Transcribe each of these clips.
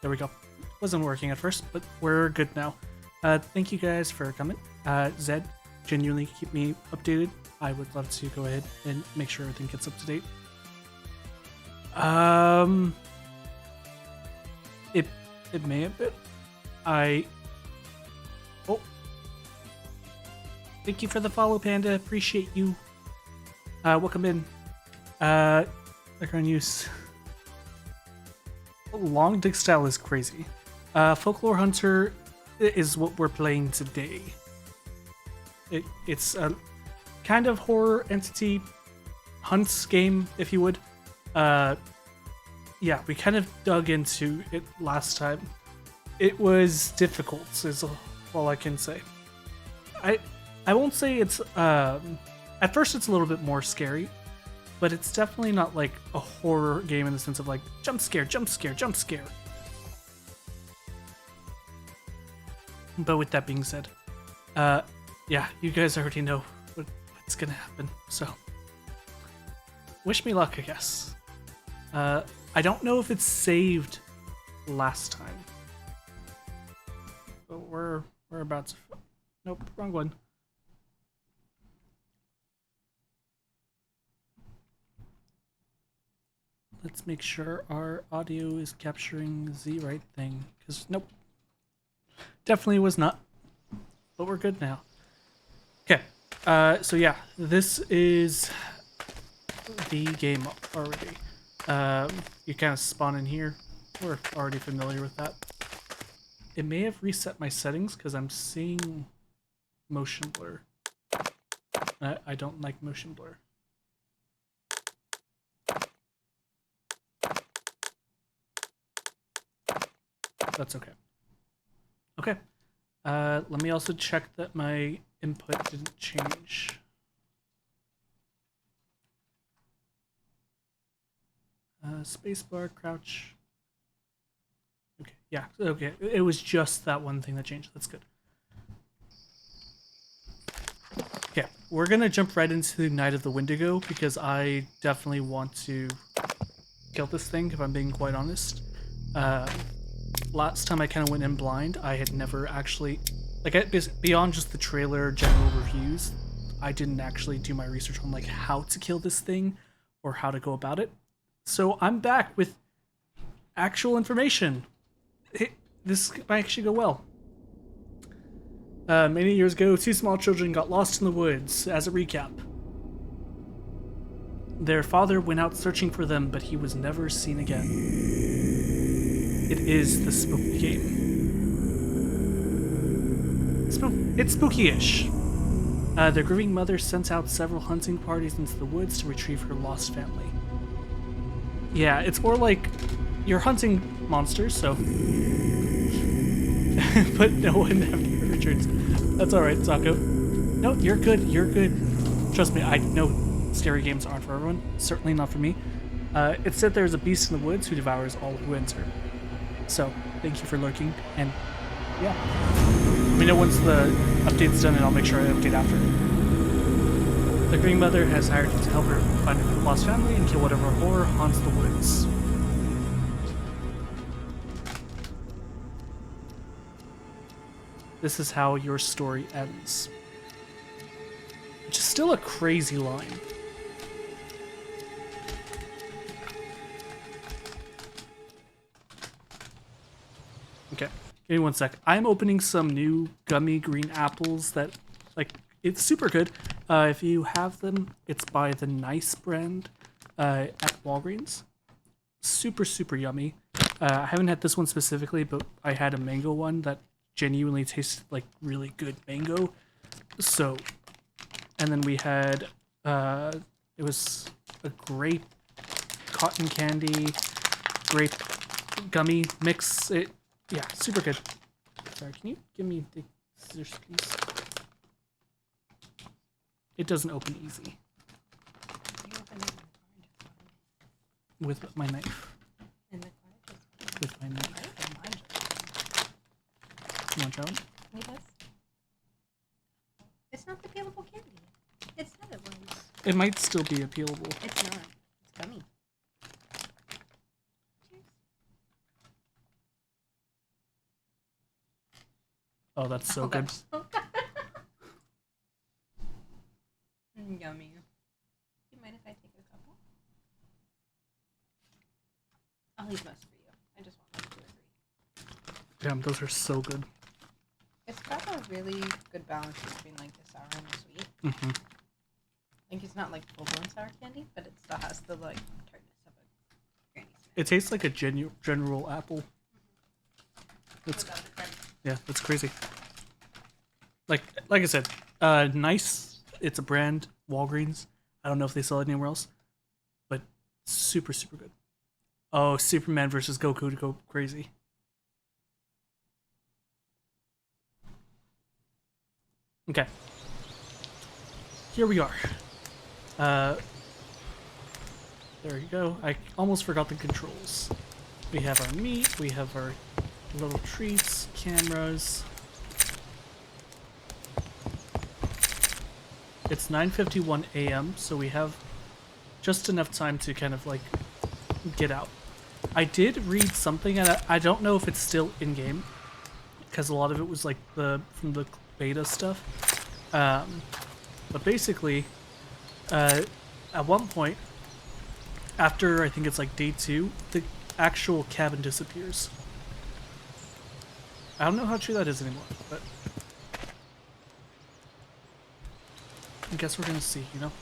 There we go. Wasn't working at first, but we're good now. Thank you guys for coming. Zed, genuinely keep me updated. I would love to go ahead and make sure everything gets up to date. It may have been. Oh. Thank you for the follow, Panda. Appreciate you. Welcome in. Background use. Long Dick style is crazy. Folklore Hunter is what we're playing today. It's a kind of horror entity hunts game, if you would. Yeah, we kind of dug into it last time. It was difficult, is all I can say. I won't say it's at first it's a little bit more scary, but it's definitely not like a horror game in the sense of like jump scare, jump scare, jump scare. But with that being said, yeah, you guys already know what's gonna happen, so wish me luck, I guess. I don't know if it's saved last time, but we're about to. Nope, wrong one. Let's make sure our audio is capturing the right thing, because nope, definitely was not, but we're good now. Okay, so yeah, this is the game already. You kind of spawn in here. We're already familiar with that. It may have reset my settings because I'm seeing motion blur. I don't like motion blur. That's okay. Okay. Let me also check that my input didn't change. Spacebar, crouch. Okay, yeah, okay. It was just that one thing that changed. That's good. Okay, we're gonna jump right into the Night of the Wendigo because I definitely want to kill this thing, if I'm being quite honest. Last time I kind of went in blind. I had never actually, like, beyond just the trailer general reviews, I didn't actually do my research on like how to kill this thing or how to go about it. So I'm back with actual information. This might actually go well. Many years ago, two small children got lost in the woods. As a recap, their father went out searching for them, but he was never seen again. It is the spooky game. It's spooky-ish. Their grieving mother sent out several hunting parties into the woods to retrieve her lost family. Yeah, it's more like you're hunting monsters, so... but no one ever returns. That's alright, Sako. No, you're good, you're good. Trust me, I know scary games aren't for everyone. Certainly not for me. It said there's a beast in the woods who devours all who enter. So, thank you for lurking, and yeah. Let me know once the update's done and I'll make sure I update after. The Green Mother has hired you to help her find her lost family and kill whatever horror haunts the woods. This is how your story ends. Which is still a crazy line. Okay, give me one sec. I'm opening some new gummy green apples that, like, it's super good. If you have them, it's by the Nice brand at Walgreens. Super, super yummy. I haven't had this one specifically, but I had a mango one that genuinely tasted like really good mango. So, and then we had, it was a grape cotton candy, grape gummy mix. Yeah, super good. Sorry, can you give me the scissors, please? It doesn't open easy. With my knife. With my knife. You want to try one? Yes. It's not the peelable candy. It said it was. It might still be appealable. It's not. It's gummy. Oh, that's so Oh, good. that's so good. Yummy. Do you mind if I take a couple? I'll leave most for you. I just want like 2 or 3. Damn, those are so good. It's got a really good balance between like the sour and the sweet. Mm-hmm. Like it's not like full-blown sour candy, but it still has the like tartness of a Granny Smith. It tastes like a general apple. It's, Without the crunch. yeah, that's crazy. Like I said, nice. It's a brand, Walgreens. I don't know if they sell it anywhere else, but super, super good. Oh, Superman versus Goku to go crazy. Okay. Here we are. There you go. I almost forgot the controls. We have our meat, we have our little treats, cameras. It's 9:51 a.m., so we have just enough time to kind of like get out. I did read something, and I don't know if it's still in game, because a lot of it was like from the beta stuff. But basically, at one point, after I think it's like day 2, the actual cabin disappears. I don't know how true that is anymore, but I guess we're gonna see, you know?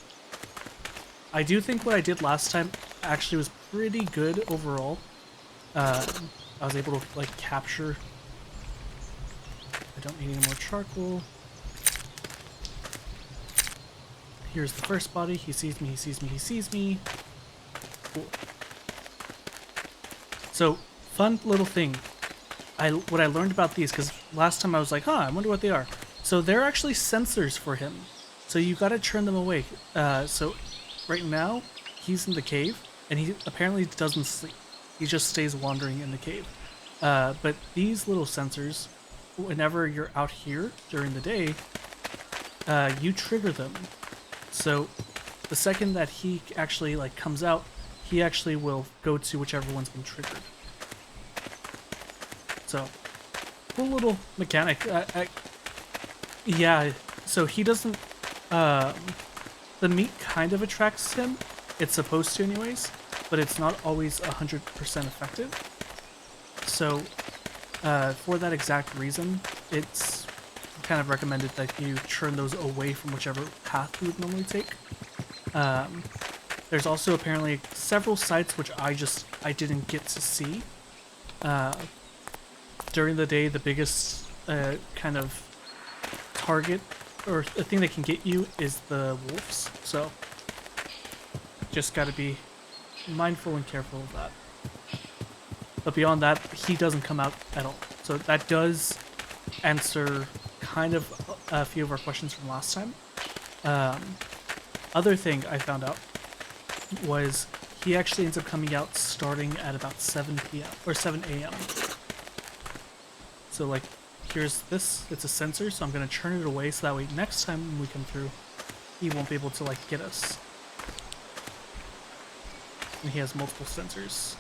I do think what I did last time actually was pretty good overall. I was able to like capture. I don't need any more charcoal. Here's the first body. He sees me, he sees me, he sees me. Cool. So, fun little thing. What I learned about these, because last time I was like, I wonder what they are. So they're actually sensors for him. So you gotta turn them awake. So right now, he's in the cave, and he apparently doesn't sleep. He just stays wandering in the cave. But these little sensors, whenever you're out here during the day, you trigger them. So the second that he actually like comes out, he actually will go to whichever one's been triggered. So, cool little mechanic. Yeah, so he doesn't... the meat kind of attracts him. It's supposed to anyways, but it's not always 100% effective. So, for that exact reason, it's kind of recommended that you turn those away from whichever path you would normally take. There's also apparently several sites which I didn't get to see. During the day, the biggest kind of target or the thing that can get you is the wolves. So just got to be mindful and careful of that. But beyond that, he doesn't come out at all. So that does answer kind of a few of our questions from last time. Other thing I found out was he actually ends up coming out starting at about 7 p.m. or 7 a.m. So like, here's this, it's a sensor, so I'm gonna turn it away so that way next time when we come through, he won't be able to like get us. And he has multiple sensors.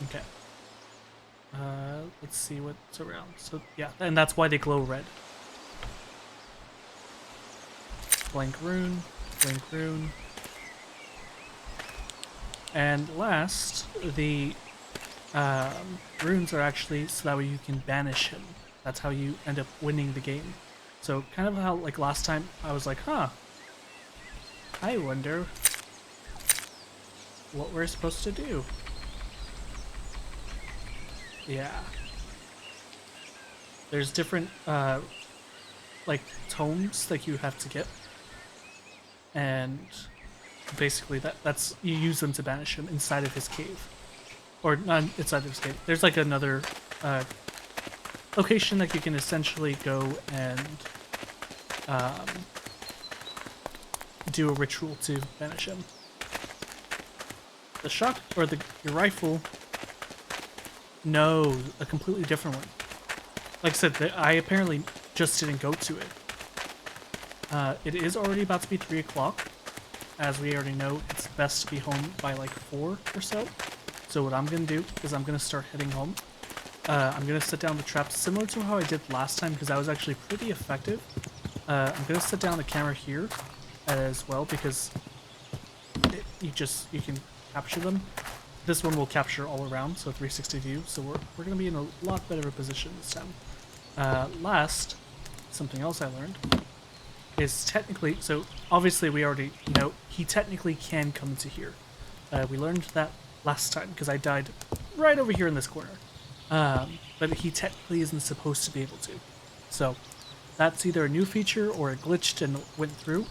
Okay. Let's see what's around. So yeah, and that's why they glow red. Blank rune, blank rune. And last, the runes are actually so that way you can banish him. That's how you end up winning the game. So kind of how like last time I was like, I wonder what we're supposed to do. Yeah. There's different like tomes that you have to get. And basically that's you use them to banish him inside of his cave. Or not inside of his cave. There's like another location that you can essentially go and do a ritual to banish him. The shock or your rifle. No, a completely different one. Like I said, I apparently just didn't go to it. It is already about to be 3 o'clock. As we already know, it's best to be home by like 4 or so. So what I'm going to do is I'm going to start heading home. I'm gonna set down the traps similar to how I did last time because that was actually pretty effective. I'm gonna set down the camera here as well because you can capture them. This one will capture all around, so 360 view. So we're gonna be in a lot better of a position this time. Last, something else I learned is technically, so obviously we already know he technically can come into here. We learned that last time because I died right over here in this corner. But he technically isn't supposed to be able to. So that's either a new feature or it glitched and went through.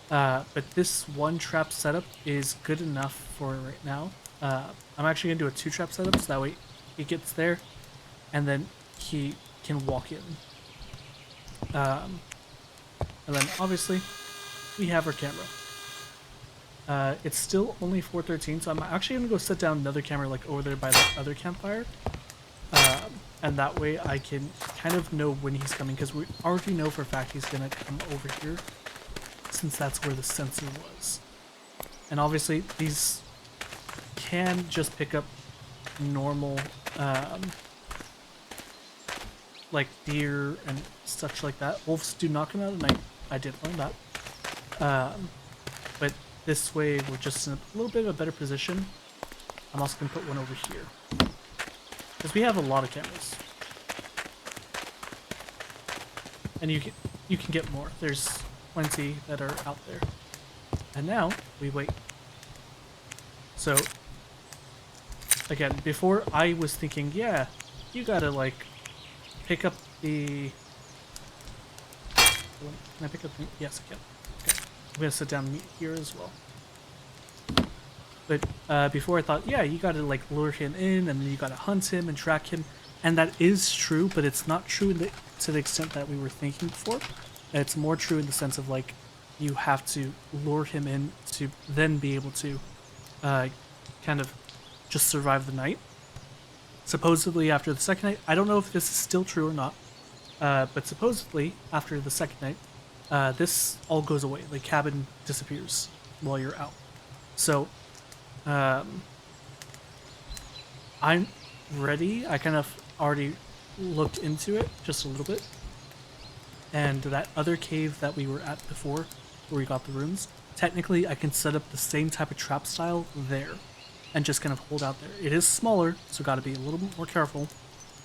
But this one trap setup is good enough for right now. I'm actually going to do a 2 trap setup so that way he gets there and then he can walk in. And then obviously we have our camera. It's still only 4:13, so I'm actually going to go set down another camera like over there by the other campfire. And that way I can kind of know when he's coming because we already know for a fact he's going to come over here since that's where the sensor was. And obviously these can just pick up normal like deer and such like that. Wolves do not come out at night. I did learn that. But this way we're just in a little bit of a better position. I'm also going to put one over here. Because we have a lot of cameras. And you can get more. There's plenty that are out there. And now we wait. So again, before I was thinking, yeah, you gotta like pick up the... Can I pick up the... Yes, I can. Okay. I'm gonna sit down here as well. But before I thought, yeah, you gotta like lure him in and then you gotta hunt him and track him. And that is true, but it's not true to the extent that we were thinking before. It's more true in the sense of like, you have to lure him in to then be able to kind of just survive the night. Supposedly after the second night, I don't know if this is still true or not, but supposedly after the second night, this all goes away. The cabin disappears while you're out. So I'm ready. I kind of already looked into it just a little bit. And that other cave that we were at before, where we got the rooms, technically I can set up the same type of trap style there and just kind of hold out there. It is smaller, so gotta be a little bit more careful.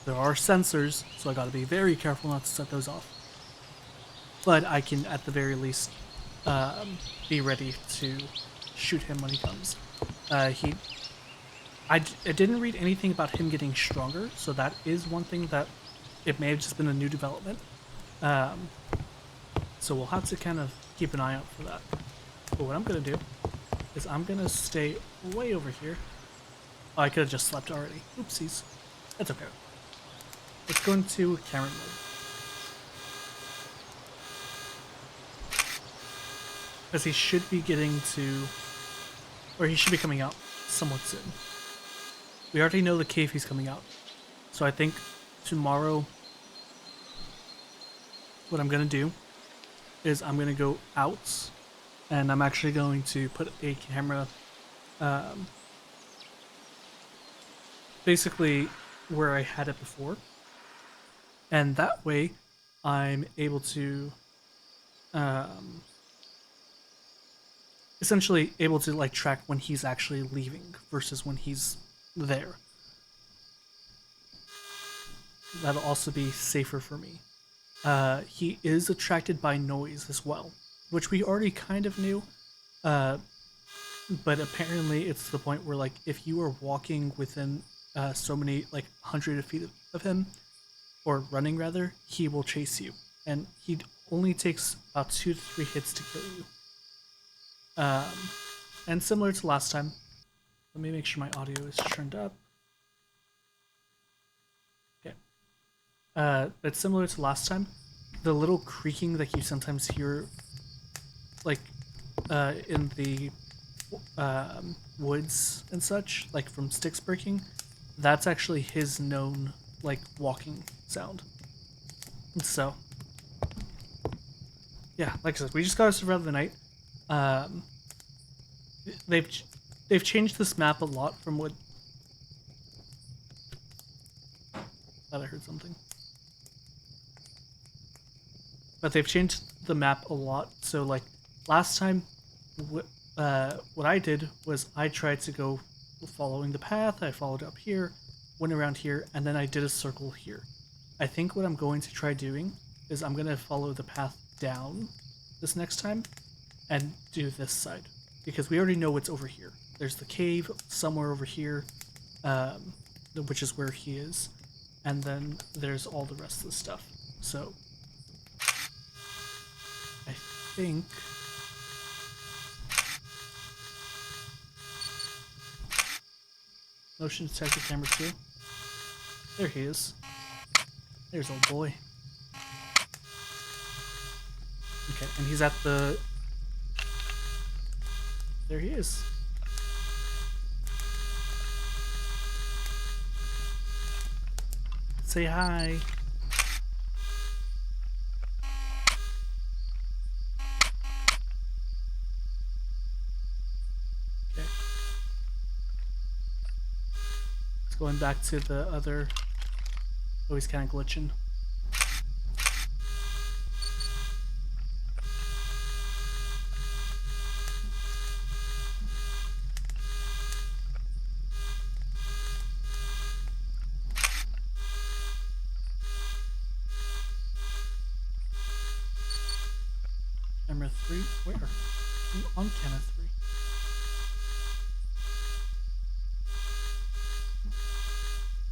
There are sensors, so I gotta be very careful not to set those off. But I can, at the very least, be ready to shoot him when he comes. I didn't read anything about him getting stronger, so that is one thing that it may have just been a new development. So we'll have to kind of keep an eye out for that. But what I'm going to do is I'm going to stay way over here. Oh, I could have just slept already. Oopsies. That's okay. Let's go into camera mode. Because he should be getting to... Or he should be coming out somewhat soon. We already know the cave he's coming out. So I think tomorrow... What I'm going to do is I'm going to go out and I'm actually going to put a camera basically where I had it before. And that way I'm able to essentially able to like track when he's actually leaving versus when he's there. That'll also be safer for me. He is attracted by noise as well, which we already kind of knew, but apparently it's the point where like if you are walking within so many like 100 feet of him, or running rather, he will chase you, and he only takes about 2 to 3 hits to kill you. And similar to last time, let me make sure my audio is turned up. Okay. But similar to last time, the little creaking that you sometimes hear, like, in the woods and such, like from sticks breaking, that's actually his known, like, walking sound. So, yeah, like I said, we just gotta survive the night. They've changed this map a lot from what Thought I heard something. But they've changed the map a lot. So like last time, what I did was I tried to go following the path. I followed up here, went around here, and then I did a circle here. I think what I'm going to try doing is I'm going to follow the path down this next time and do this side. Because we already know what's over here. There's the cave somewhere over here, which is where he is. And then there's all the rest of the stuff. So I think motion detector camera 2. There he is. There's old boy. Okay, and he's at the... There he is. Say hi. Okay. It's going back to the other... Oh, he's kind of glitching. Camera 3? Where? I'm on camera 3.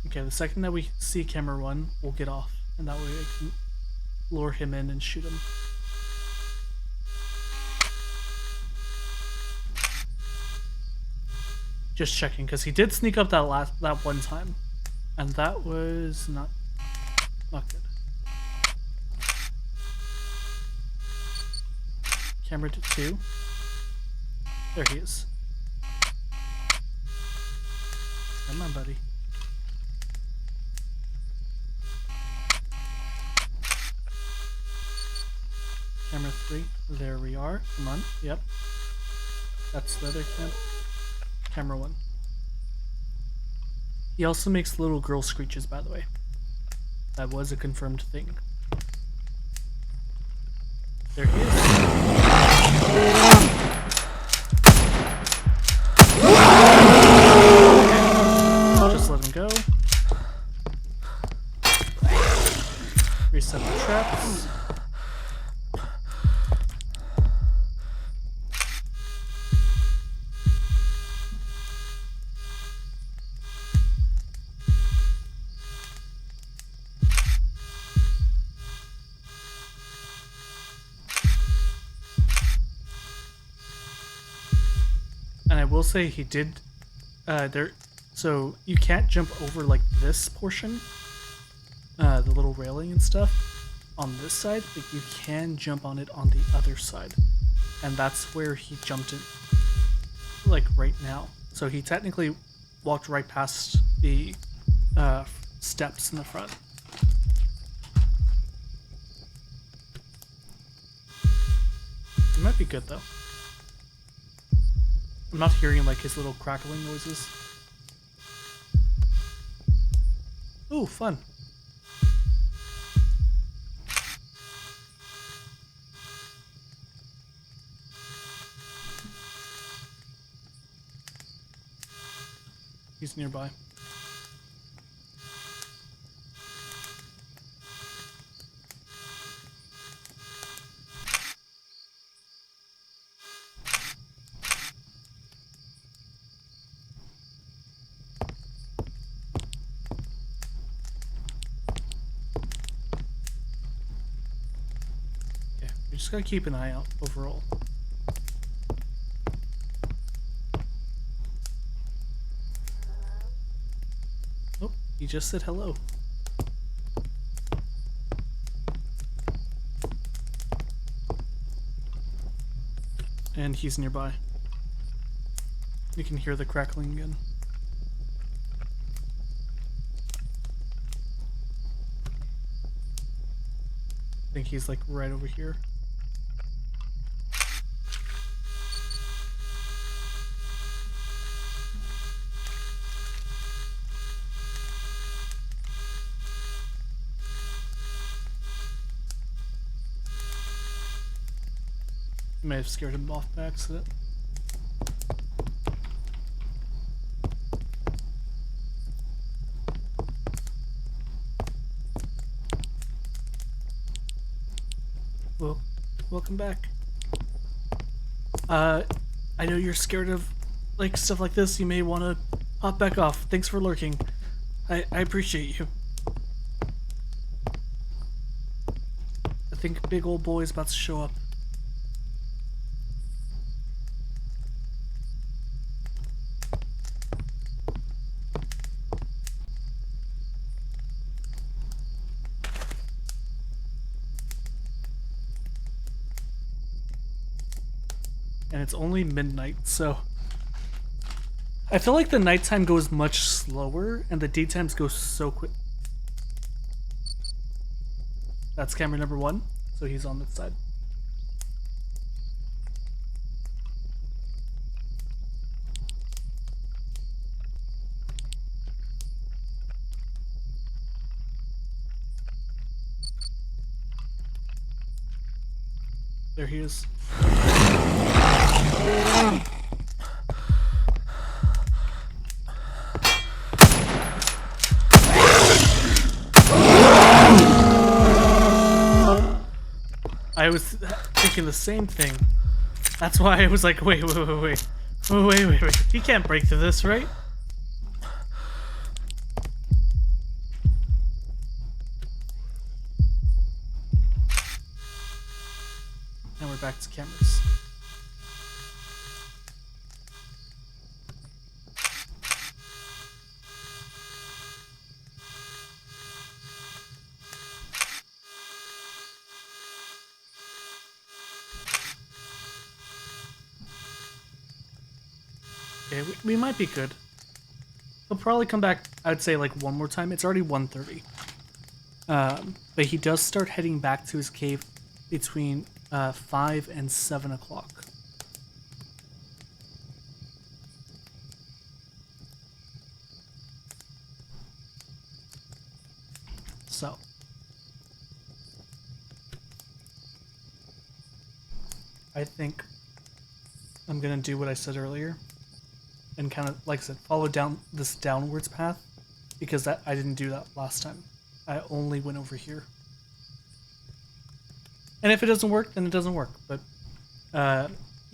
Okay, the second that we see camera 1, we'll get off. And that way I can lure him in and shoot him. Just checking, because he did sneak up that one time. And that was not good. Camera 2. There he is. Come on, buddy. Camera 3. There we are. Come on. Yep. That's the other camera 1. He also makes little girl screeches, by the way. That was a confirmed thing. There he is. Just let him go. Reset the traps. And I will say he did so you can't jump over like this portion, the little railing and stuff on this side, but you can jump on it on the other side. And that's where he jumped in, like right now. So he technically walked right past the steps in the front. It might be good though. I'm not hearing like his little crackling noises. Ooh, fun. He's nearby. We just gotta keep an eye out overall. Oh, he just said hello. And he's nearby. You can hear the crackling again. I think he's like right over here. I may have scared him off by accident. Well, welcome back. I know you're scared of like stuff like this. You may want to hop back off. Thanks for lurking. I appreciate you. I think big old boy's about to show up. And it's only midnight, so I feel like the nighttime goes much slower and the daytimes go so quick. That's camera number 1, so he's on this side. There he is. I was thinking the same thing. That's why I was like, wait. He can't break through this, right? Now we're back to cameras. Okay, we might be good. He'll probably come back, I'd say, like one more time. It's already 1:30. But he does start heading back to his cave between 5 and 7 o'clock. So. I think I'm gonna do what I said earlier. And kind of, like I said, follow down this downwards path, because I didn't do that last time. I only went over here. And if it doesn't work, then it doesn't work. But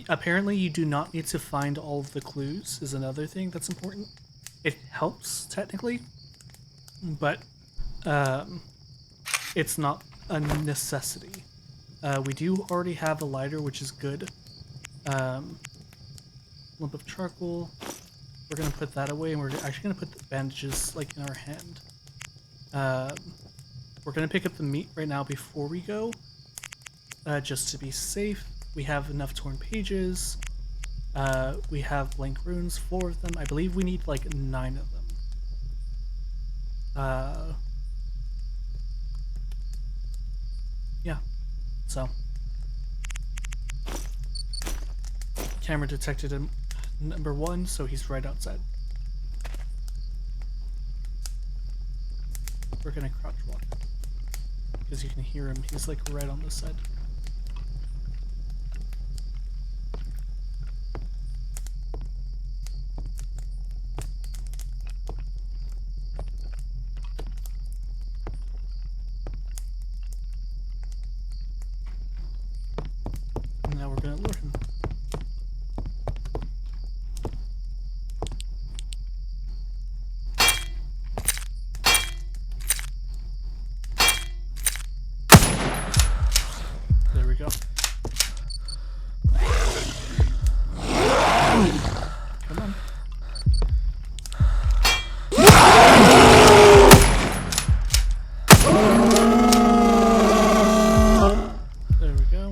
apparently you do not need to find all of the clues, is another thing that's important. It helps, technically, but it's not a necessity. We do already have a lighter, which is good. Lump of charcoal. We're gonna put that away, and we're actually gonna put the bandages like in our hand. We're gonna pick up the meat right now before we go, just to be safe. We have enough torn pages. We have blank runes, 4 of them. I believe we need like 9 of them. Yeah. So. Camera detected him. Number 1, so he's right outside. We're gonna crouch walk because you can hear him. He's like right on this side. And now we're gonna lure him. Go. Come on. There we go.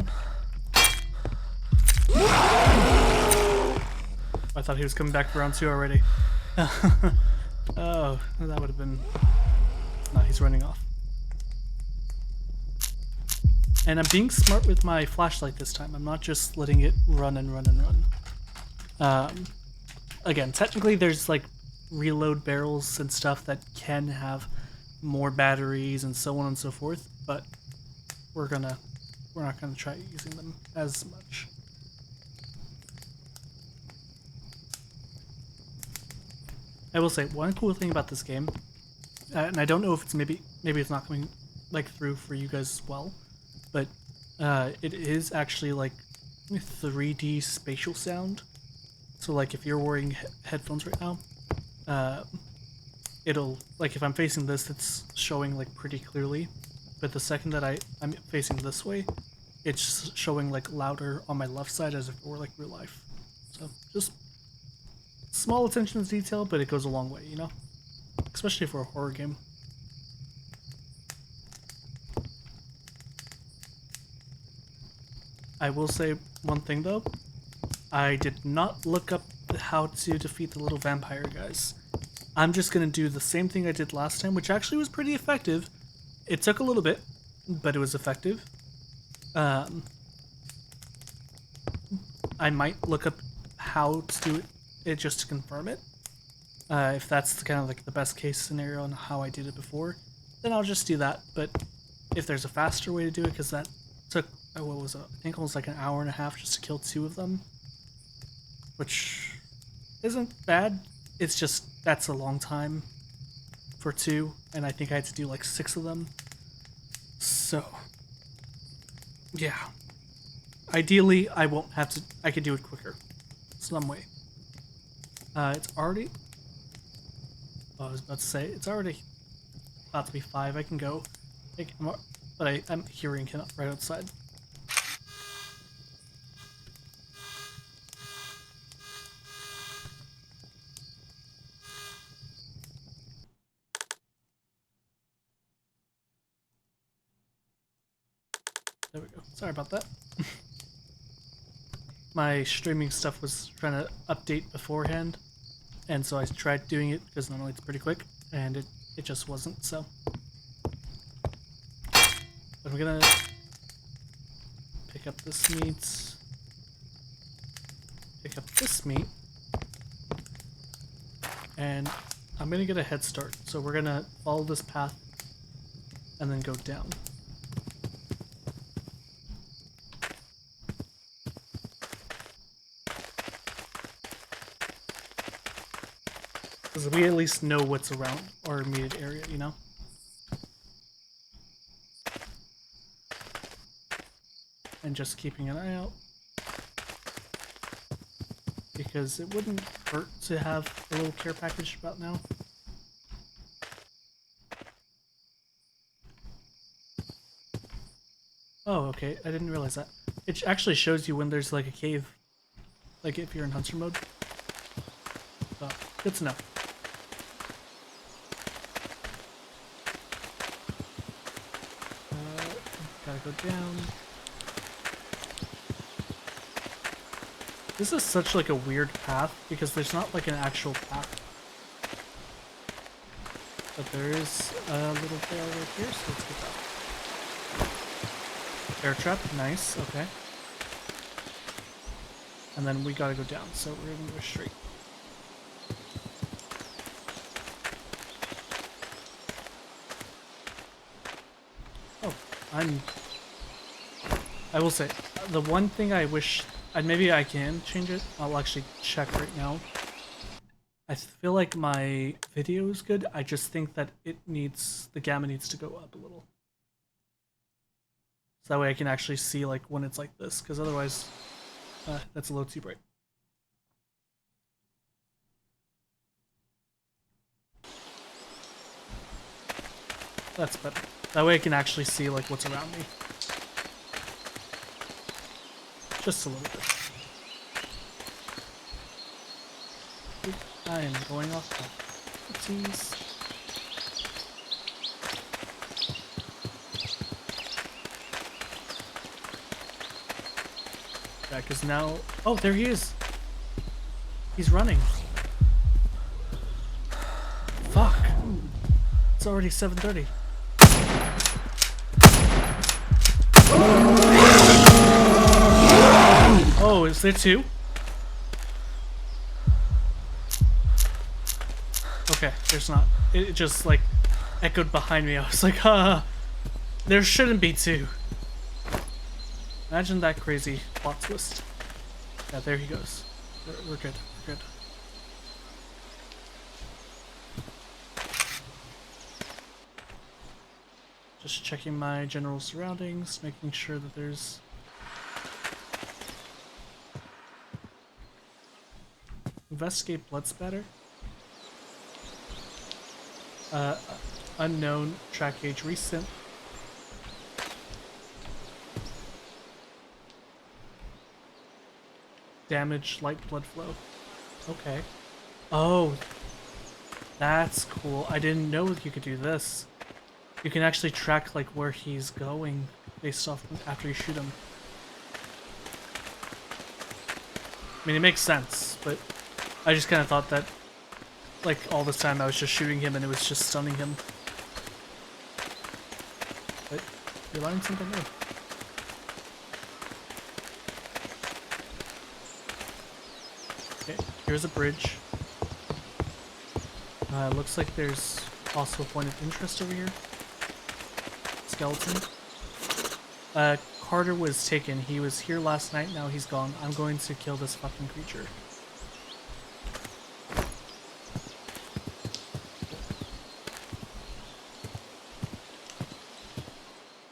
I thought he was coming back for round 2 already. Oh, that would have been... No, he's running off. And I'm being smart with my flashlight this time. I'm not just letting it run and run and run. Again, technically there's like reload barrels and stuff that can have more batteries and so on and so forth, but we're not gonna try using them as much. I will say one cool thing about this game, and I don't know if it's maybe it's not coming like through for you guys as well, but it is actually like 3D spatial sound. So like if you're wearing headphones right now, it'll like if I'm facing this, it's showing like pretty clearly, but the second that I'm facing this way, it's showing like louder on my left side as if it were like real life. So just small attention to detail, but it goes a long way, you know? Especially for a horror game. I will say one thing though. I did not look up how to defeat the little vampire guys. I'm just gonna do the same thing I did last time, which actually was pretty effective. It took a little bit, but it was effective. I might look up how to do it just to confirm it. If that's the kind of like the best case scenario on how I did it before, then I'll just do that. But if there's a faster way to do it, because that took what was it? I think almost like an hour and a half just to kill 2 of them, which isn't bad. It's just that's a long time for 2, and I think I had to do like 6 of them. So yeah, ideally I won't have to. I could do it quicker, some way. It's already. Oh, I was about to say it's already about to be 5. I can go, but I'm hearing him right outside. There we go. Sorry about that. My streaming stuff was trying to update beforehand, and so I tried doing it because normally it's pretty quick, and it just wasn't, so. But I'm gonna pick up this meat, pick up this meat, and I'm gonna get a head start. So we're gonna follow this path and then go down. Because we at least know what's around our immediate area, you know? And just keeping an eye out. Because it wouldn't hurt to have a little care package about now. Oh, okay. I didn't realize that. It actually shows you when there's like a cave. Like if you're in hunter mode. So, good to know. Gotta go down. This is such like a weird path because there's not like an actual path. But there is a little trail right here, so let's get that. Bear trap, nice, okay. And then we gotta go down, so we're gonna go straight. I will say, the one thing I wish, and maybe I can change it, I'll actually check right now. I feel like my video is good, I just think that the gamma needs to go up a little. So that way I can actually see like when it's like this, because otherwise, that's a little too bright. That's better. That way I can actually see like what's around me. Just a little bit. I am going off the tees. Yeah, because now... Oh, there he is! He's running. Fuck. It's already 7:30. Oh, is there 2? Okay, there's not. It just like echoed behind me. I was like, there shouldn't be 2. Imagine that crazy plot twist. Yeah, there he goes. We're good. We're good. Just checking my general surroundings, making sure that there's... Investigate blood spatter. Unknown, track age recent. Damage, light blood flow. Okay. Oh, that's cool. I didn't know you could do this. You can actually track like where he's going based off after you shoot him. I mean, it makes sense, but I just kind of thought that like all this time I was just shooting him and it was just stunning him. But you're learning something new. Okay, here's a bridge. Looks like there's also a point of interest over here. Skeleton. Carter was taken. He was here last night, now he's gone. I'm going to kill this fucking creature.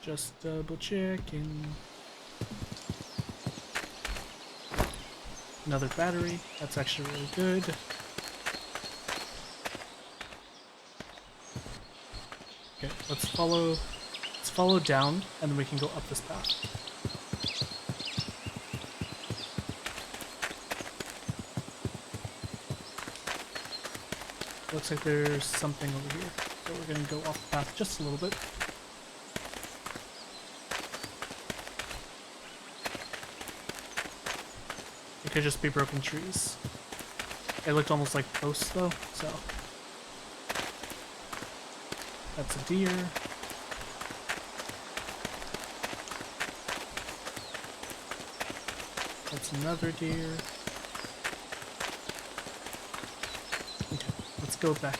Just double checking. Another battery. That's actually really good. Okay, let's follow down, and then we can go up this path. Looks like there's something over here, so we're gonna go off the path just a little bit. It could just be broken trees. It looked almost like posts though, so. That's a deer. That's another deer. Okay, let's go back.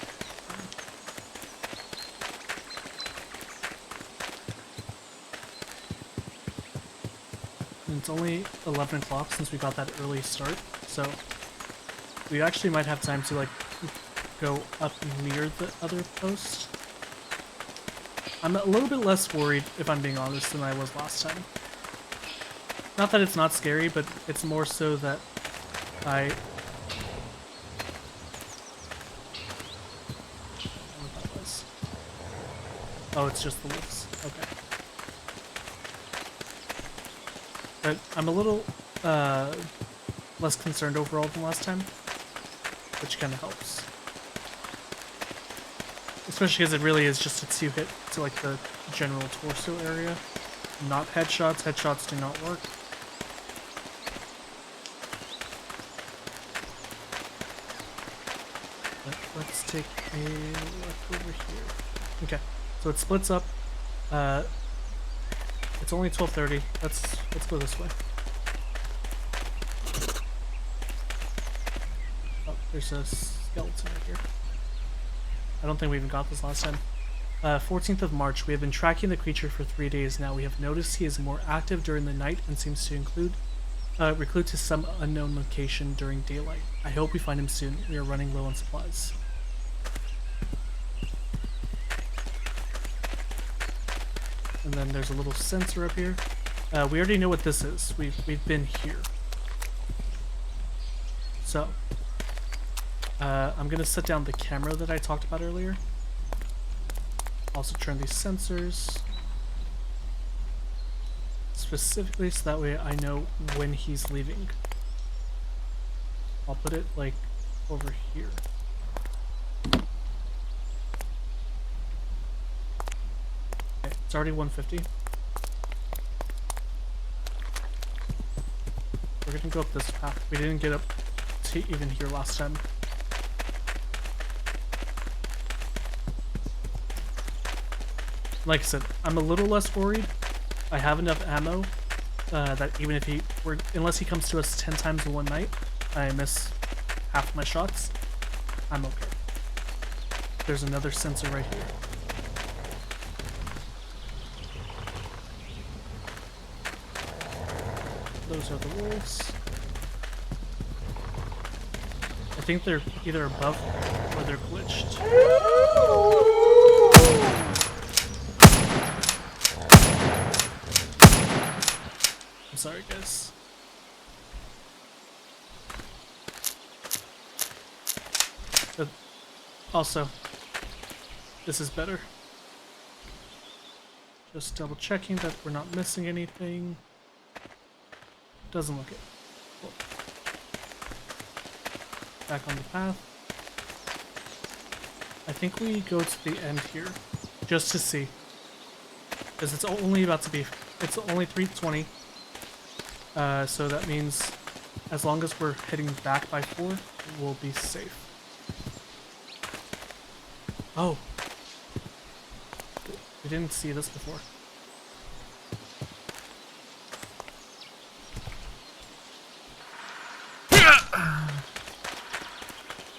And it's only 11 o'clock since we got that early start, so we actually might have time to like go up near the other post. I'm a little bit less worried, if I'm being honest, than I was last time. Not that it's not scary, but it's more so that I... what that was. Oh, it's just the wolves. Okay. But I'm a little less concerned overall than last time, which kind of helps. Especially because it really is just a 2-hit to like the general torso area. Not headshots. Headshots do not work. But let's take a look over here. Okay, so it splits up. It's only 12:30. Let's go this way. Oh, there's a skeleton right here. I don't think we even got this last time. 14th of March. We have been tracking the creature for 3 days now. We have noticed he is more active during the night and seems to recruit to some unknown location during daylight. I hope we find him soon. We are running low on supplies. And then there's a little sensor up here. We already know what this is. We've been here. So I'm gonna set down the camera that I talked about earlier. Also turn these sensors specifically so that way I know when he's leaving. I'll put it like over here. Okay, it's already 150. We're gonna go up this path. We didn't get up to even here last time. Like I said, I'm a little less worried. I have enough ammo that even if unless he comes to us 10 times in one night, I miss half my shots, I'm okay. There's another sensor right here. Those are the wolves. I think they're either above or they're glitched. sorry, guys. But also, this is better. Just double checking that we're not missing anything. Doesn't look it. Cool. Back on the path. I think we go to the end here, just to see. Because it's only about to be, it's only 3:20. So that means as long as we're heading back by 4, we'll be safe. Oh. We didn't see this before.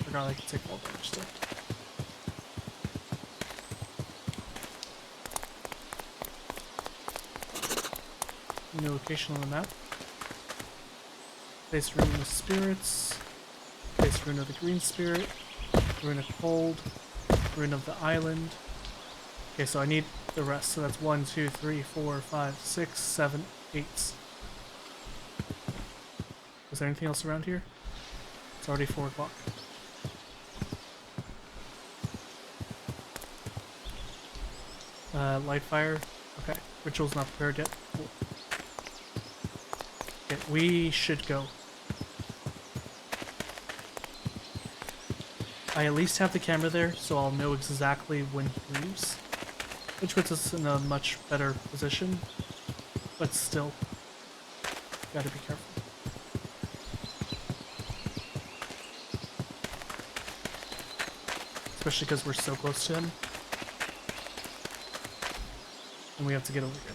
Forgot I could take all damage still. New location on the map. Base rune of spirits. Base rune of the green spirit. Rune of cold. Rune of the island. Okay, so I need the rest. So that's 1, 2, 3, 4, 5, 6, 7, 8. Is there anything else around here? It's already 4 o'clock. Light fire. Okay, ritual's not prepared yet. Cool. Okay, we should go. I at least have the camera there, so I'll know exactly when he leaves. Which puts us in a much better position. But still, gotta be careful. Especially because we're so close to him. And we have to get over here.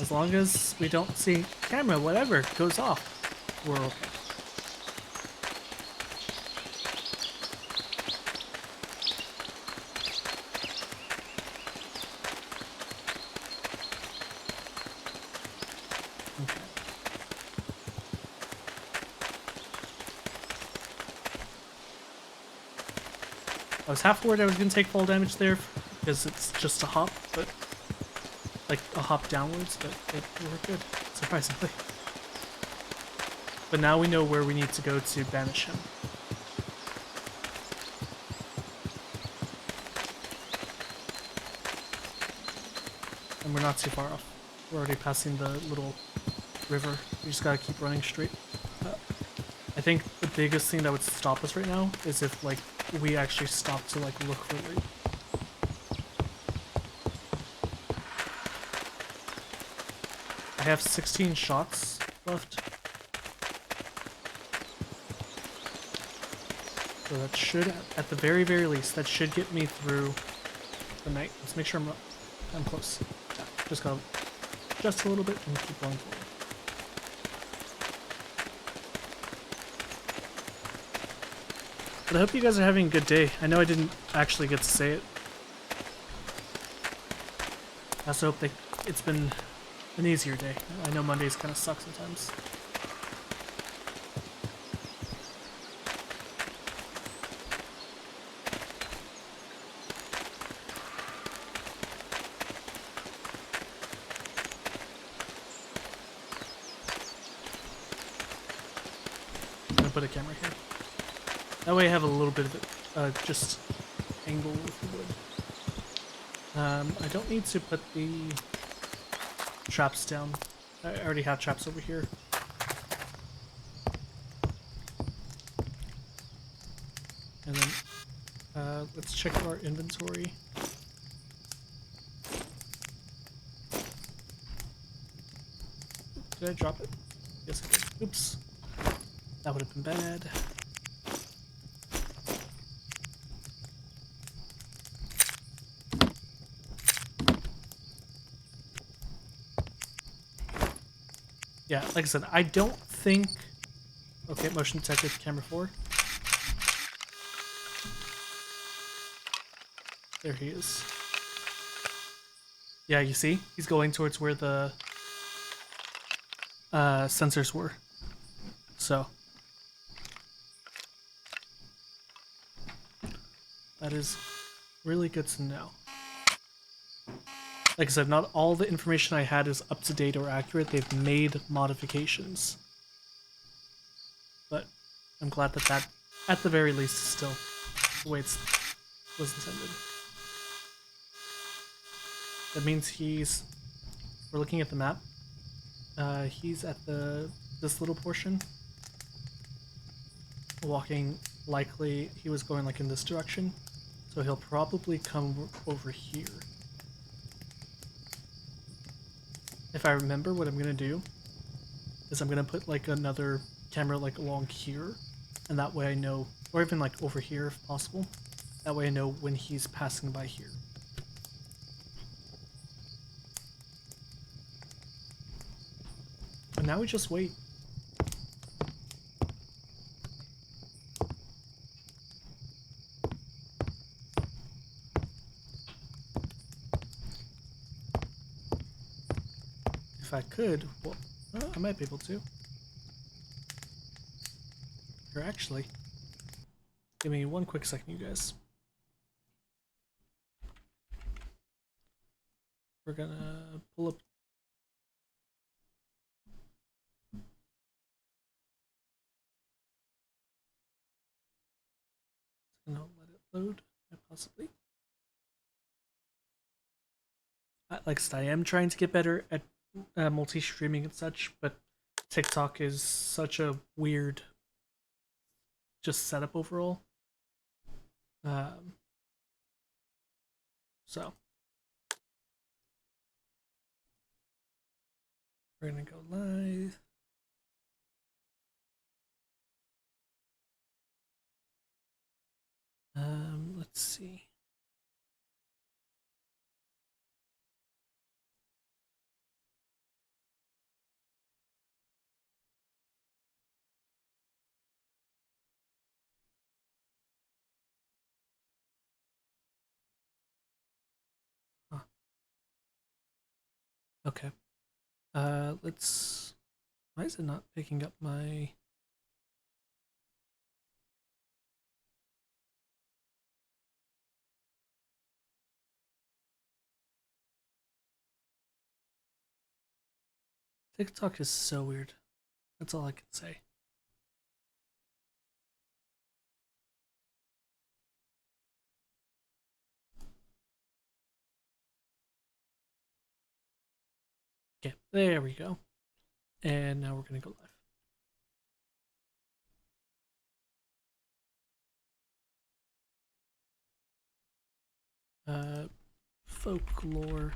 As long as we don't see camera, whatever, goes off, we're okay. Okay. I was half worried I was going to take fall damage there because it's just a hop, but like a hop downwards, but we're good, surprisingly. But now we know where we need to go to banish him. And we're not too far off. We're already passing the little river. We just gotta keep running straight. I think the biggest thing that would stop us right now is if like we actually stop to like look for loot. I have 16 shots left. So that should, at the very, very least, that should get me through the night. Let's make sure I'm close. Yeah, just gotta just a little bit and keep going forward. But I hope you guys are having a good day. I know I didn't actually get to say it. I also hope that it's been an easier day. I know Mondays kind of suck sometimes. I'm gonna put a camera here. That way I have a little bit of it, just angle if you would. I don't need to put the traps down. I already have traps over here. And then let's check our inventory. Did I drop it? Yes, I did. Oops. That would have been bad. Yeah, like I said, I don't think... Okay, motion detected, camera 4. There he is. Yeah, you see? He's going towards where the sensors were. So. That is really good to know. Like I said, not all the information I had is up to date or accurate. They've made modifications. But I'm glad that that, at the very least, is still the way it was intended. That means we're looking at the map. He's at this little portion. Walking, likely he was going like in this direction. So he'll probably come over here. If I remember, what I'm gonna do is I'm gonna put like another camera like along here, and that way I know, or even like over here if possible. That way I know when he's passing by here. And now we just wait. If I could, well, I might be able to. Or actually, give me one quick second, you guys. We're gonna pull up. Gonna let it load, possibly. Like I said, I am trying to get better at multi-streaming and such, but TikTok is such a weird just setup overall. So we're gonna go live. Let's see. Huh. Okay. Let's. Why is it not picking up my? TikTok is so weird. That's all I can say. Okay, there we go. And now we're gonna go live. Folklore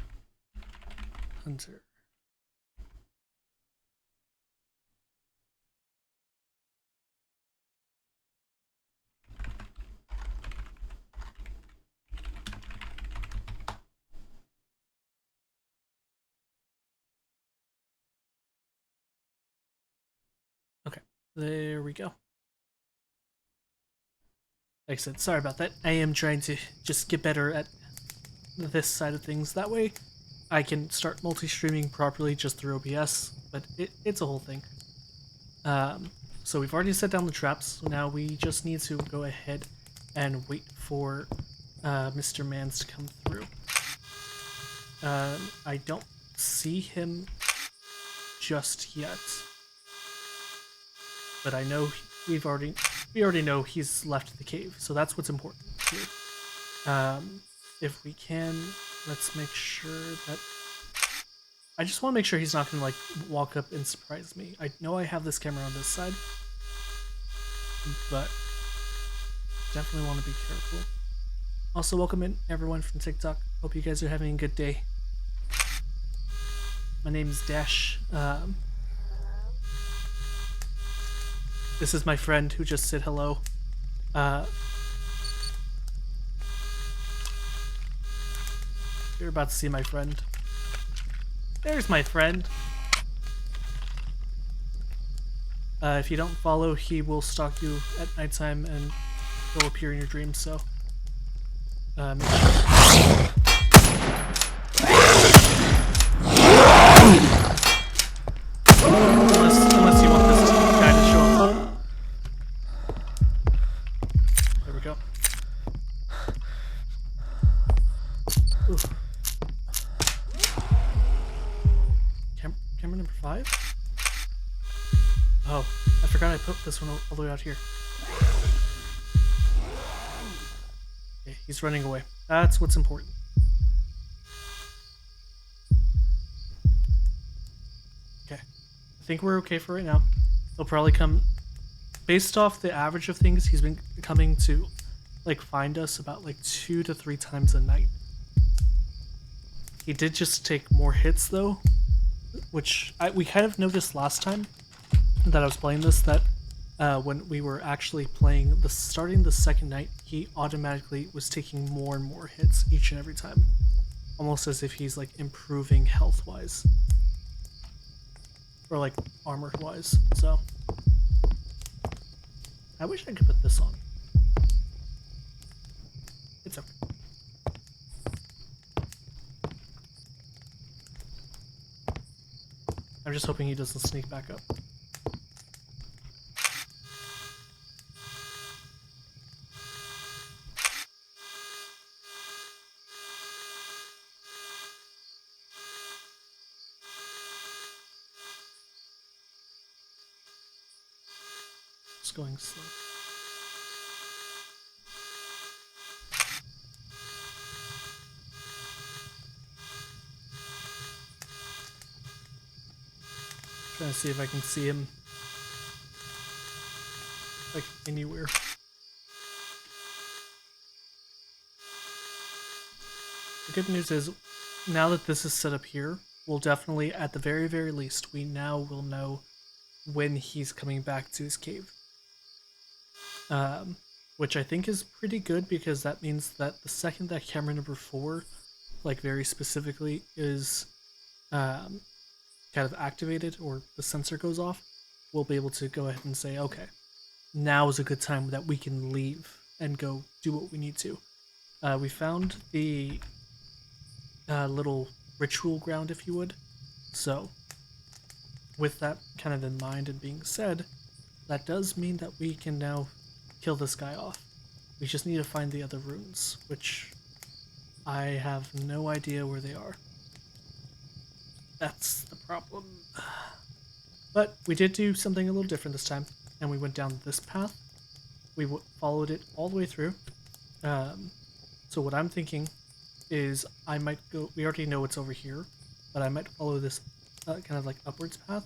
Hunter. Okay, there we go. Like I said, sorry about that. I am trying to just get better at this side of things. That way I can start multi-streaming properly just through OBS, but it's a whole thing. So we've already set down the traps, so now we just need to go ahead and wait for Mr. Mans to come through. I don't see him just yet, but I know we already know he's left the cave, so that's what's important here. If we can, let's make sure that I just want to make sure he's not gonna like walk up and surprise me. I know I have this camera on this side, but definitely want to be careful. Also, welcome in everyone from TikTok. Hope you guys are having a good day. My name is Dash. This is my friend who just said hello. You're about to see my friend. There's my friend. If you don't follow, he will stalk you at nighttime and he'll appear in your dreams, so make sure. Unless you want this guy to show up. There we go. Ooh. Camera number 5? Oh, I forgot I put this one all the way out here. Okay, he's running away. That's what's important. Okay, I think we're okay for right now. He'll probably come, based off the average of things, he's been coming to like find us about like 2 to 3 times a night. He did just take more hits though, which we kind of noticed last time that I was playing this, that when we were actually playing starting the second night, he automatically was taking more and more hits each and every time, almost as if he's like improving health wise or like armor wise. So I wish I could put this on. It's okay. I'm just hoping he doesn't sneak back up. Just going slow. Trying to see if I can see him like anywhere. The good news is, now that this is set up here, we'll definitely, at the very, very least, we now will know when he's coming back to his cave. Which I think is pretty good, because that means that the second that camera number 4, like very specifically, is kind of activated, or the sensor goes off, we'll be able to go ahead and say, okay, now is a good time that we can leave and go do what we need to. We found the little ritual ground, if you would. So, with that kind of in mind and being said, that does mean that we can now kill this guy off. We just need to find the other runes, which I have no idea where they are. That's the problem. But we did do something a little different this time, and we went down this path. We followed it all the way through. So what I'm thinking is I might go, we already know it's over here, but I might follow this kind of like upwards path.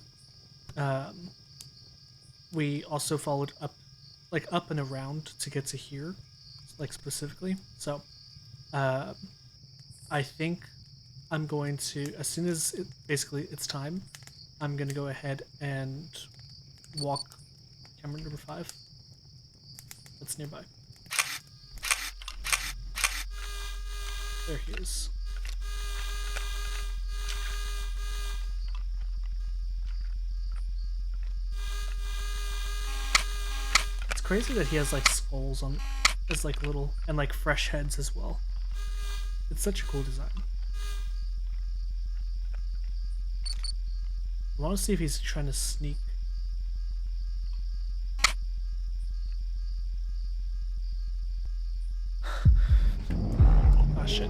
We also followed up, like up and around to get to here, like specifically. So I think I'm going to, as soon as basically it's time, I'm going to go ahead and walk camera number 5 that's nearby. There he is. It's crazy that he has like skulls on, as like little, and like fresh heads as well. It's such a cool design. I want to see if he's trying to sneak. Ah, shit.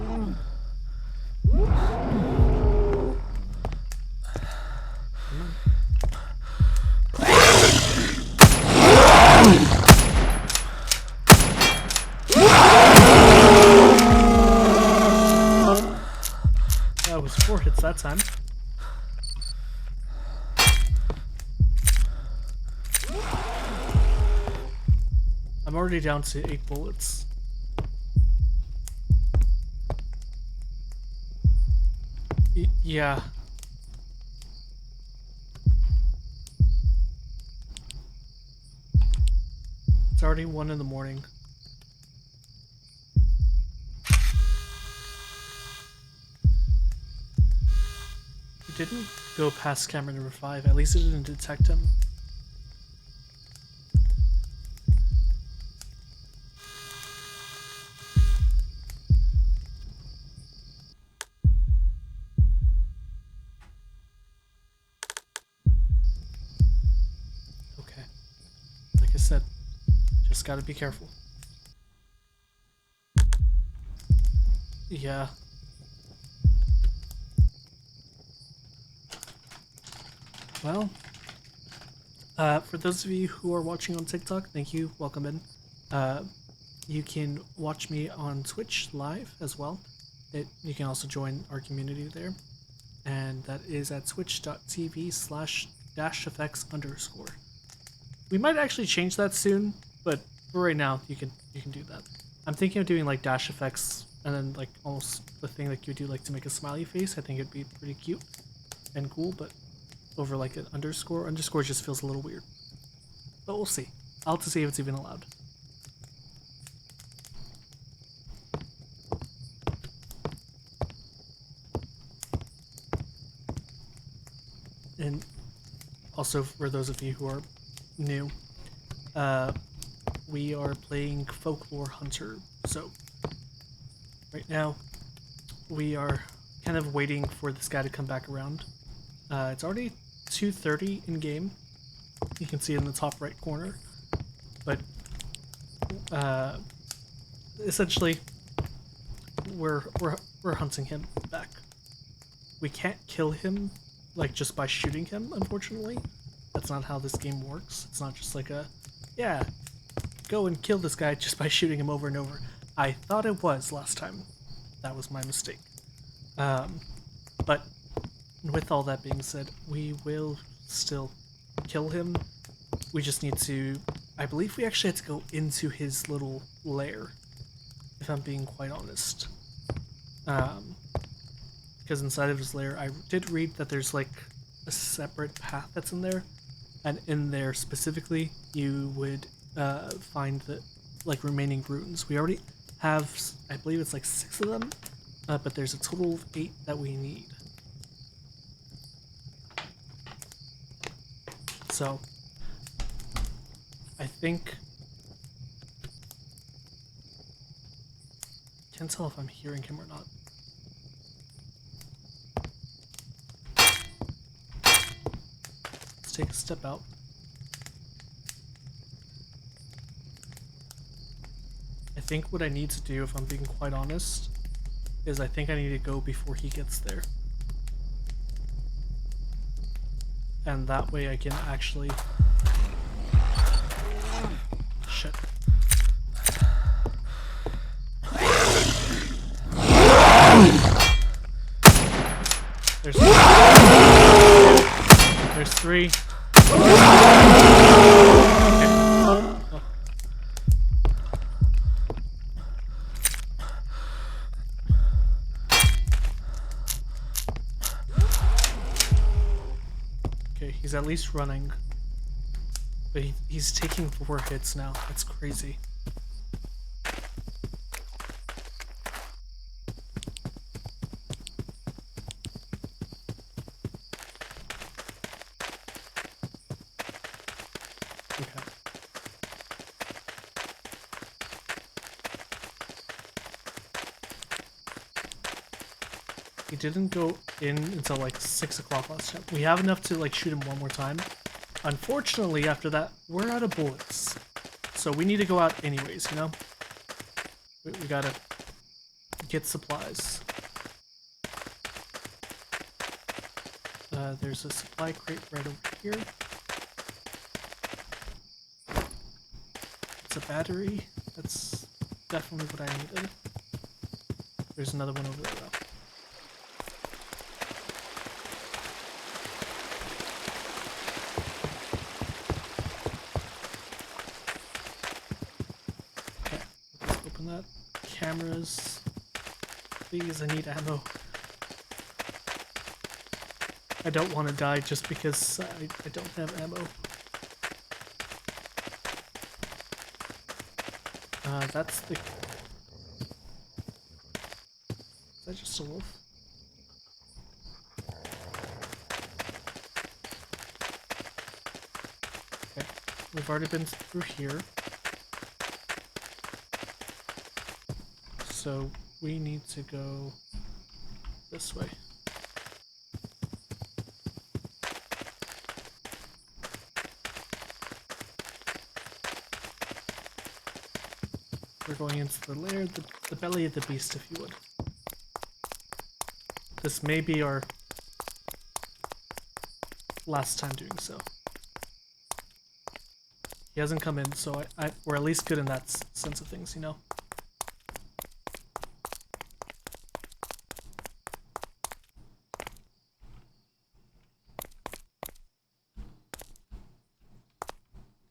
That was 4 hits that time. I'm already down to 8 bullets. Yeah. It's already 1 in the morning. He didn't go past camera number 5. At least it didn't detect him. Okay. Like I said, just gotta be careful. Yeah. Well, for those of you who are watching on TikTok, thank you. Welcome in. You can watch me on Twitch live as well. You can also join our community there. And that is at twitch.tv/-effects_. We might actually change that soon, but for right now, you can do that. I'm thinking of doing like dash effects and then like almost the thing that you do like to make a smiley face. I think it'd be pretty cute and cool, but over like an underscore just feels a little weird. But we'll see. I'll have to see if it's even allowed. And also for those of you who are new, we are playing Folklore Hunter. So right now we are kind of waiting for this guy to come back around. It's already 2:30 in game. You can see it in the top right corner. But essentially we're hunting him back. We can't kill him like just by shooting him, unfortunately. That's not how this game works. It's not just like yeah, go and kill this guy just by shooting him over and over. I thought it was last time. That was my mistake. But with all that being said, we will still kill him. We just need to... I believe we actually had to go into his little lair, if I'm being quite honest. Because inside of his lair, I did read that there's like a separate path that's in there, and in there specifically, you would find the like remaining runes. We already have, I believe it's like 6 of them, but there's a total of 8 that we need. So, I think... Can't tell if I'm hearing him or not. Let's take a step out. I think what I need to do, if I'm being quite honest, is I think I need to go before he gets there. And that way I can actually... Shit. There's 3. Okay, he's at least running. But he's taking 4 hits now. That's crazy. Okay. He didn't go in until like 6 o'clock last time. We have enough to like shoot him one more time. Unfortunately, after that, we're out of bullets. So we need to go out anyways, you know? We gotta get supplies. There's a supply crate right over here. It's a battery. That's definitely what I needed. There's another one over there though. That. Cameras. Please, I need ammo. I don't want to die just because I don't have ammo. That's the... Is that just a wolf? Okay, we've already been through here. So we need to go this way. We're going into the lair, the belly of the beast, if you would. This may be our last time doing so. He hasn't come in, so we're at least good in that sense of things, you know?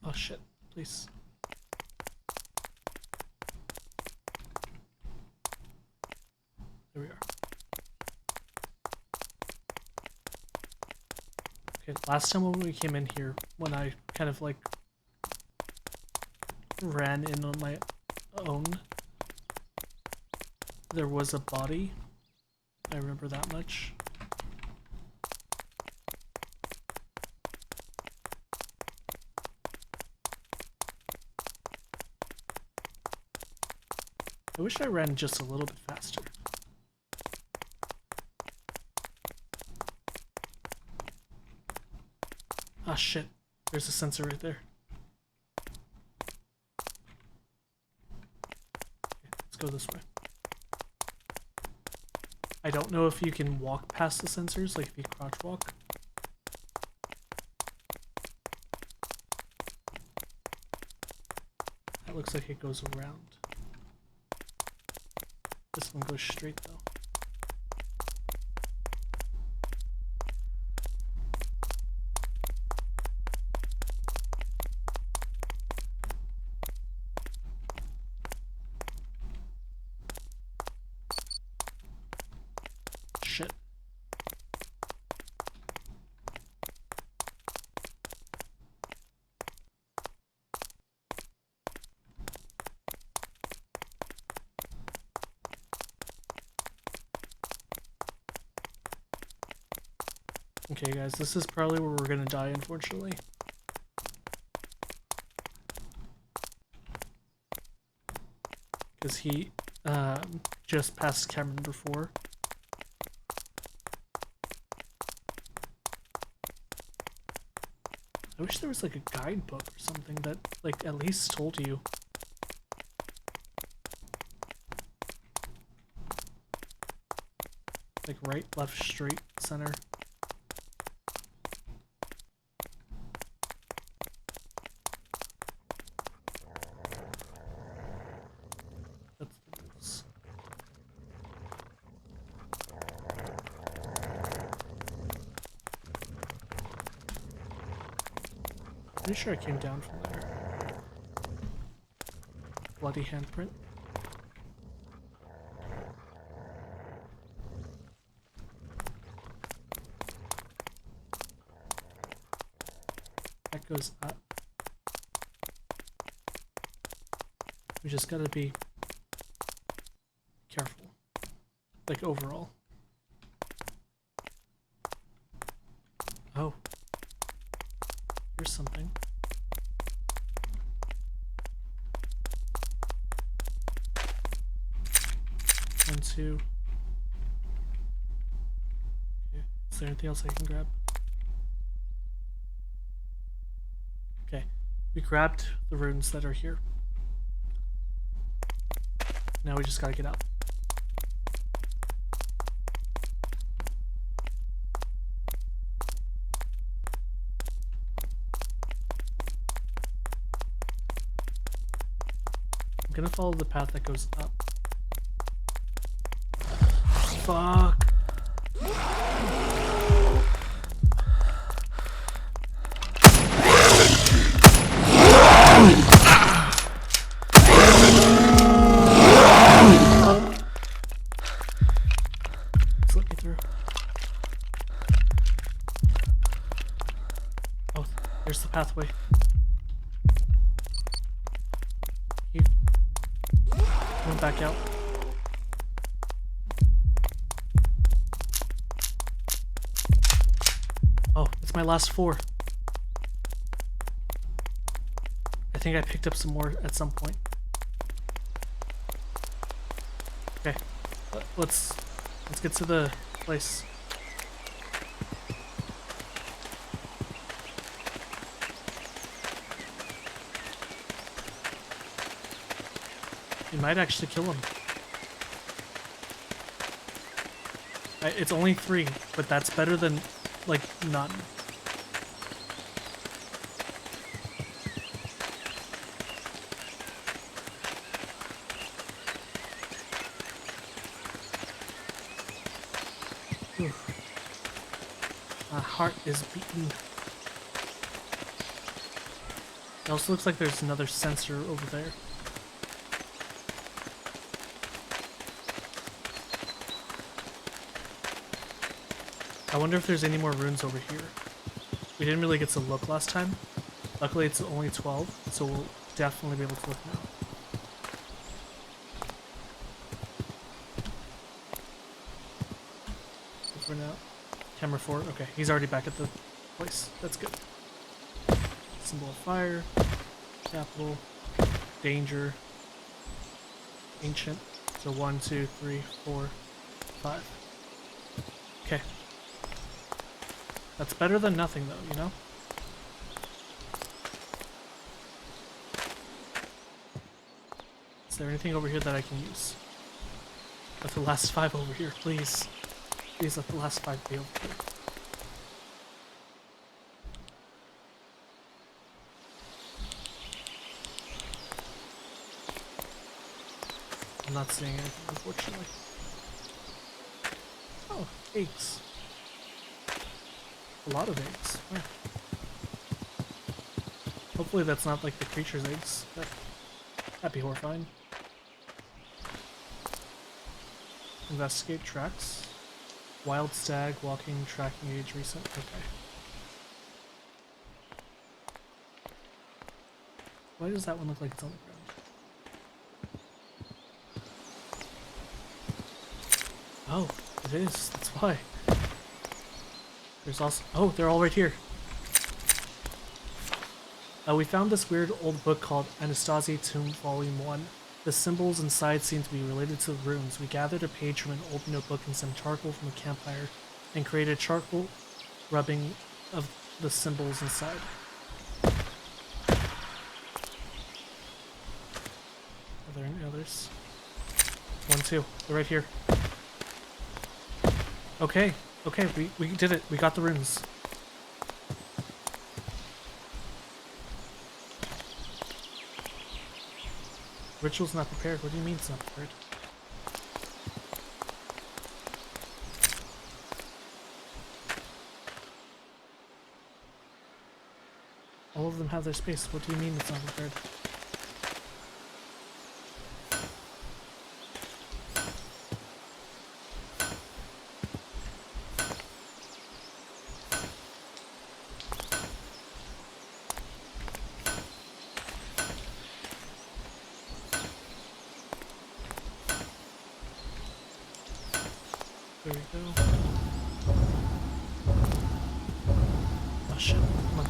Oh shit, please. There we are. Okay, last time when we came in here, when I kind of like ran in on my own, there was a body. I remember that much. I wish I ran just a little bit faster. Ah shit, there's a sensor right there. Okay, let's go this way. I don't know if you can walk past the sensors, like if you crouch walk. That looks like it goes around. This one goes straight though. Shit. Okay guys, this is probably where we're gonna die, unfortunately. Because he just passed Cameron before. I wish there was like a guidebook or something that like at least told you. Like right, left, straight, center. That's the rules. Pretty sure I came down from there. Bloody handprint. That goes up. We just gotta be careful. Like overall. Oh. Here's something. One, two. Okay. Is there anything else I can grab? Okay. We grabbed the runes that are here. Now we just gotta get out. I'm gonna follow the path that goes up. Fuck. Slip me through. Oh, there's the pathway. He went back out. Oh, it's my last 4. I think I picked up some more at some point. Okay, let's get to the place. You might actually kill him. It's only 3, but that's better than like none. Ooh. My heart is beating. It also looks like there's another sensor over there. I wonder if there's any more runes over here. We didn't really get to look last time. Luckily it's only 12, so we'll definitely be able to look now. So for now, camera 4, okay, he's already back at the place. That's good. Symbol of fire, capital, danger, ancient. So 1, 2, 3, 4, 5. Okay. That's better than nothing though, you know? Is there anything over here that I can use? Let the last 5 over here, please. Please let the last 5 be over here. I'm not seeing anything, unfortunately. Oh, eggs. A lot of eggs. Wow. Hopefully that's not like the creature's eggs. That'd be horrifying. Investigate tracks. Wild stag, walking, tracking age, recent. Okay. Why does that one look like it's on the ground? Oh, it is. That's why. There's also... Oh, they're all right here. We found this weird old book called Anastasi Tomb Volume 1. The symbols inside seem to be related to the runes. We gathered a page from an old notebook and some charcoal from a campfire and created charcoal rubbing of the symbols inside. Are there any others? 1, 2. They're right here. Okay. Okay, we did it. We got the runes. Ritual's not prepared. What do you mean it's not prepared? All of them have their space. What do you mean it's not prepared? There we go. Oh shit, come on.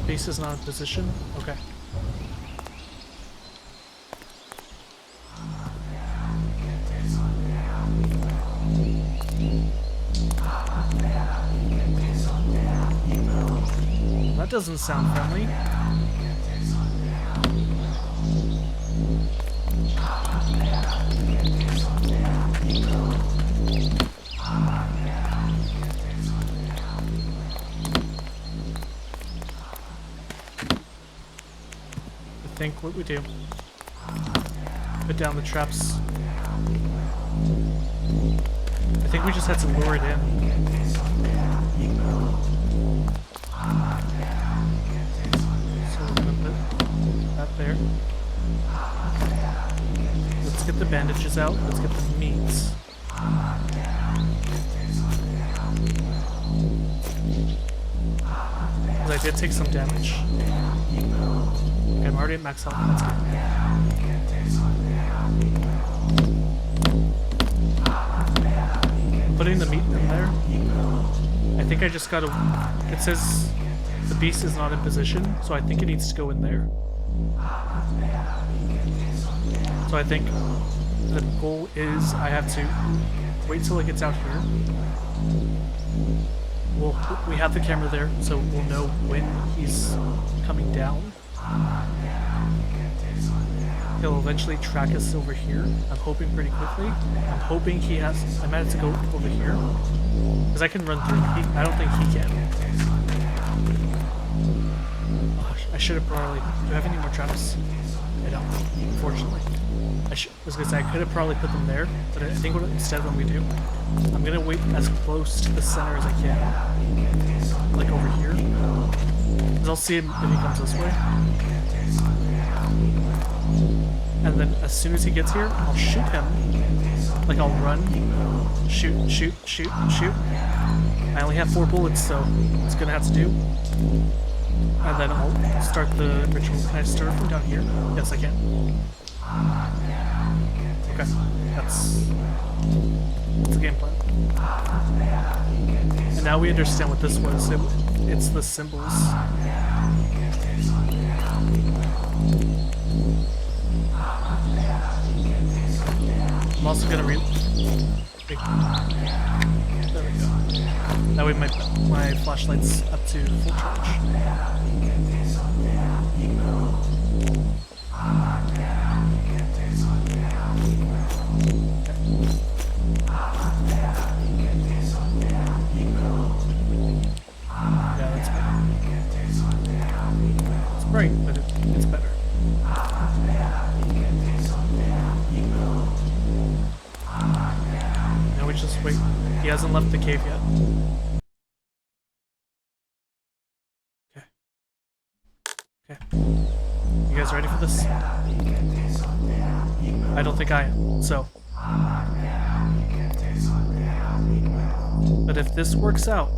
Base is not in position? Okay. That doesn't sound friendly. I think what we do, put down the traps. I think we just had to lure it in. So we're gonna put that there. Let's get the bandages out. Let's get the meats. Because I did take some damage. Okay, I'm already at max health. That's good. I'm putting the meat in there. I think I just gotta... It says the beast is not in position, so I think it needs to go in there. So I think the goal is I have to wait till it gets out here. We have the camera there, so we'll know when he's coming down. He'll eventually track us over here. I'm hoping pretty quickly. I'm hoping he has... I might have to go over here. Because I can run through. I don't think he can. Oh, I should have probably... Do I have any more traps? I don't, unfortunately. I was gonna say I could have probably put them there, but I think instead what we do, I'm gonna wait as close to the center as I can, like over here, because I'll see him if he comes this way. And then as soon as he gets here, I'll shoot him. Like I'll run, shoot, shoot, shoot, shoot. I only have 4 bullets, so it's gonna have to do. And then I'll start the ritual. Can I start from down here? Yes, I can. Okay, that's the game plan. And now we understand what this was. It's the symbols. I'm also gonna there we go. That way my flashlight's up to full charge. Yeah, that's better. It's bright, but it's better. Now we just wait. He hasn't left the cave yet. Okay. Okay. You guys ready for this? I don't think I am, so. But if this works out,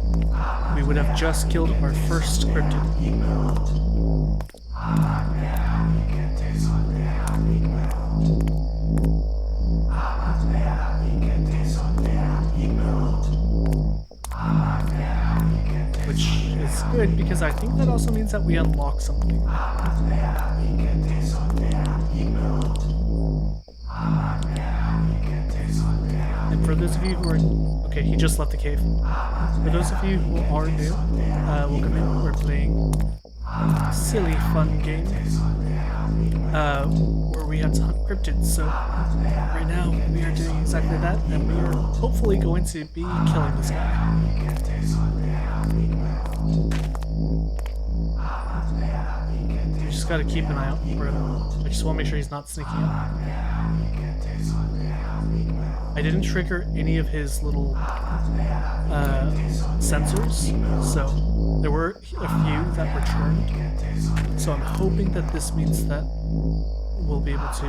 we would have just killed our first cryptid. Which is good because I think that also means that we unlock something. And for those of you who are... Okay, he just left the cave. For those of you who are new, welcome in. We're playing a silly, fun game where we have to hunt cryptids. So right now we are doing exactly that, and we are hopefully going to be killing this guy. We just gotta keep an eye out for him. I just want to make sure he's not sneaking up. I didn't trigger any of his little sensors, so there were a few that returned. So I'm hoping that this means that we'll be able to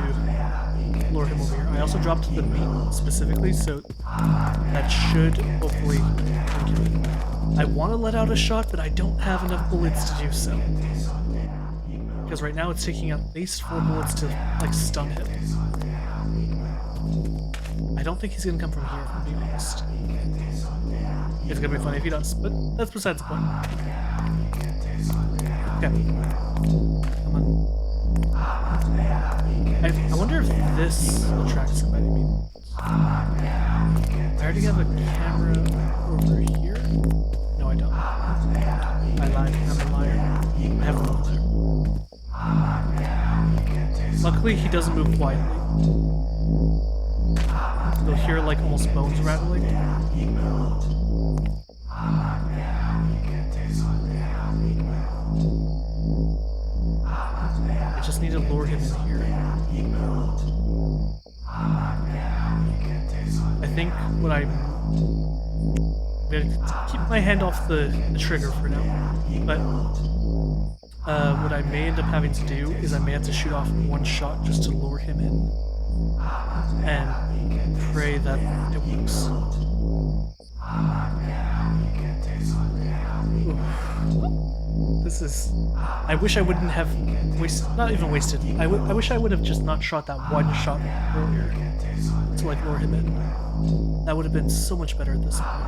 lure him over here. I also dropped the meat specifically, so that should hopefully kill him. I want to let out a shot, but I don't have enough bullets to do so. Because right now it's taking at least 4 bullets to, like, stun him. I don't think he's gonna come from here, if I'm being honest. It's gonna be funny if he does, but that's besides the point. Okay. Come on. I wonder if this attracts somebody. I mean, I already have a camera over here. No, I don't. I lied. I'm a liar. I have one over there. Luckily, he doesn't move quietly. You'll hear like almost bones rattling. I just need to lure him in here. I think what I'm gonna keep my hand off the trigger for now, but what I may end up having to do is I may have to shoot off 1 shot just to lure him in. And pray that it works. Oof. This is... I wish I wouldn't have not even wasted. I wish I would have just not shot that 1 shot earlier to like lure him in. That would have been so much better at this point.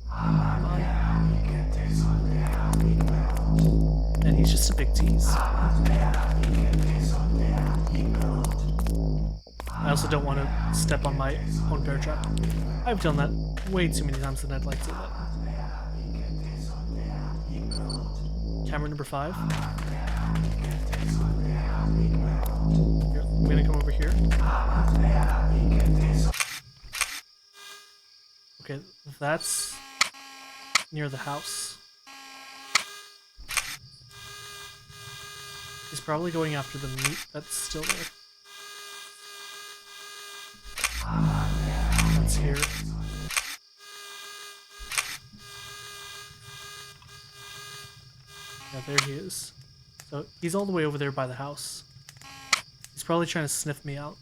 Come on. And he's just a big tease. I also don't want to step on my own bear trap. I've done that way too many times than I'd like to. Camera number 5. Here, I'm gonna come over here. Okay, that's near the house. He's probably going after the meat that's still there. That's here. Yeah, there he is. So he's all the way over there by the house. He's probably trying to sniff me out.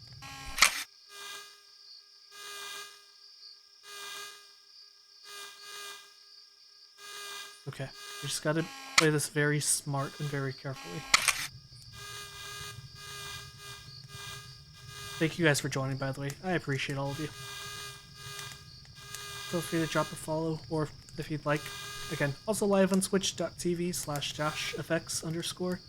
Okay, we just gotta play this very smart and very carefully. Thank you guys for joining, by the way. I appreciate all of you. Feel free to drop a follow, or if you'd like. Again, also live on switch.tv/joshfx_.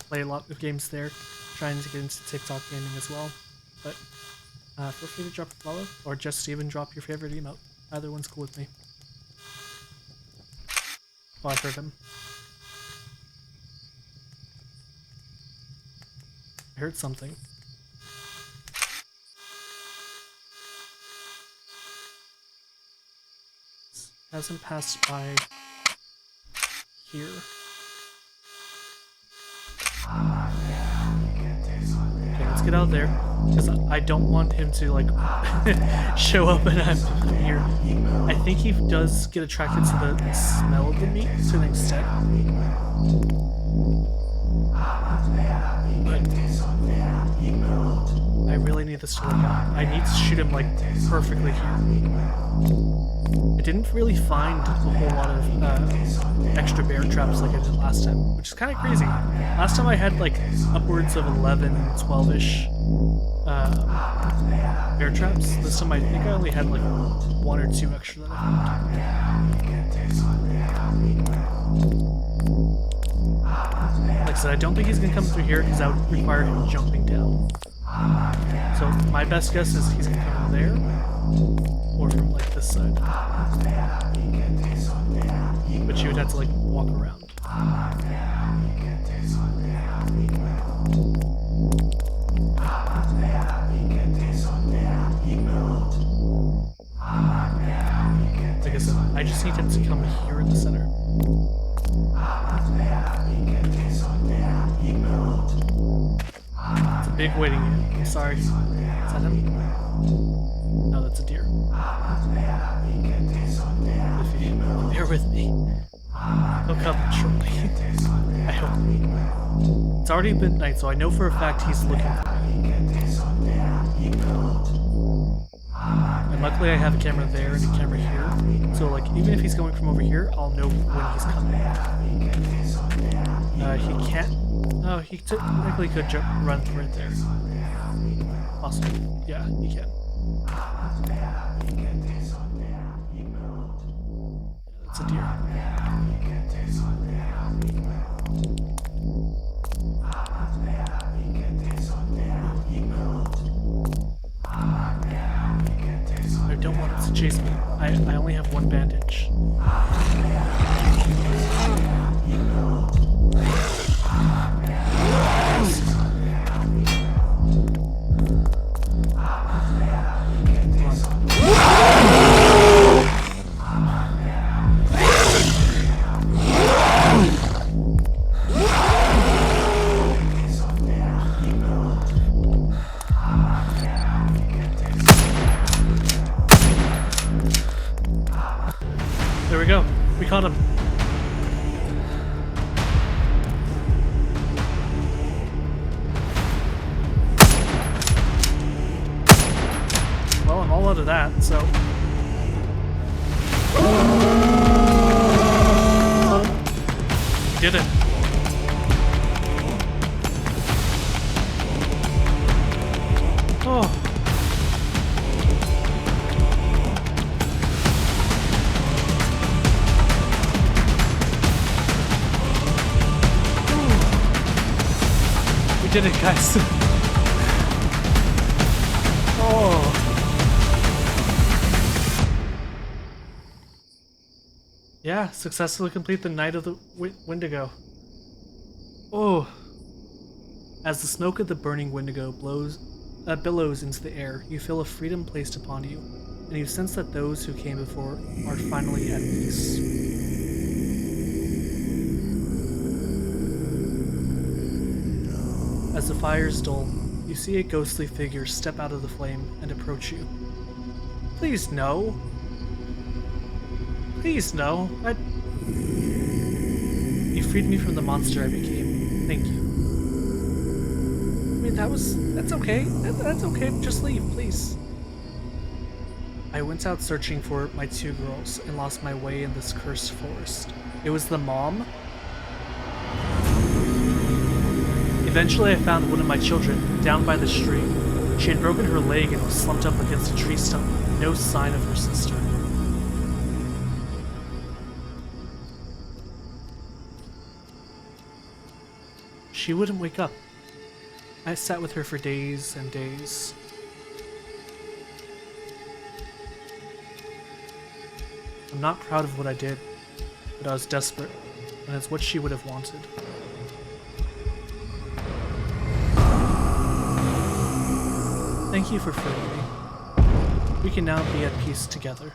Play a lot of games there. Trying to get into TikTok gaming as well. But feel free to drop a follow, or just even drop your favorite emote. Either one's cool with me. Oh, I heard him. I heard something. This hasn't passed by here. Okay, let's get out of there, because I don't want him to, like, show up and I'm here. I think he does get attracted to the smell of the meat to an extent. But I really need this to work out. I need to shoot him, like, perfectly here. I didn't really find a whole lot of extra bear traps like I did last time, which is kind of crazy. Last time I had like upwards of 11, 12-ish bear traps. This time I think I only had like 1 or 2 extra that I found. Like I said, I don't think he's going to come through here because that would require him jumping down. So my best guess is he's going to come from there. Or from like this side. But you would have to like walk around. Like I said, I just need him to come here in the center. It's a big waiting game. I'm sorry. Is that him? No, that's a deer. If you bear with me, he'll come shortly. I hope. It's already midnight, so I know for a fact he's looking for me. And luckily I have a camera there and a camera here, so like even if he's going from over here, I'll know when he's coming. He can't. Oh, he technically could run right there. Awesome. Yeah, he can. That's a deer. I don't want it to chase me. I only have 1 bandage. There we go. We caught him. Well, I'm all out of that, so... We did it. Oh. We did it, guys. Oh. Yeah, successfully complete the Night of the Wendigo. Oh. As the smoke of the burning Wendigo billows into the air, you feel a freedom placed upon you, and you sense that those who came before are finally at peace. As the fires dull, you see a ghostly figure step out of the flame and approach you. Please no. Please no. You freed me from the monster I became. Thank you. I mean, that's okay. That's okay. Just leave, please. I went out searching for my 2 girls and lost my way in this cursed forest. It was the mom. Eventually, I found one of my children down by the stream. She had broken her leg and was slumped up against a tree stump. No sign of her sister. She wouldn't wake up. I sat with her for days and days. I'm not proud of what I did, but I was desperate, and it's what she would have wanted. Thank you for freeing me. We can now be at peace together.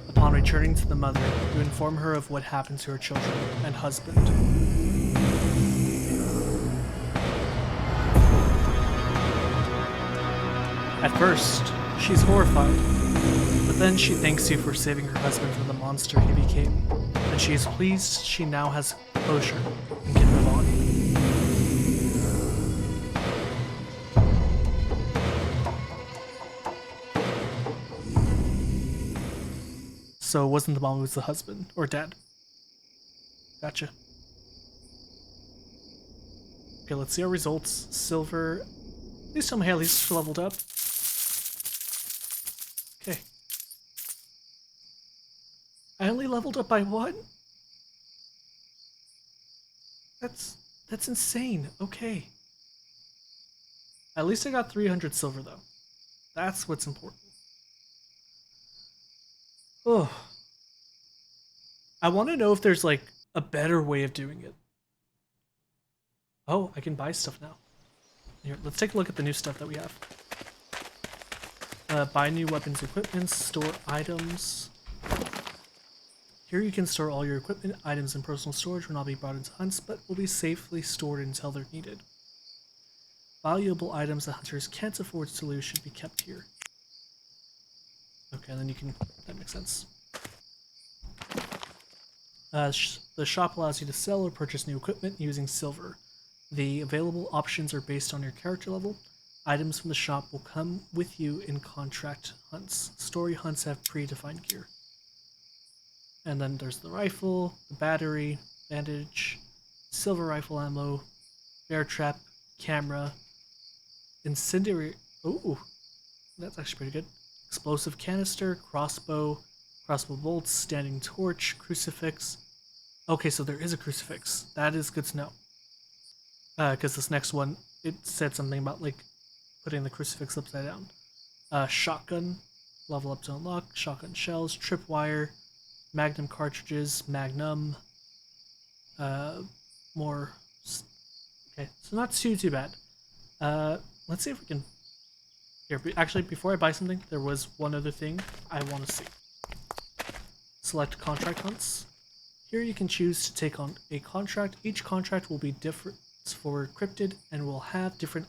Upon returning to the mother, you inform her of what happened to her children and husband. At first, she's horrified, but then she thanks you for saving her husband from the monster he became, and she is pleased she now has closure and can move on. So it wasn't the mom, it was the husband, or dad. Gotcha. Okay, let's see our results. Silver. Please tell me I at least leveled up. Okay. I only leveled up by 1? That's insane. Okay. At least I got 300 silver though. That's what's important. Oh. I want to know if there's like a better way of doing it. Oh, I can buy stuff now. Here, let's take a look at the new stuff that we have. Buy new weapons, equipment, store items. Here you can store all your equipment, items, and personal storage will not be brought into hunts, but will be safely stored until they're needed. Valuable items that hunters can't afford to lose should be kept here. Okay, then you can... that makes sense. The shop allows you to sell or purchase new equipment using silver. The available options are based on your character level. Items from the shop will come with you in contract hunts. Story hunts have predefined gear. And then there's the rifle, the battery, bandage, silver rifle ammo, bear trap, camera, incendiary... ooh, that's actually pretty good. Explosive canister, crossbow bolts, standing torch, crucifix. Okay, so there is a crucifix. That is good to know. Because this next one, it said something about, like, putting the crucifix upside down. Shotgun, level up to unlock, shotgun shells, tripwire, magnum cartridges, magnum, more... okay, so not too bad. Let's see if we can... here, actually, before I buy something, there was one other thing I want to see. Select contract hunts. Here you can choose to take on a contract. Each contract will be different for cryptid and will have different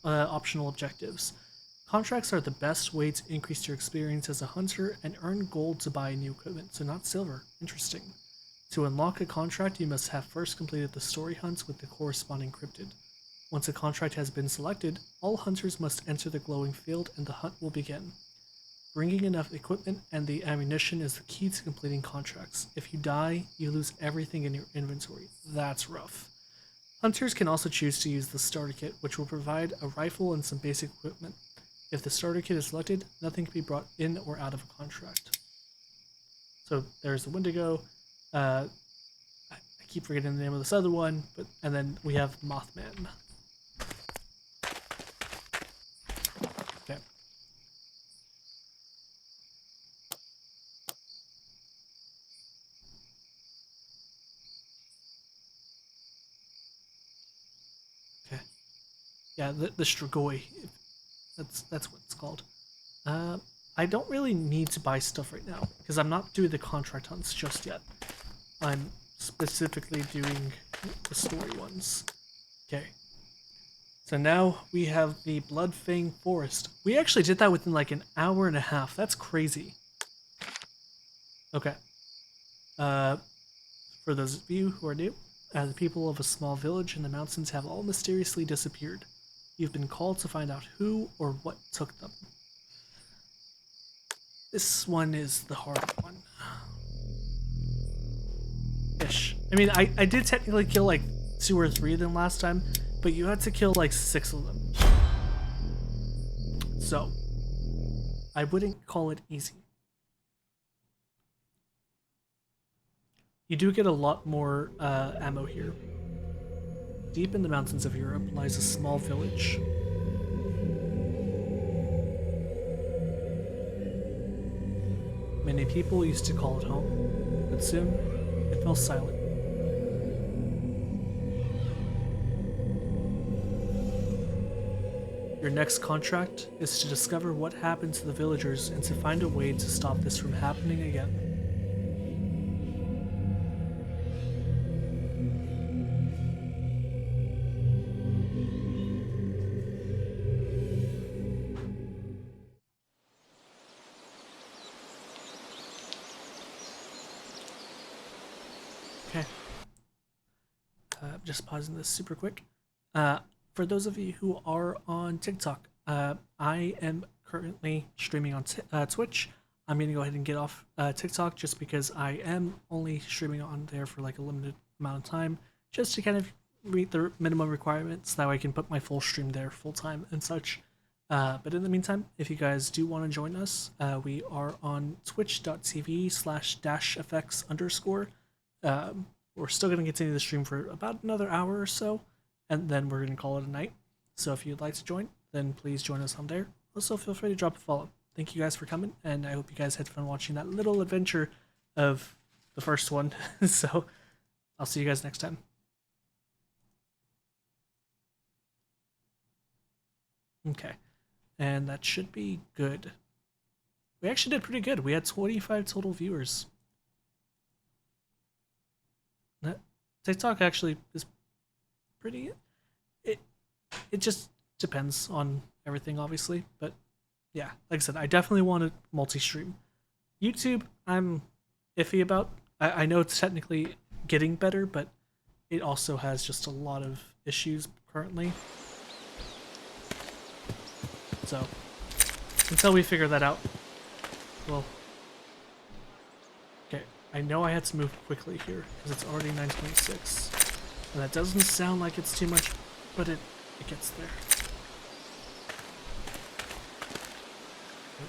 optional objectives. Contracts are the best way to increase your experience as a hunter and earn gold to buy new equipment, so not silver. Interesting. To unlock a contract, you must have first completed the story hunts with the corresponding cryptid. Once a contract has been selected, all hunters must enter the glowing field and the hunt will begin. Bringing enough equipment and the ammunition is the key to completing contracts. If you die, you lose everything in your inventory. That's rough. Hunters can also choose to use the starter kit, which will provide a rifle and some basic equipment. If the starter kit is selected, nothing can be brought in or out of a contract. So there's the Wendigo. I keep forgetting the name of this other one, and then we have Mothman. Okay. Okay. Yeah, the Strigoi. That's what it's called. I don't really need to buy stuff right now because I'm not doing the contract hunts just yet. I'm specifically doing the story ones. Okay. So now we have the Bloodfang Forest. We actually did that within like an hour and a half. That's crazy. Okay. Uh, for those of you who are new, the people of a small village in the mountains have all mysteriously disappeared. You've been called to find out who or what took them. This one is the hard one. Ish. I mean, I did technically kill like 2 or 3 of them last time, but you had to kill like 6 of them. So, I wouldn't call it easy. You do get a lot more ammo here. Deep in the mountains of Europe lies a small village. Many people used to call it home, but soon it fell silent. Your next contract is to discover what happened to the villagers and to find a way to stop this from happening again. Okay. Just pausing this super quick. For those of you who are on TikTok, I am currently streaming on Twitch. I'm going to go ahead and get off TikTok just because I am only streaming on there for like a limited amount of time, just to kind of meet the minimum requirements. That way I can put my full stream there full time and such. But in the meantime, if you guys do want to join us, we are on twitch.tv/-fx_. We're still going to continue the stream for about another hour or so, and then we're going to call it a night. So if you'd like to join, then please join us on there. Also, feel free to drop a follow. Thank you guys for coming, and I hope you guys had fun watching that little adventure of the first one. So I'll see you guys next time. Okay, and that should be good. We actually did pretty good. We had 25 total viewers. TikTok actually is pretty. It just depends on everything, obviously. But yeah, like I said, I definitely want to multi-stream. YouTube, I'm iffy about. I know it's technically getting better, but it also has just a lot of issues currently. So until we figure that out, well. I know I had to move quickly here, because it's already 9:26. And that doesn't sound like it's too much, but it gets there.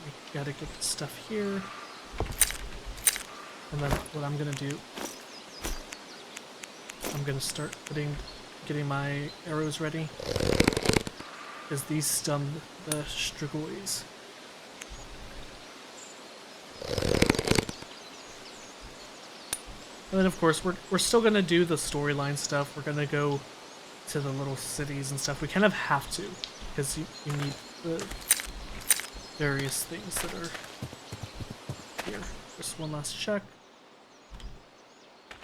We gotta get the stuff here. And then what I'm gonna do, I'm gonna start getting my arrows ready. Because these stun the Striggoys. And then, of course, we're still gonna do the storyline stuff. We're gonna go to the little cities and stuff. We kind of have to, because you need the various things that are here. Just one last check.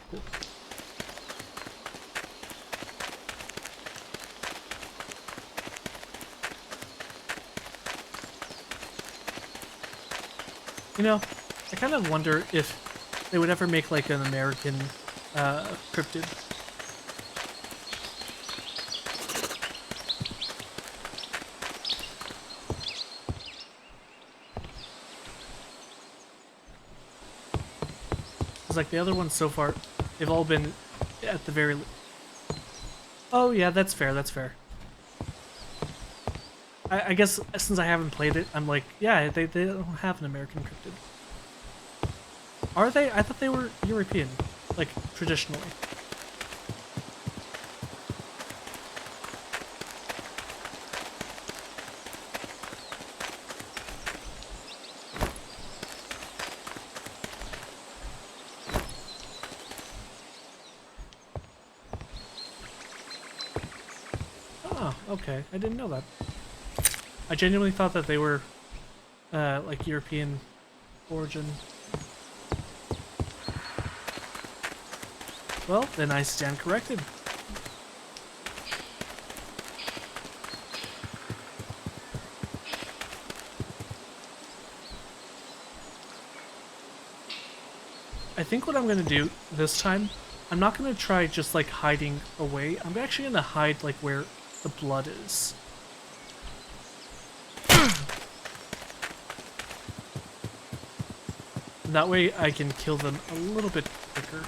Cool. You know, I kind of wonder if they would ever make like an American cryptid. Because like the other ones so far, they've all been at the very... Oh yeah, that's fair, that's fair. I guess since I haven't played it, I'm like, yeah, they don't have an American cryptid. Are they? I thought they were European, like, traditionally. Oh, okay. I didn't know that. I genuinely thought that they were, like, European origin. Well, then I stand corrected. I think what I'm gonna do this time, I'm not gonna try just like hiding away. I'm actually gonna hide like where the blood is. And that way I can kill them a little bit quicker.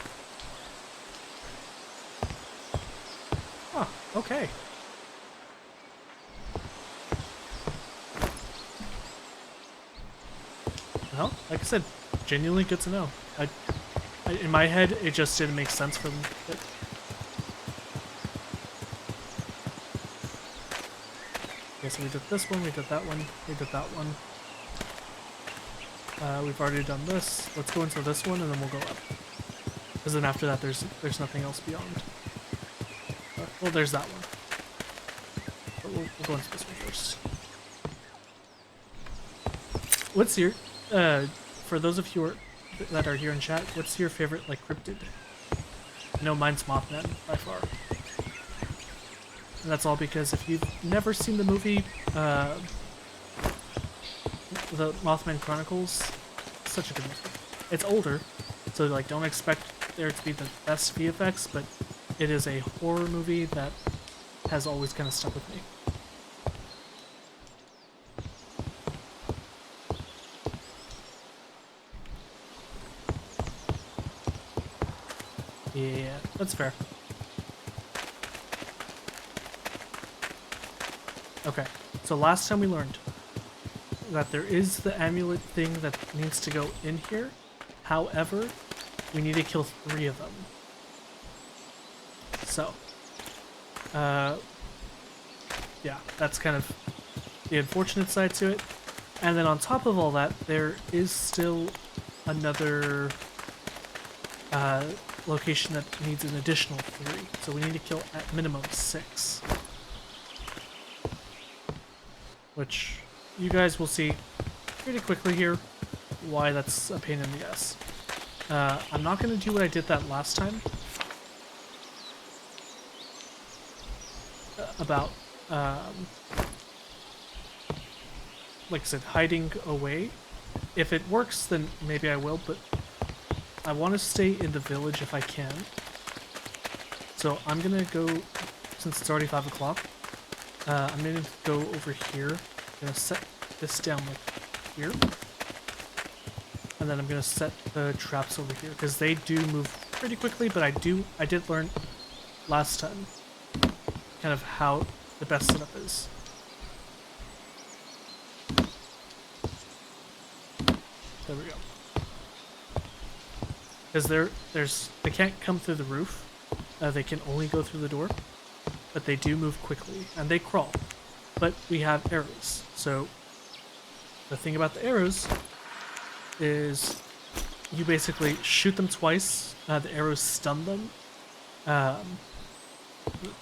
Oh, okay. Well, like I said, genuinely good to know. In my head, it just didn't make sense for them. Okay, so we did this one, we did that one, we did that one. We've already done this. Let's go into this one and then we'll go up. Because then after that, there's nothing else beyond. Well, there's that one. But we'll go into this one first. What's your, for those of you that are here in chat, what's your favorite, like, cryptid? I know mine's Mothman, by far. And that's all because if you've never seen the movie, the Mothman Chronicles, such a good movie. It's older, so like don't expect there to be the best VFX, but it is a horror movie that has always kind of stuck with me. Yeah, that's fair. Okay, so last time we learned that there is the amulet thing that needs to go in here. However, we need to kill 3 of them. So, yeah, that's kind of the unfortunate side to it. And then on top of all that, there is still another location that needs an additional 3. So we need to kill at minimum 6. Which you guys will see pretty quickly here why that's a pain in the ass. I'm not going to do what I did that last time. About, like I said, hiding away. If it works, then maybe I will, but I want to stay in the village if I can. So I'm going to go, since it's already 5 o'clock, I'm going to go over here. I'm going to set this down like here. And then I'm going to set the traps over here, because they do move pretty quickly, but I did learn last time kind of how the best setup is. There we go. Because they can't come through the roof. They can only go through the door, but they do move quickly and they crawl. But we have arrows, so the thing about the arrows is you basically shoot them twice. The arrows stun them.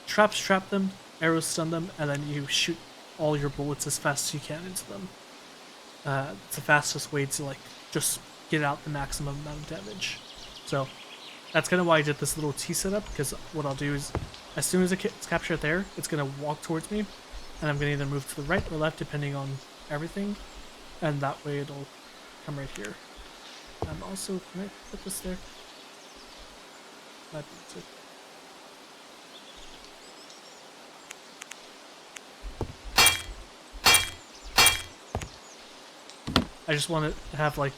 Traps trap them, arrows stun them, and then you shoot all your bullets as fast as you can into them. It's the fastest way to like just get out the maximum amount of damage. So that's kind of why I did this little T setup, because what I'll do is as soon as it's captured there, it's going to walk towards me, and I'm going to either move to the right or left depending on everything, and that way it'll come right here. I'm also, can I put this there? Might be able to. I just want to have like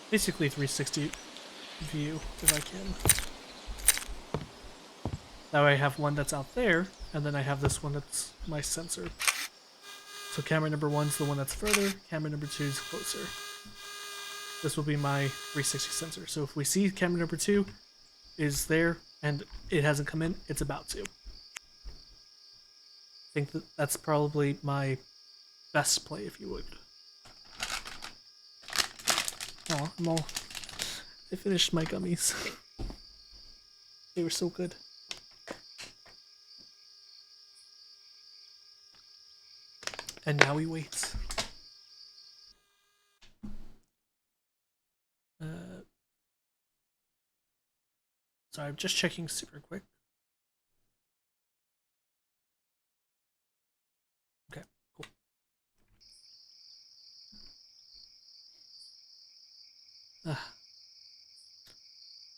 basically 360 view if I can. That way I have one that's out there, and then I have this one that's my sensor. So camera number 1's the one that's further, camera number 2 is closer. This will be my 360 sensor. So if we see camera number 2 is there and it hasn't come in, it's about to. I think that's probably my best play, if you would. Oh, I finished my gummies. They were so good. And now we wait. So I'm just checking super quick. Okay, cool. I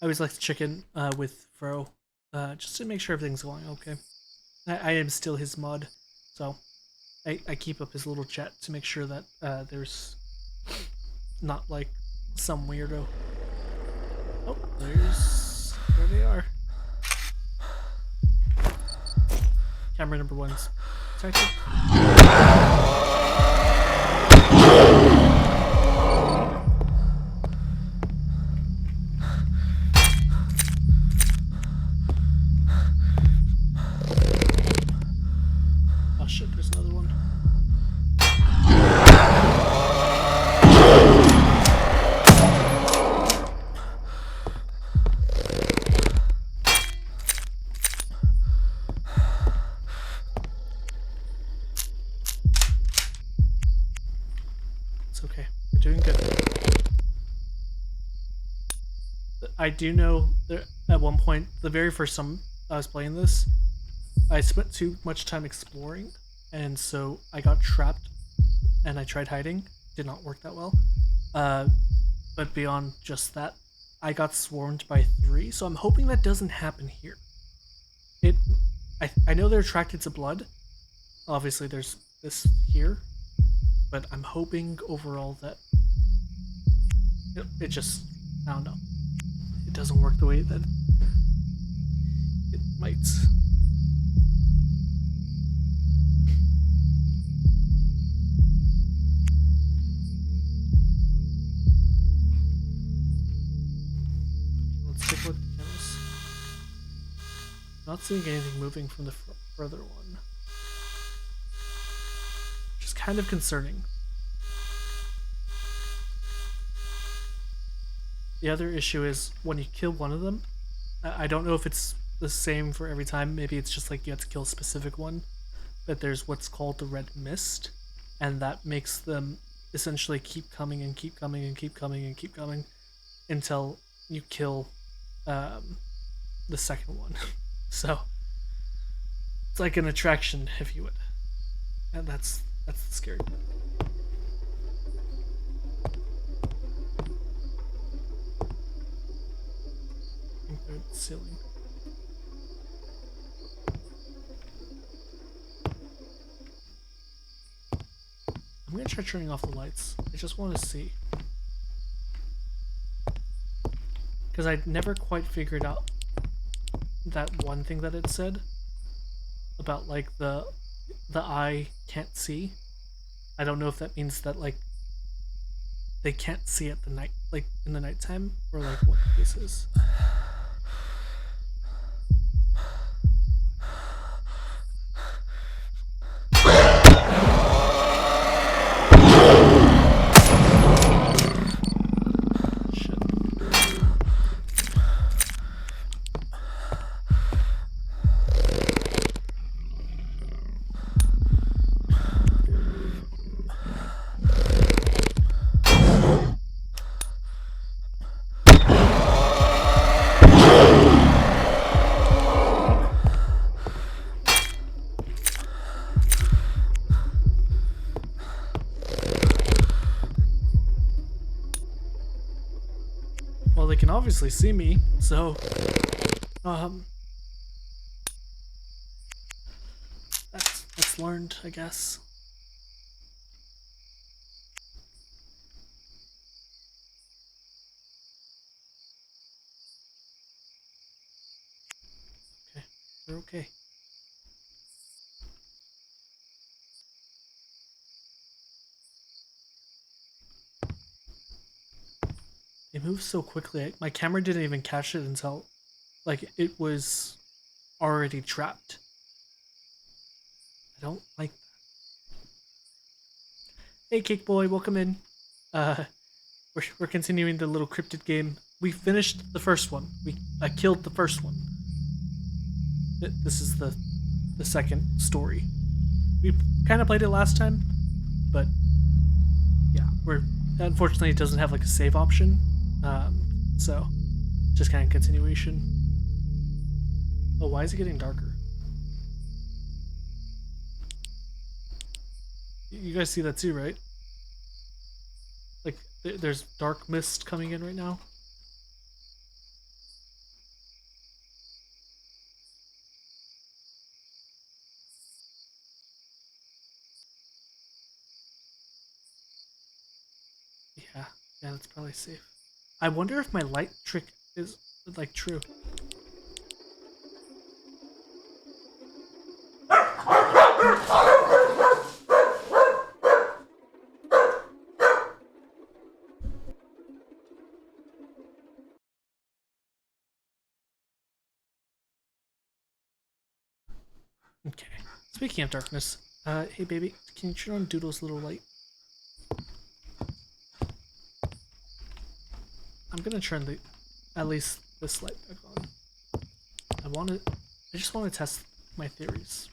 always like to check in with Fro, just to make sure everything's going okay. I am still his mod, so I keep up his little chat to make sure that there's not like some weirdo. Oh, there they are. Camera number one's detected. Oh shit, there's another one. It's okay. We're doing good. I do know that at one point, the very first time I was playing this, I spent too much time exploring, and so I got trapped, and I tried hiding. Did not work that well. But beyond just that, I got swarmed by 3, so I'm hoping that doesn't happen here. I know they're attracted to blood. Obviously, there's this here, but I'm hoping overall that it just, I don't know, it doesn't work the way that it might. Let's take a look at the cameras. Not seeing anything moving from the further one. Which is kind of concerning. The other issue is when you kill one of them, I don't know if it's the same for every time. Maybe it's just like you have to kill a specific one. But there's what's called the red mist, and that makes them essentially keep coming and keep coming and keep coming and keep coming until you kill the second one. So it's like an attraction, if you would, and that's the scary part. I think they're at the ceiling. I'm gonna try turning off the lights. I just want to see, because I never quite figured out that one thing that it said about like the eye can't see. I don't know if that means that like they can't see at the night, like in the nighttime, or like what this is. Well, they can obviously see me, so that's learned, I guess. Okay, they're okay. They move so quickly. My camera didn't even catch it until like it was already trapped. I don't like that. Hey Cake Boy, welcome in. We're continuing the little cryptid game. We finished the first one. I killed the first one. This is the second story. We kind of played it last time, but yeah, unfortunately it doesn't have like a save option. So just kind of continuation. Oh, why is it getting darker? You guys see that too, right? Like, there's dark mist coming in right now. Yeah, yeah, that's probably safe. I wonder if my light trick is, like, true. Okay. Speaking of darkness, hey baby, can you turn on Doodle's little light? I'm gonna turn the, at least this light back on. I just want to test my theories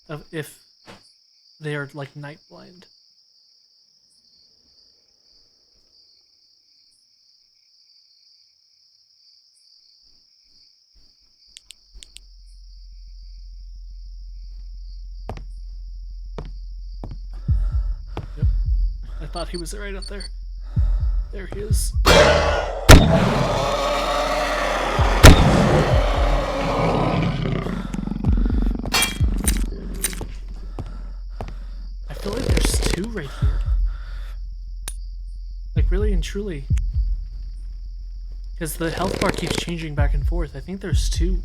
of if they are like night blind. Yep. I thought he was right up there. There he is. I feel like there's two right here. Like, really and truly. Because the health bar keeps changing back and forth. I think there's two.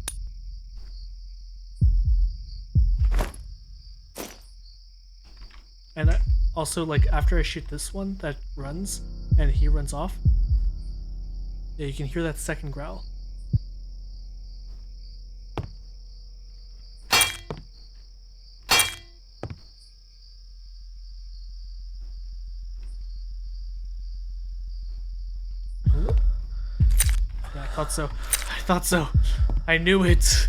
And also, like, after I shoot this one that runs, and he runs off, yeah, you can hear that second growl. Yeah, I thought so. I thought so. I knew it.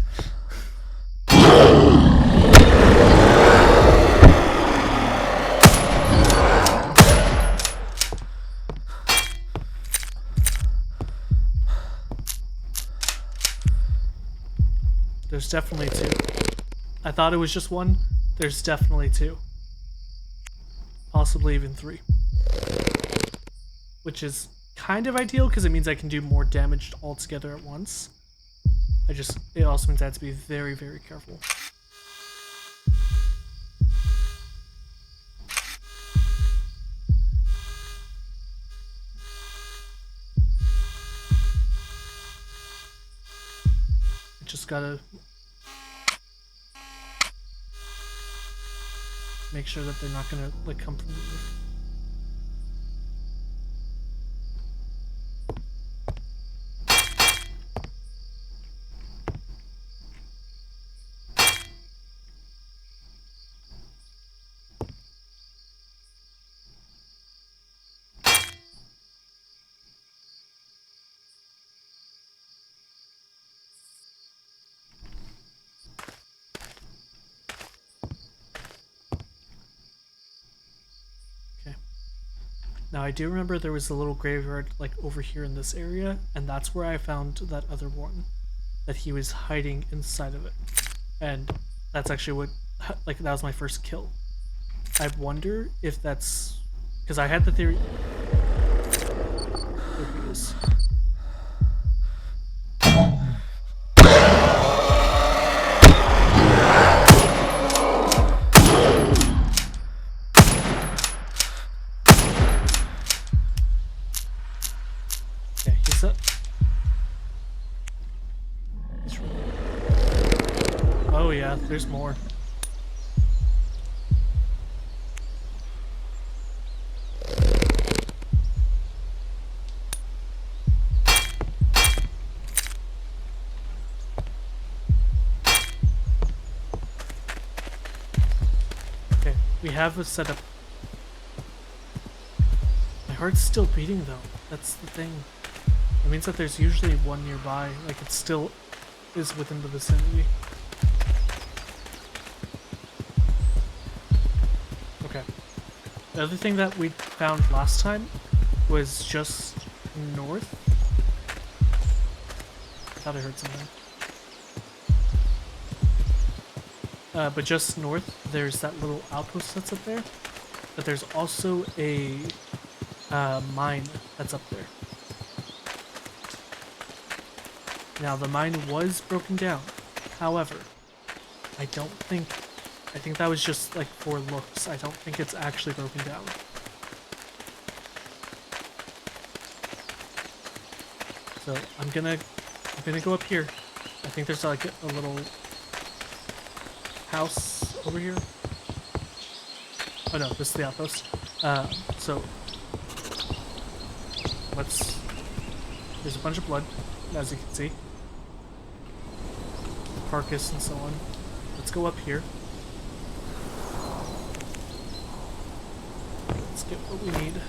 There's definitely two. I thought it was just one. There's definitely two. Possibly even three. Which is kind of ideal because it means I can do more damage altogether at once. It also means I have to be very, very careful. I just gotta make sure that they're not gonna like come from the roof. Now I do remember there was a little graveyard like over here in this area, and that's where I found that other one, that he was hiding inside of it. And that's actually that was my first kill. I wonder if that's, because I had the theory. There he is. Oh yeah, there's more. Okay, we have a setup. My heart's still beating though. That's the thing. It means that there's usually one nearby. Like it still is within the vicinity. Okay. The other thing that we found last time was just north. thought I heard something. But just north, there's that little outpost that's up there. But there's also a mine that's up there. Now, the mine was broken down. However, I think that was just like for looks. I don't think it's actually broken down. So I'm gonna go up here. I think there's like a little house over here. Oh no, this is the outpost. So there's a bunch of blood, as you can see. Carcass and so on. Let's go up here. Let's get what we need.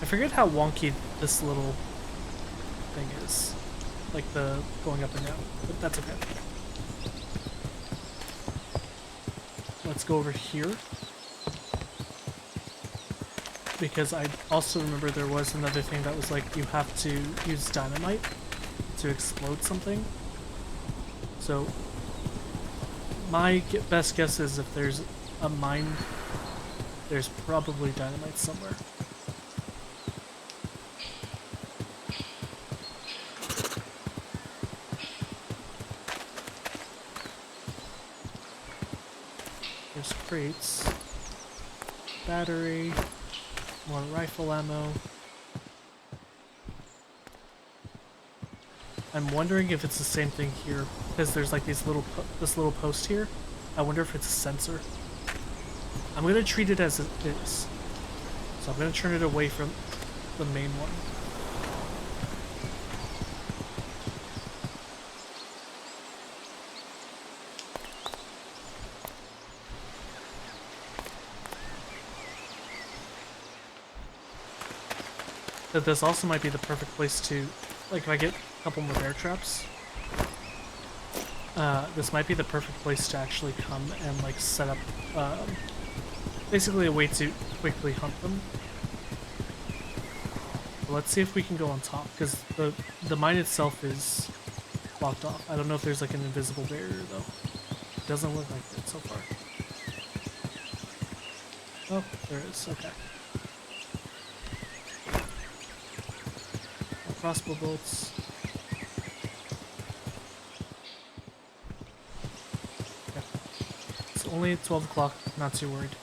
I forget how wonky this little thing is. Like the going up and down, but that's okay. Let's go over here. Because I also remember there was another thing that was like you have to use dynamite to explode something. So my best guess is if there's a mine, there's probably dynamite somewhere. There's crates, battery, more rifle ammo. I'm wondering if it's the same thing here because there's like this little post here. I wonder if it's a sensor. I'm gonna treat it as it is, so I'm gonna turn it away from the main one. That this also might be the perfect place to, like, if I get a couple more bear traps, this might be the perfect place to actually come and, like, set up, basically a way to quickly hunt them. But let's see if we can go on top, because the mine itself is blocked off. I don't know if there's, like, an invisible barrier, though. It doesn't look like it so far. Oh, there is, okay. Crossbow bolts. Okay. It's only 12 o'clock, not too worried.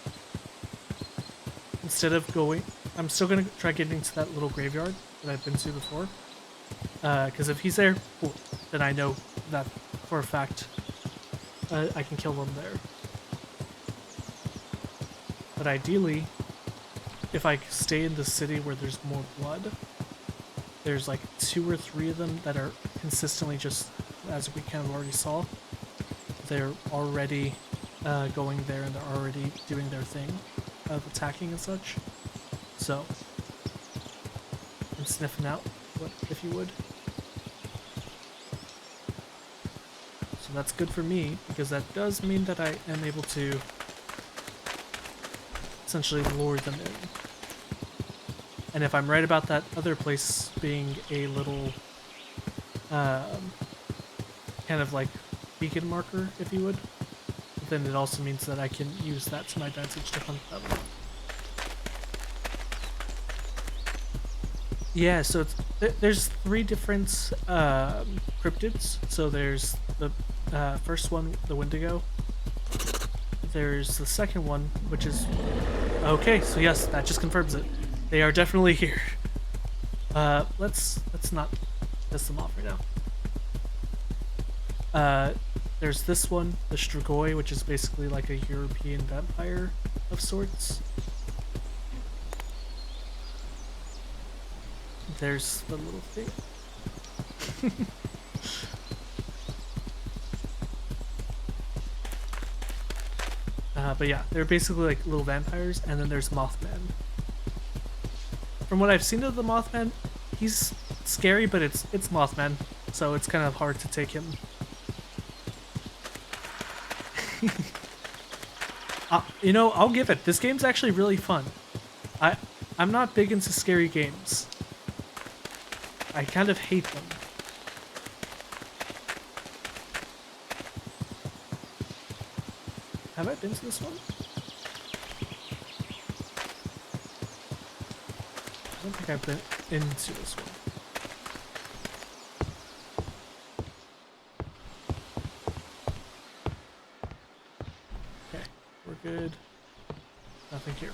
Instead of going, I'm still gonna try getting to that little graveyard that I've been to before. Because if he's there, cool, then I know that for a fact I can kill them there. But ideally, if I stay in the city where there's more blood, there's like 2 or 3 of them that are consistently just, as we kind of already saw, they're already going there and they're already doing their thing of attacking and such. So, I'm sniffing out, if you would. So that's good for me, because that does mean that I am able to essentially lure them in. And if I'm right about that other place being a little, kind of like beacon marker, if you would, then it also means that I can use that to my advantage to hunt them. Yeah, so it's, there's 3 different cryptids. So there's the first one, the Wendigo. There's the second one, which is... Okay, so yes, that just confirms it. They are definitely here. Let's not piss them off right now. There's this one, the Strigoi, which is basically like a European vampire of sorts. There's the little thing. But yeah, they're basically like little vampires, and then there's Mothman. From what I've seen of the Mothman, he's scary, but it's Mothman, so it's kind of hard to take him. You know, I'll give it. This game's actually really fun. I'm not big into scary games. I kind of hate them. Have I been to this one? I don't think I've been into this one. Okay, we're good. Nothing here.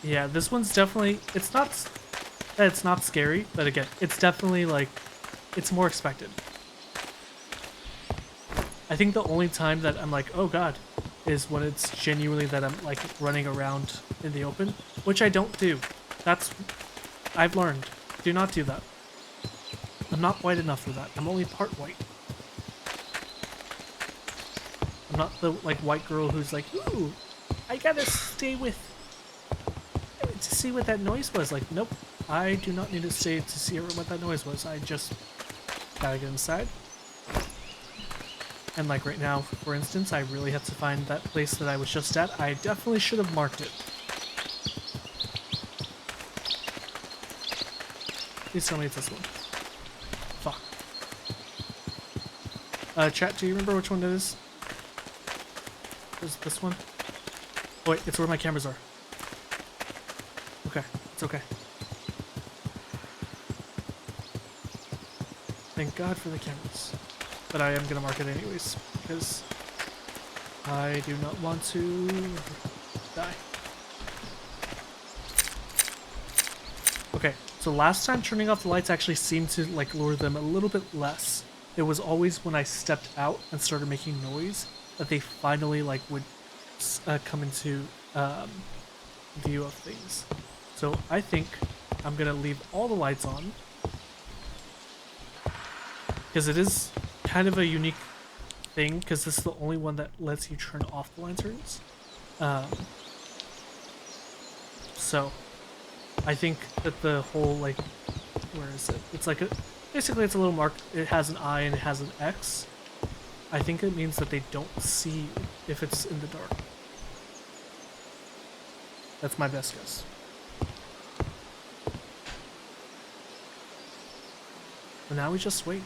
Yeah, this one's definitely, it's not scary, but again, it's definitely like, it's more expected. I think the only time that I'm like, oh god, is when it's genuinely that I'm like running around in the open, which I don't do. I've learned. Do not do that. I'm not white enough for that. I'm only part white. I'm not the like white girl who's like, ooh, I gotta stay with to see what that noise was. Like, nope, I do not need to stay to see what that noise was. I just gotta get inside. And like right now, for instance, I really have to find that place that I was just at. I definitely should have marked it. Please tell me it's this one. Fuck. Chat, do you remember which one it is? Is it this one? Oh wait, it's where my cameras are. Okay, it's okay. Thank God for the cameras. But I am gonna mark it anyways, because I do not want to die. Okay, so last time turning off the lights actually seemed to like lure them a little bit less. It was always when I stepped out and started making noise that they finally like would come into view of things. So I think I'm gonna leave all the lights on because it is kind of a unique thing because this is the only one that lets you turn off the lanterns. So I think that the whole like, where is it? It's like basically it's a little mark. It has an I and it has an X. I think it means that they don't see you if it's in the dark. That's my best guess. And now we just wait.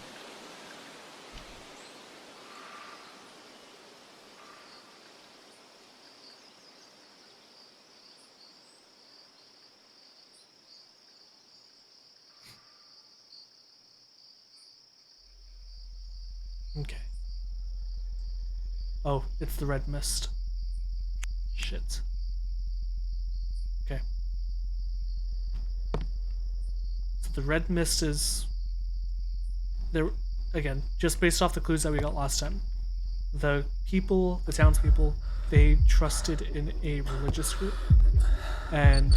Okay. Oh, it's the red mist. Shit. Okay. So the red mist is there again, just based off the clues that we got last time. The people, the townspeople, they trusted in a religious group, and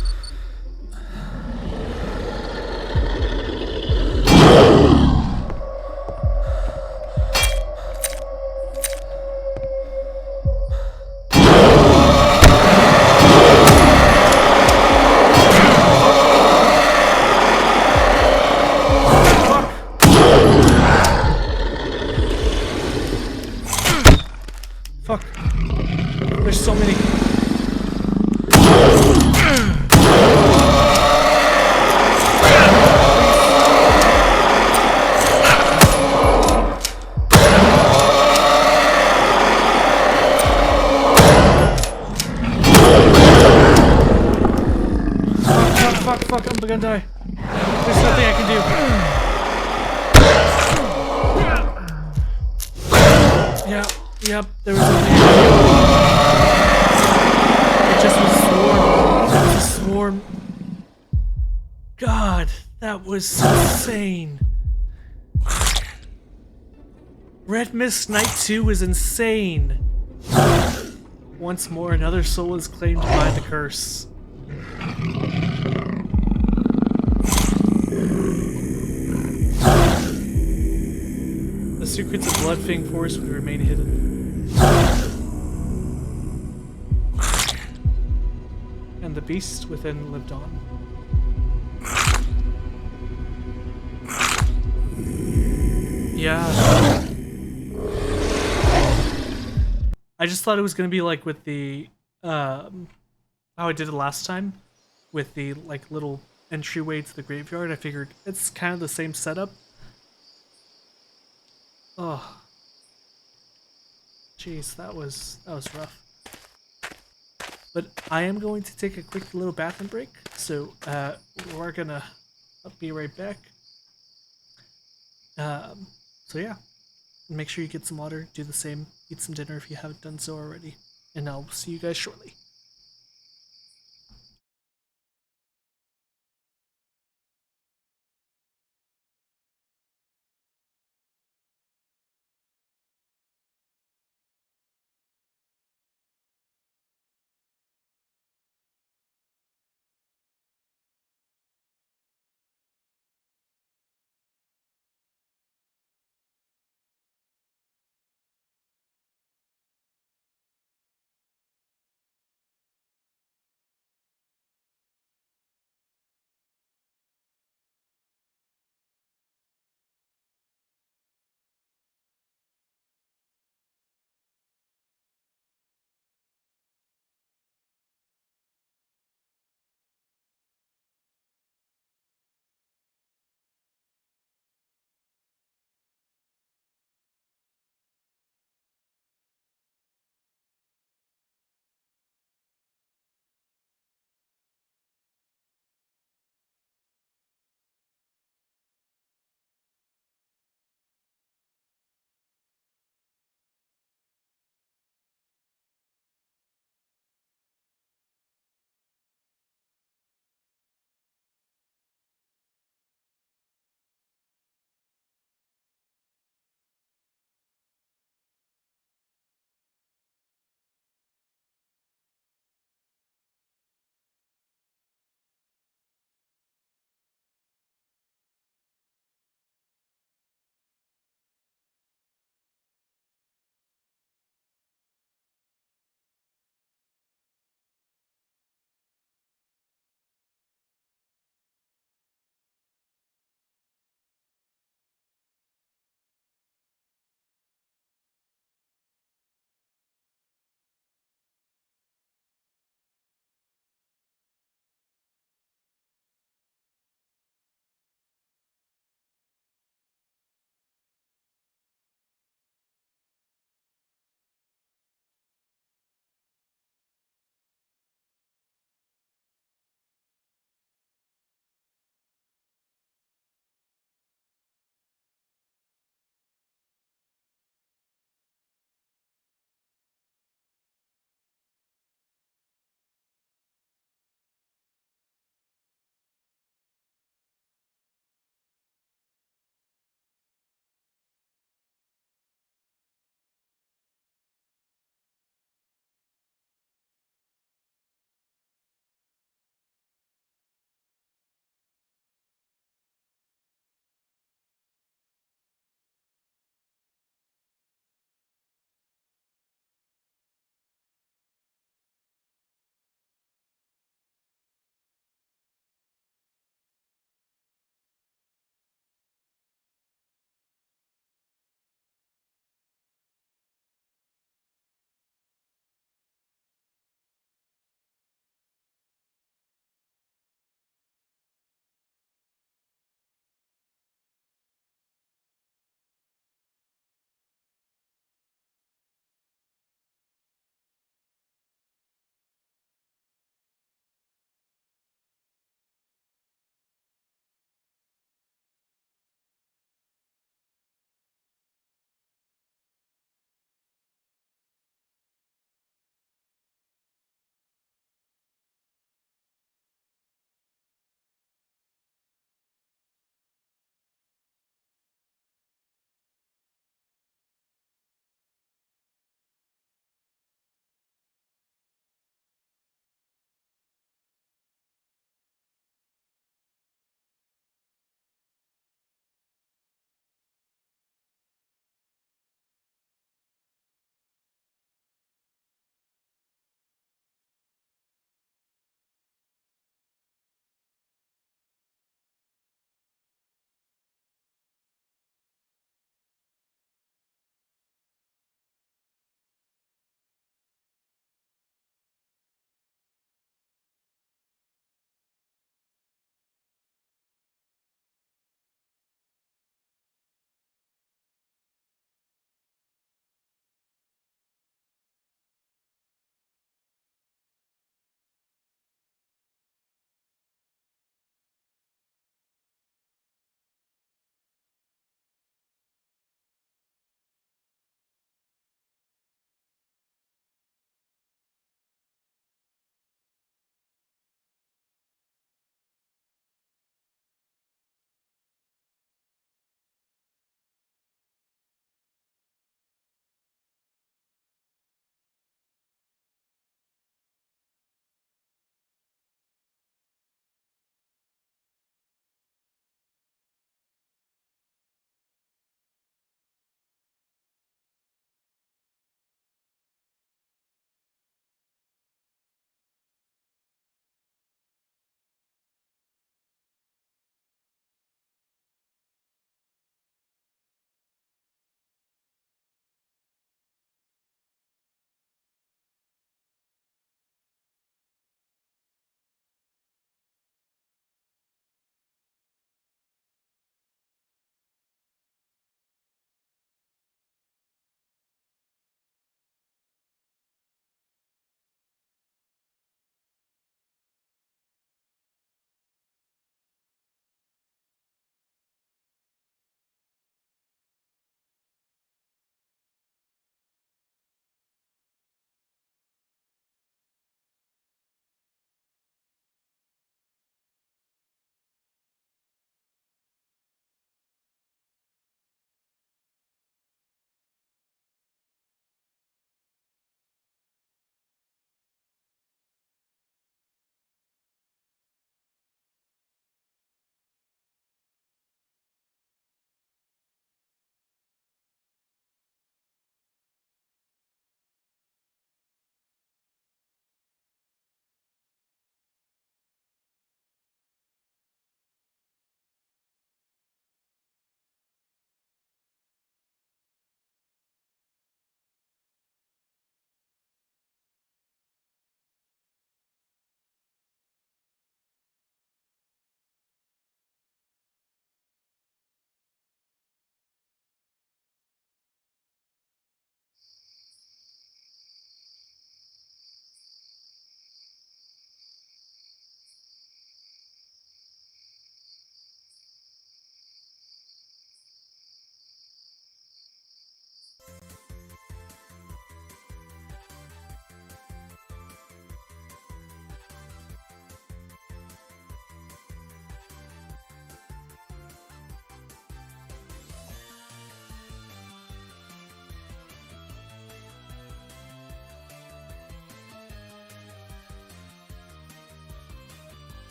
fuck. There's so many. Fuck, I'm gonna die. There's nothing I can do. Yep, there was nothing. It just was swarm. It was a swarm. God, that was insane. Red Mist Night 2 was insane. Once more, another soul is claimed by the curse. The secrets of Bloodfang Forest would remain hidden. And the beast within lived on. Yeah. I just thought it was gonna be like with the how I did it last time with the like little entryway to the graveyard. I figured it's kind of the same setup. Oh, jeez, that was rough. But I am going to take a quick little bathroom break, so we're gonna be right back. Um, so yeah, make sure you get some water, do the same, eat some dinner if you haven't done so already, and I'll see you guys shortly.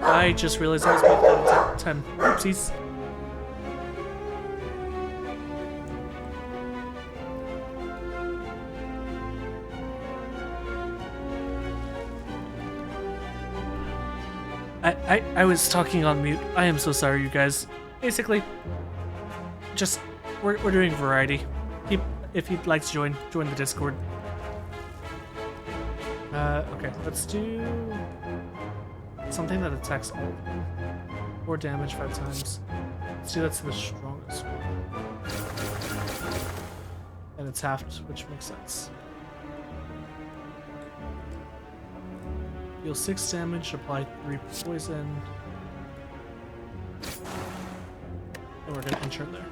I just realized I was supposed to have 10. Oopsies. I was talking on mute. I am so sorry, you guys. Basically, just we're doing variety. If you'd like to join the Discord. Okay, let's do something that attacks all. 4 damage 5 times. Let's do that to the strongest one. And it's halved, which makes sense. Deal 6 damage, apply 3 poison. And we're gonna enter there.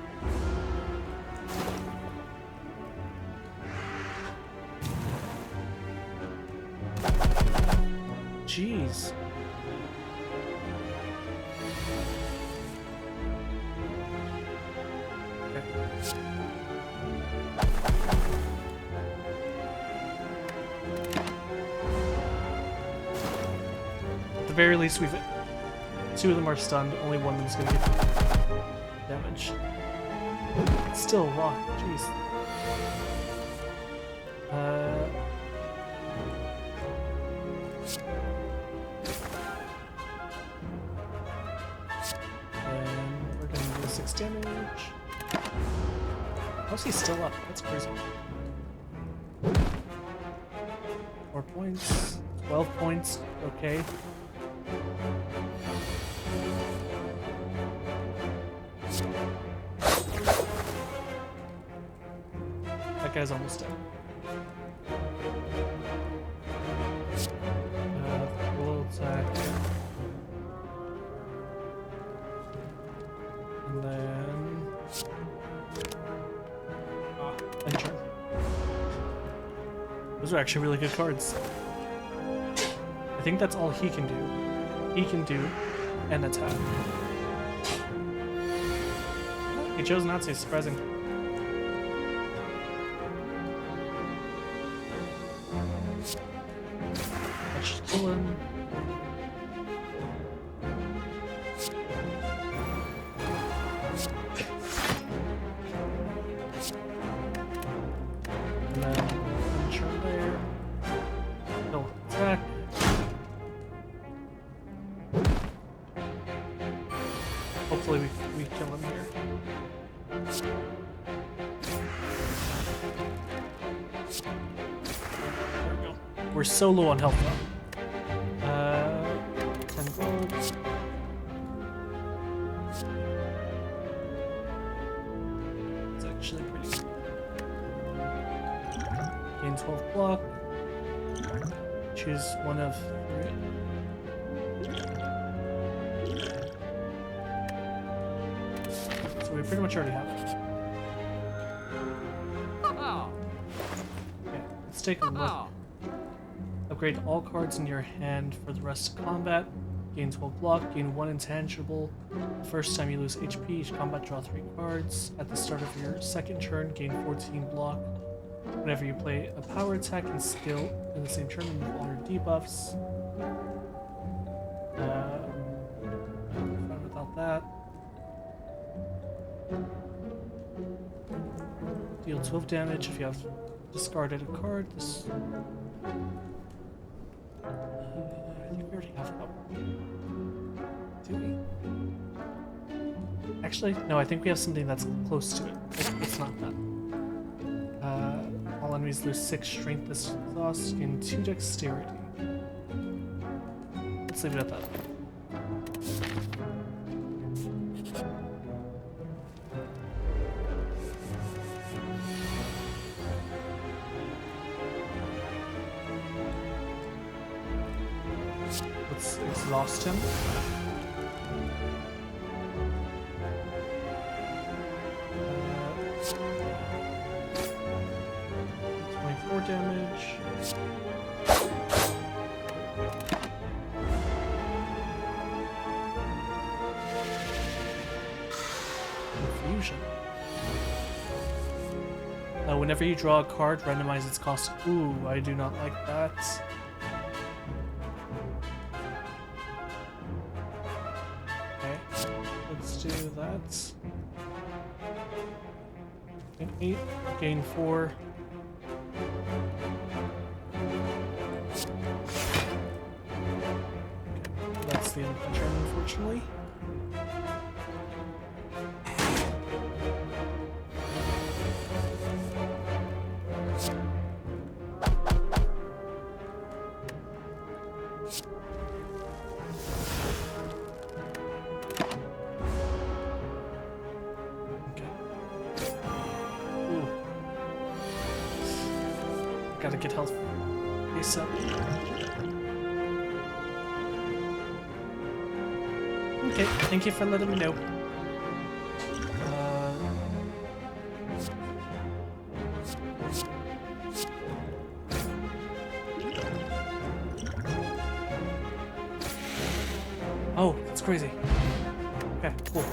Jeez. At the very least, 2 of them are stunned. Only one of them is going to get damage. It's still a lot. Jeez. And we're going to do 6 damage. How's he still up? That's crazy. 4 points. 12 points. Okay. That guy's almost dead. Full attack. And then... enter. Those are actually really good cards. I think that's all he can do. He can do an attack. He chose not to, surprising. That should kill him. And then turn there. He'll attack. Hopefully we kill him here. There we go. We're so low on health now. 10 gold. It's actually pretty good. Gain 12 block. Choose one of 3. So we pretty much already have it. Okay, let's take a look. Upgrade all cards in your hand for the rest of combat. Gain 12 block, gain 1 intangible. The first time you lose HP, each combat draw 3 cards. At the start of your second turn, gain 14 block. Whenever you play a power attack and skill in the same turn, remove all your debuffs. I'm fine without that. Deal 12 damage if you have discarded a card. This. I think we already have that. Do we? Actually, no, I think we have something that's close to it. It's not that. All enemies lose 6 strength this exhaust and 2 dexterity. Let's leave it at that. Let's exhaust him. 4 damage. Confusion. Whenever you draw a card, randomize its cost. Ooh, I do not like that. Okay, let's do that. Gain 8, gain 4. Okay, that's the end of the turn, unfortunately. Gotta get health ASAP. Okay, thank you for letting me know. Oh, that's crazy. Okay, cool.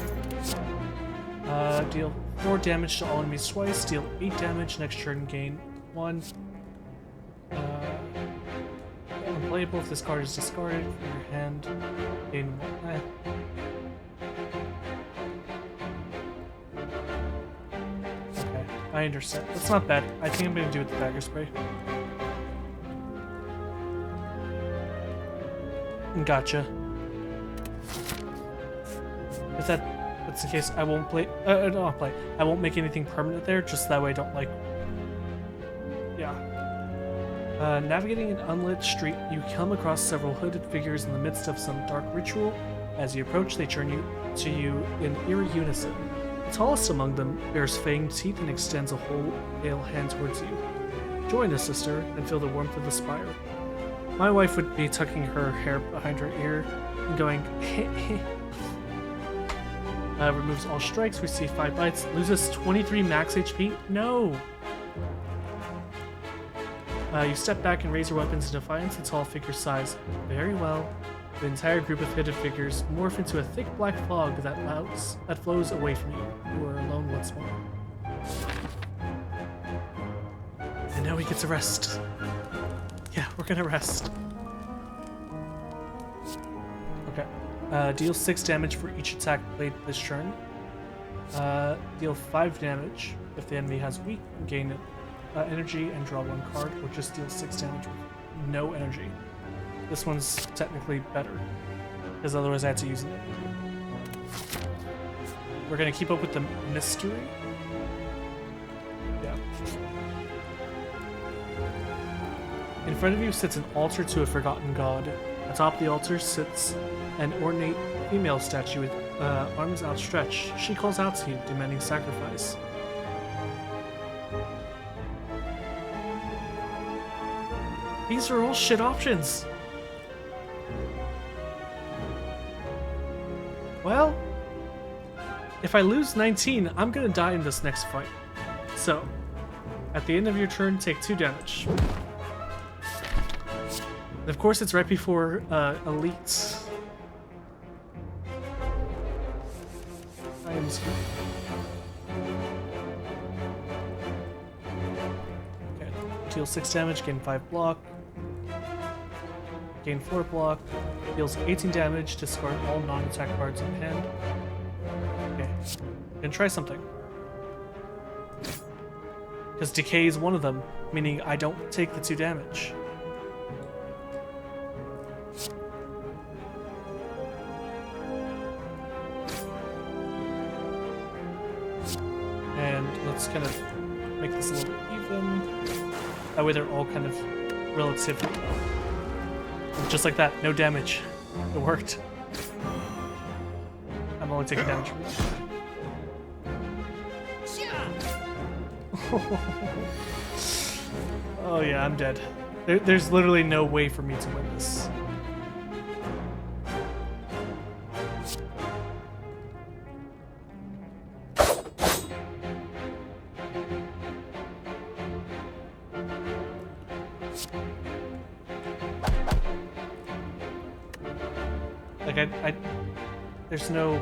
Deal 4 damage to all enemies twice, deal 8 damage, next turn gain 1. Unplayable if this card is discarded from your hand. Gain 1. Okay, I understand. That's not bad. I think I'm gonna do it with the dagger spray. Gotcha. If that's the case, I won't play. Not play. I won't make anything permanent there, just that way I don't like. Yeah. Navigating an unlit street, you come across several hooded figures in the midst of some dark ritual. As you approach, they turn to you in eerie unison. The tallest among them bears fanged teeth and extends a whole pale hand towards you. Join us, sister, and feel the warmth of the spire. My wife would be tucking her hair behind her ear and going, removes all strikes, receive 5 bites, loses 23 max HP? No! You step back and raise your weapons in defiance. The tall figure sighs. Very well. The entire group of hooded figures morph into a thick black fog that flows away from you. You are alone once more. And now we get to rest. Yeah, we're gonna rest. Okay. Deal 6 damage for each attack played this turn. Deal 5 damage if the enemy has weak. Gain energy and draw 1 card, or just deal 6 damage with no energy. This one's technically better, because otherwise I had to use it. We're gonna keep up with the mystery. Yeah. In front of you sits an altar to a forgotten god. Atop the altar sits an ornate female statue with arms outstretched. She calls out to you, demanding sacrifice. These are all shit options. Well, if I lose 19, I'm gonna die in this next fight. So, at the end of your turn, take 2 damage. And of course, it's right before Elite. I am screwed. Okay, deal 6 damage, gain 5 block. Gain 4 block, deals 18 damage, discard all non-attack cards in hand. Okay, gonna try something. Because decay is one of them, meaning I don't take the 2 damage. And let's kind of make this a little bit even. That way they're all kind of relatively. Just like that, no damage. It worked. I'm only taking damage from that. Oh yeah, I'm dead. There's literally no way for me to win this. Like there's no.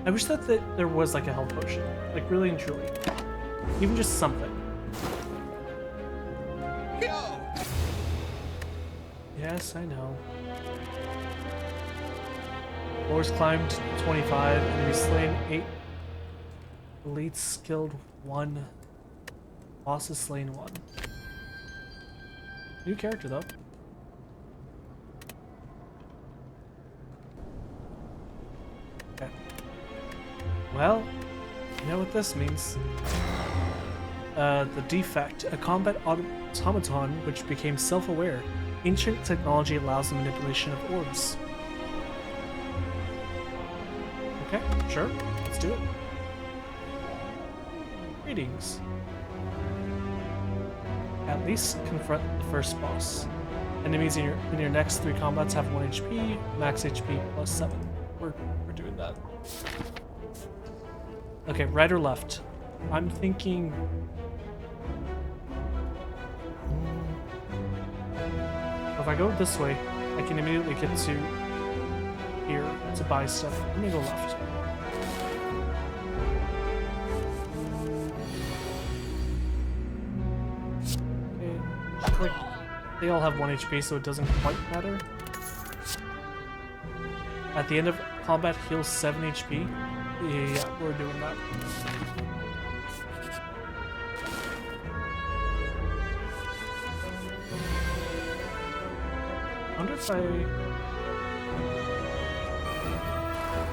I wish that there was like a health potion, like really and truly, even just something. Yes, I know. Floors climbed 25 and we slain 8 elites, skilled 1, bosses slain 1. New character though. Okay. Well, you know what this means. The defect, a combat automaton which became self-aware. Ancient technology allows the manipulation of orbs. Okay, sure, let's do it. Greetings. At least confront the first boss. Enemies in your next 3 combats have 1 HP, max HP plus 7. We're doing that. Okay, right or left? I'm thinking. If I go this way, I can immediately get to here to buy stuff. I'm gonna go left. Okay. Like, they all have 1 HP, so it doesn't quite matter. At the end of combat, heal 7 HP. Yeah, we're doing that. I wonder if I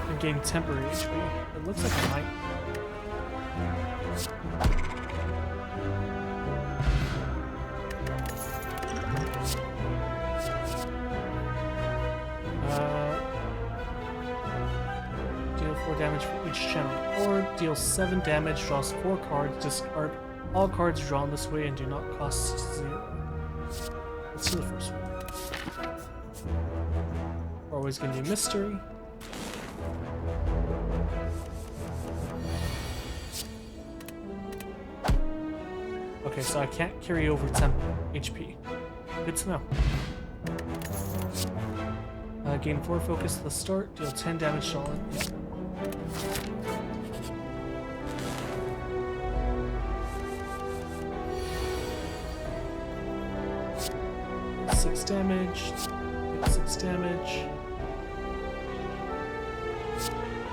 can gain temporary HP. It looks like I might. Deal 4 damage for each channel. Or deal 7 damage, draws 4 cards, discard all cards drawn this way and do not cost 0. Let's do the first one. We're always going to do mystery. Okay, so I can't carry over 10 HP. Good to know. Gain 4 focus at the start, deal 10 damage to all. Yeah. 6 damage. 6 damage.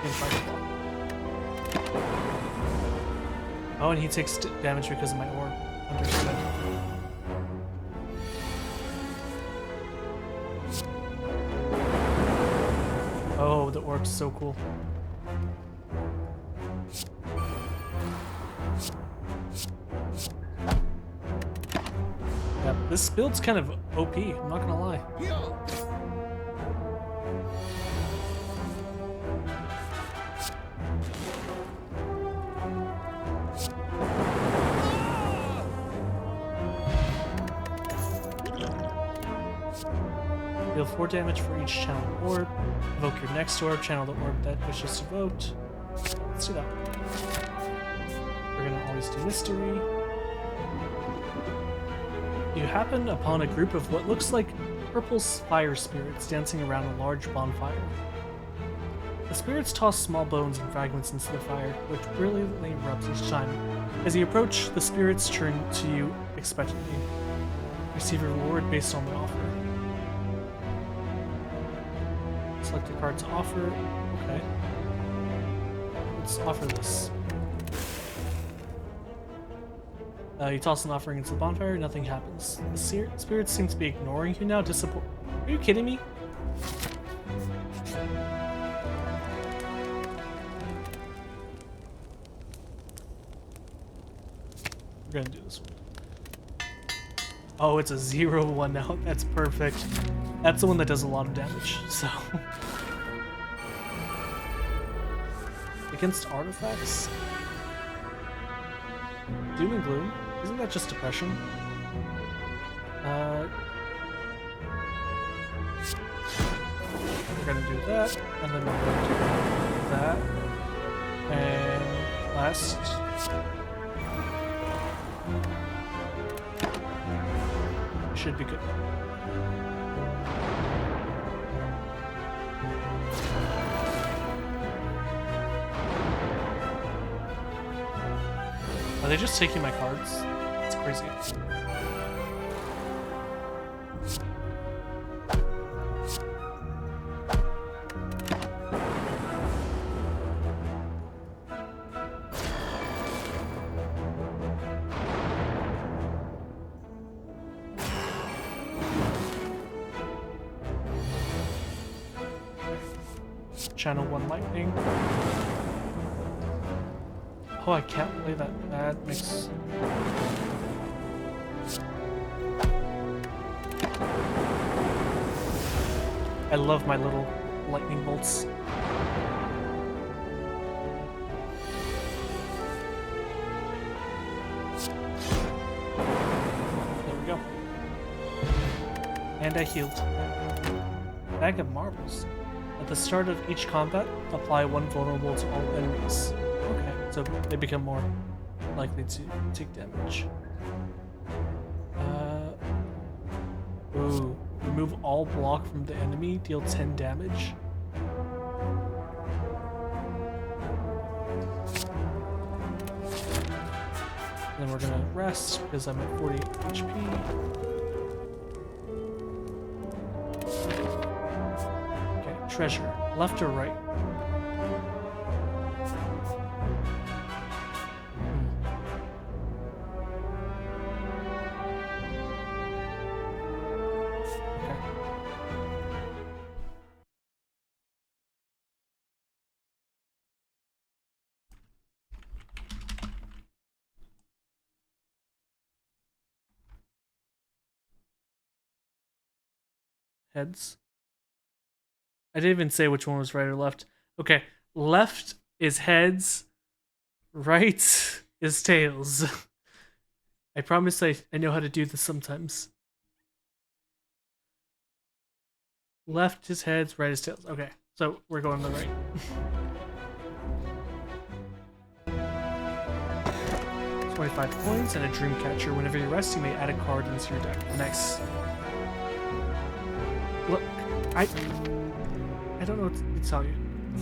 And 5 block. Oh, and he takes damage because of my orb. Understood. Oh, the orb's so cool. Yeah, this build's kind of OP, I'm not gonna lie. Deal 4 damage for each channel orb. Evoke your next orb, channel the orb that wishes evoked. Let's do that. We're gonna always do mystery. You happen upon a group of what looks like purple fire spirits dancing around a large bonfire. The spirits toss small bones and fragments into the fire, which brilliantly erupts each time. As you approach, the spirits turn to you expectantly. Receive a reward based on the offer. Select a card to offer. Okay. Let's offer this. You toss an offering into the bonfire, nothing happens. The spirits seem to be ignoring you now. Are you kidding me? We're gonna do this one. Oh, it's a 0-1 now. That's perfect. That's the one that does a lot of damage, so. Against artifacts? Doom and Gloom? Isn't that just depression? We're gonna do that, and then we're gonna do that. And last. Should be good. they just taking my cards? It's crazy. Channel 1 lightning. Oh, I can't play that. That makes... I love my little lightning bolts. There we go. And I healed. Bag of marbles. At the start of each combat, apply 1 vulnerable to all enemies. Okay, so they become more likely to take damage. Ooh, remove all block from the enemy, deal 10 damage. Then we're gonna rest because I'm at 40 HP. Treasure, left or right? Okay. Heads. I didn't even say which one was right or left. Okay, left is heads, right is tails. I promise I know how to do this sometimes. Left is heads, right is tails. Okay, so we're going to the right. 25 points and a dream catcher. Whenever you rest, you may add a card into your deck. Nice. Look, I don't know what to tell you.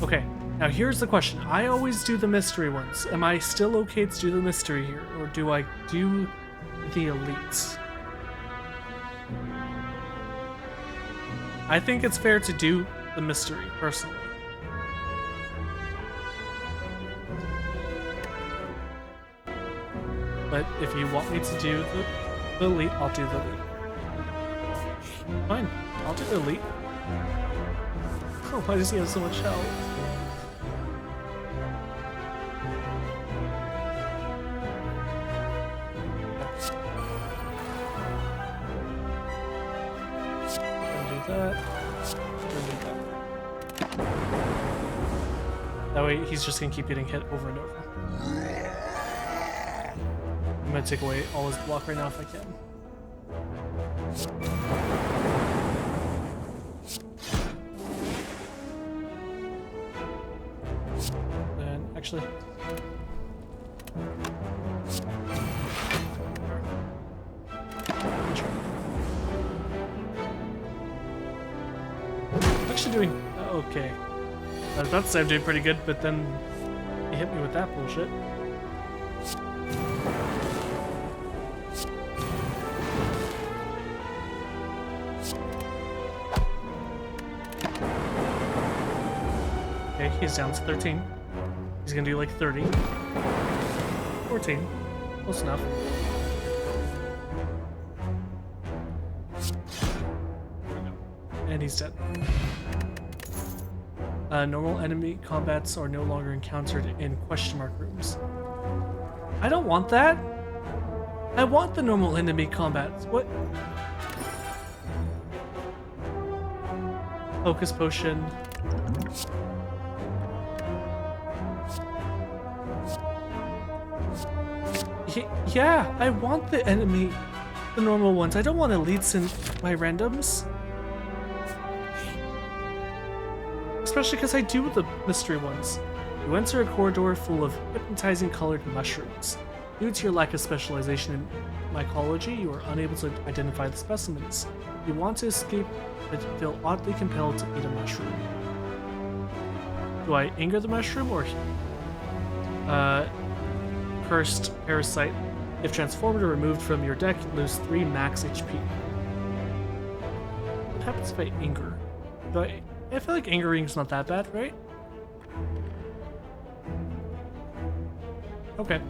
Okay, now here's the question. I always do the mystery ones. Am I still okay to do the mystery here? Or do I do the elites? I think it's fair to do the mystery, personally. But if you want me to do the elite, I'll do the elite. Fine, I'll do the elite. Oh, why does he have so much health? Gonna do that. That way he's just gonna keep getting hit over and over. I'm gonna take away all his block right now if I can. Then, actually... I'm actually doing... okay. I was about to say I'm doing pretty good, but then he hit me with that bullshit. Okay, he's down to 13. He's gonna do like 30. 14. Close enough. And he's dead. Normal enemy combats are no longer encountered in question mark rooms. I don't want that. I want the normal enemy combats. What? Focus potion. Yeah, I want the enemy, the normal ones. I don't want elites in my randoms. Especially because I do the mystery ones. You enter a corridor full of hypnotizing colored mushrooms. Due to your lack of specialization in mycology, you are unable to identify the specimens. You want to escape, but feel oddly compelled to eat a mushroom. Do I anger the mushroom or cursed parasite. If transformed or removed from your deck, lose 3 max HP. What happens if I anger? I feel like angering's not that bad, right? Okay.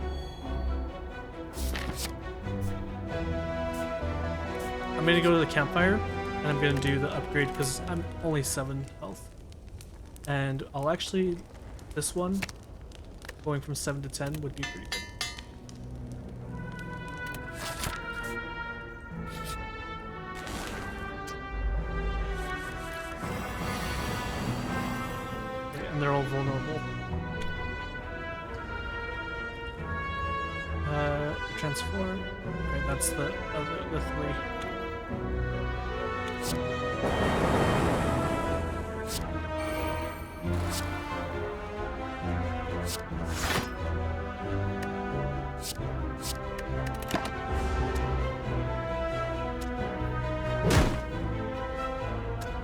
I'm gonna go to the campfire, and I'm gonna do the upgrade because I'm only 7 health. And I'll actually, this one, going from 7 to 10 would be pretty good. Okay, and they're all vulnerable. Transform. Okay, that's the 3.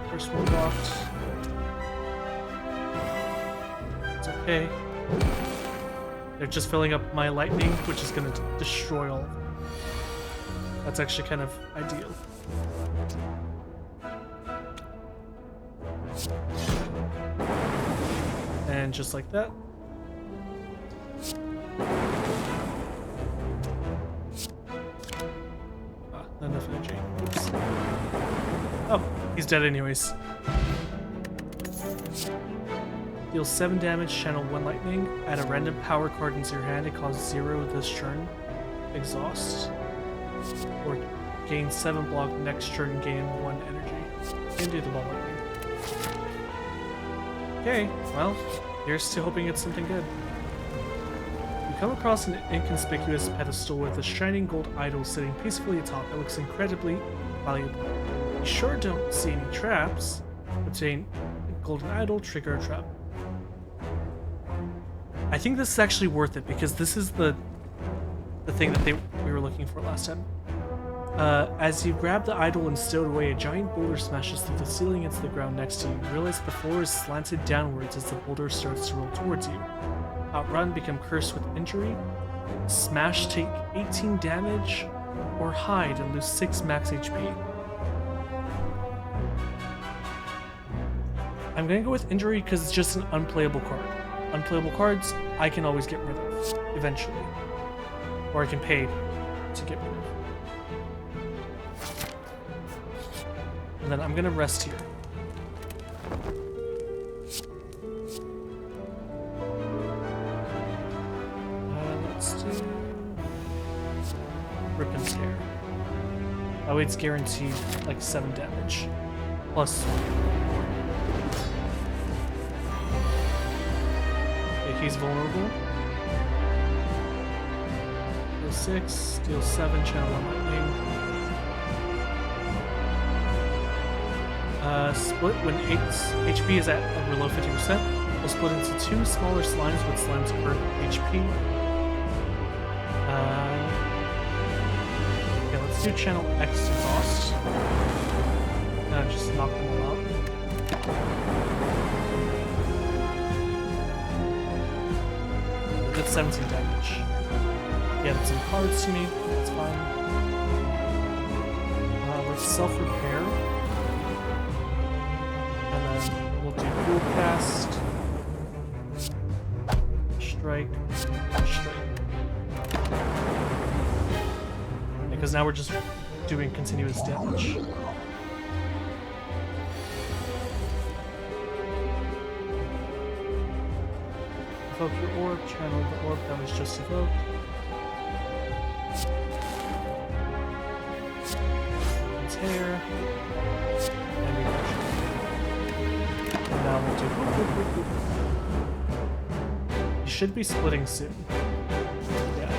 First one blocked. It's okay. They're just filling up my lightning, which is going to destroy all of them. That's actually kind of ideal. And just like that. Not enough energy. Oops. Oh, he's dead anyways. Deal 7 damage, channel 1 lightning, add a random power card into your hand, it causes 0 this turn, exhaust, or gain 7 block, next turn gain 1 energy. Can do the ball lightning. Okay, well, here's to hoping it's something good. You come across an inconspicuous pedestal with a shining gold idol sitting peacefully atop that looks incredibly valuable. You sure don't see any traps. Obtain a golden idol, trigger a trap. I think this is actually worth it because this is the thing that we were looking for last time. As you grab the idol and stow it away, a giant boulder smashes through the ceiling into the ground next to you. You realize the floor is slanted downwards as the boulder starts to roll towards you. Outrun, become cursed with injury. Smash, take 18 damage, or hide and lose 6 max HP. I'm gonna go with injury because it's just an unplayable card. Unplayable cards, I can always get rid of, eventually. Or I can pay to get rid of. And then I'm gonna rest here. Let's do Rip and Scare. Oh, it's guaranteed like 7 damage. Plus he's vulnerable. Deal 6, deal 7, channel 1 lightning. Split when HP is at below 50%. We'll split into 2 smaller slimes with slimes per HP. Okay, let's do channel X exhaust. Just knock them all out. That's 17 damage. He added some cards to me, that's fine. Let's self-repair. And then we'll do dual cast. Strike. Strike. Because now we're just doing continuous damage. Evoke your orb, channel the orb that was just evoked. Tear. And refresh. And now we'll do whoop, whoop, whoop, whoop. You should be splitting soon. Yeah.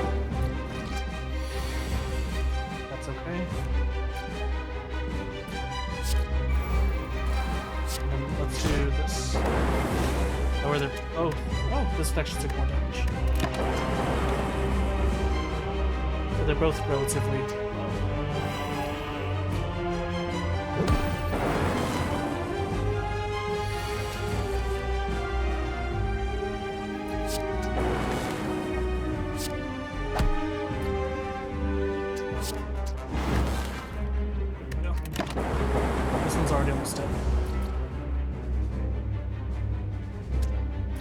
That's okay. And let's do this. Oh, are there... Oh, this actually took more damage. So they're both relatively low.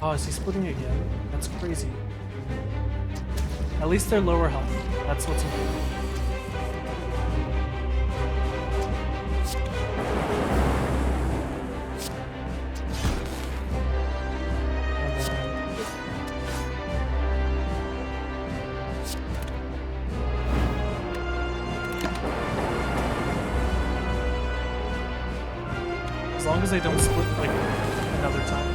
Oh, is he splitting again? That's crazy. At least they're lower health. That's what's important. As long as they don't split like another time.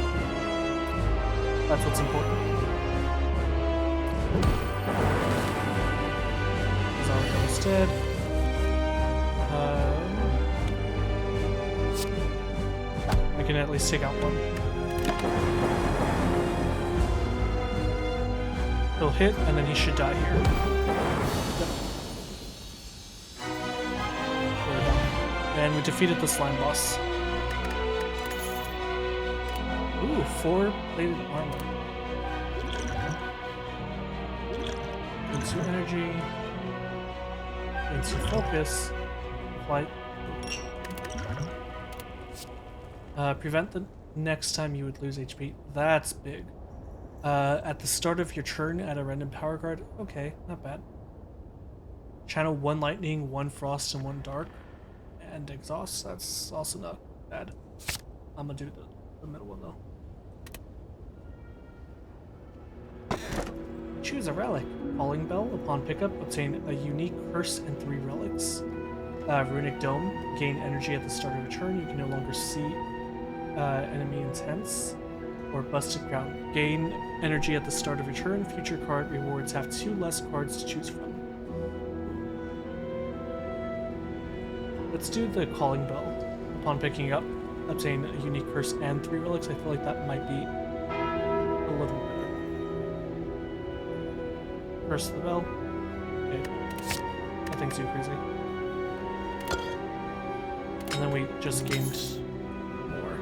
That's what's important. He's almost dead. We can at least take out one. He'll hit, and then he should die here. Yep. And we defeated the slime boss. Ooh, 4-plated armor. Into energy. Into focus. Flight. Prevent the next time you would lose HP. That's big. At the start of your turn, add a random power card. Okay, not bad. Channel 1 lightning, 1 frost, and 1 dark. And exhaust. That's also not bad. I'm gonna do the middle one though. Choose a relic. Calling Bell. Upon pickup, obtain a unique curse and 3 relics. Runic Dome. Gain energy at the start of a turn. You can no longer see enemy intents. Or Busted Ground. Gain energy at the start of a turn. Future card rewards have 2 less cards to choose from. Let's do the Calling Bell. Upon picking up, obtain a unique curse and 3 relics. I feel like that might be a little better. Curse of the Bell. Okay. Nothing too crazy. And then we just gained more.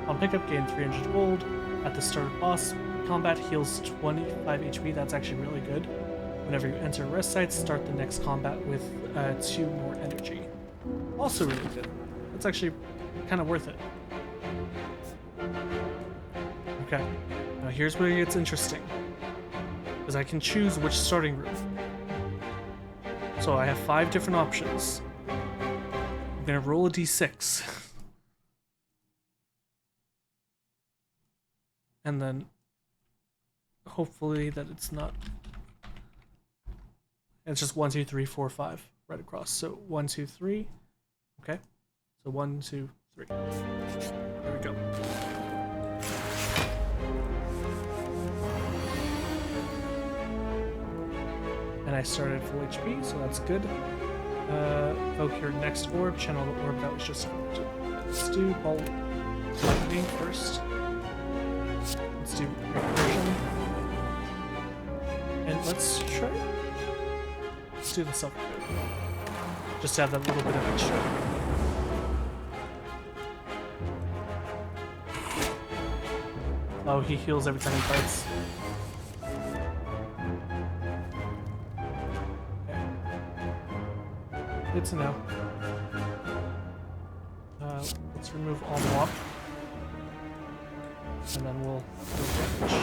On pickup, gain 300 gold. At the start of boss combat, heals 25 HP. That's actually really good. Whenever you enter a rest site, start the next combat with 2 more energy. Also really good. That's actually kind of worth it. Okay. Now here's where it gets interesting. Because I can choose which starting room. So I have 5 different options. I'm gonna roll a d6. And then hopefully that it's not. It's just 1, 2, 3, 4, 5 right across. So 1, 2, 3. Okay. So 1, 2, 3. There we go. And I started full HP, so that's good. Evoke your next orb, channel the orb that was just evoked. Let's do Ball Lightning first. Let's do Recursion. And let's try. Let's do the self-good. Just to have that little bit of extra. Oh, he heals every time he fights. Good to know. Let's remove all block. And then we'll do damage.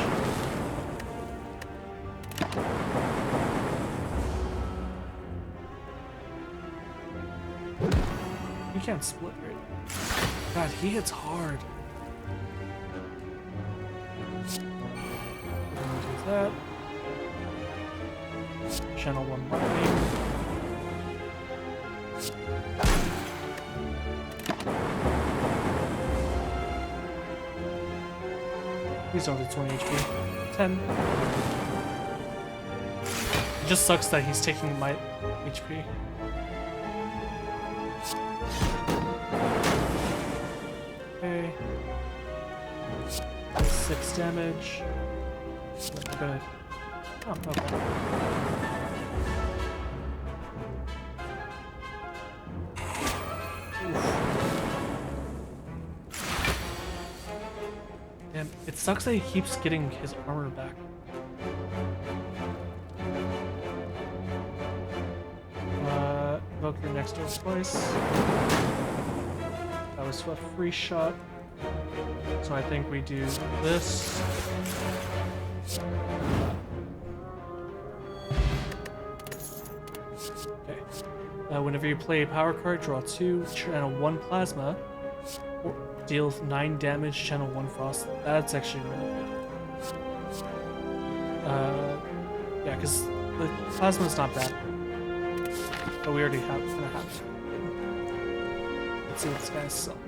You can't split, right? God, he hits hard. We're gonna do that. Channel 1 lightning. He's only 20 HP. 10. It just sucks that he's taking my HP. Okay. 6 damage. Good. Oh, okay. And it sucks that he keeps getting his armor back. Evoke your next door twice. That was a free shot. So I think we do this. Okay. Whenever you play a power card, draw 2, channel 1 plasma, or deal 9 damage, channel 1 frost. That's actually really good. Yeah, because the plasma's not bad. But we already have kind of have it. Let's see what this guy's selling.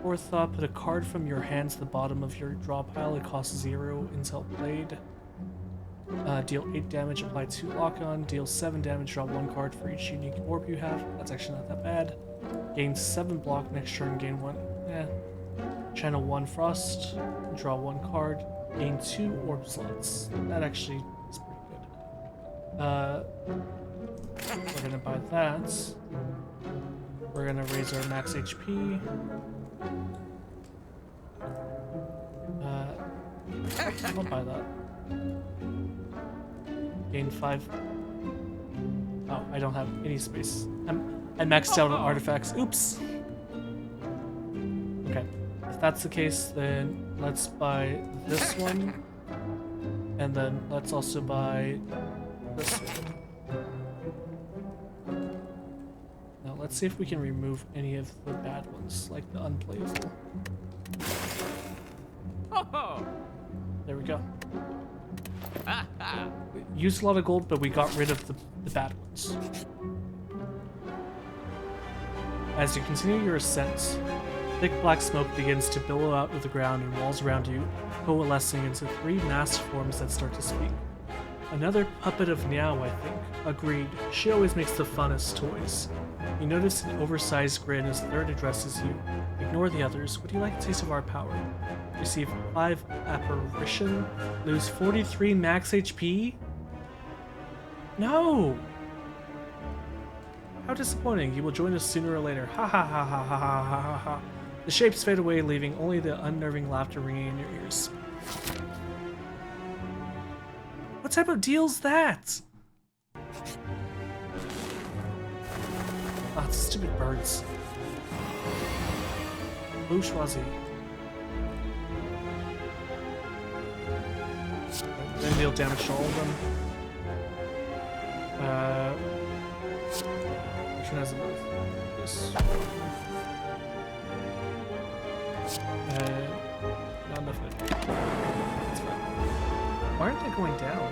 Fourth thought, put a card from your hand to the bottom of your draw pile. It costs 0 until played. Deal 8 damage, apply 2 lock-on. Deal 7 damage, draw 1 card for each unique orb you have. That's actually not that bad. Gain 7 block, next turn gain 1. Channel 1 frost, draw 1 card. Gain 2 orb slots. That actually is pretty good. We're gonna buy that. We're gonna raise our max HP. I'll buy that. Gain 5. Oh, I don't have any space. I maxed out on artifacts. Oops. Okay. If that's the case, then let's buy this one. And then let's also buy this one. Now let's see if we can remove any of the bad ones, like the unplayable. There we go. We used a lot of gold, but we got rid of the bad ones. As you continue your ascent, thick black smoke begins to billow out of the ground and walls around you, coalescing into 3 masked forms that start to speak. Another puppet of Niao, I think. Agreed. She always makes the funnest toys. You notice an oversized grin as the third addresses you. Ignore the others. Would you like a taste of our power? Receive 5 apparition. Lose 43 max HP? No! How disappointing. You will join us sooner or later. Ha ha ha ha ha ha ha ha ha. The shapes fade away, leaving only the unnerving laughter ringing in your ears. What type of deal's that? Ah, it's stupid birds. Bourgeoisie. Then deal damage to all of them. Which one has the most? This. Not enough of it. That's fine. Why aren't they going down?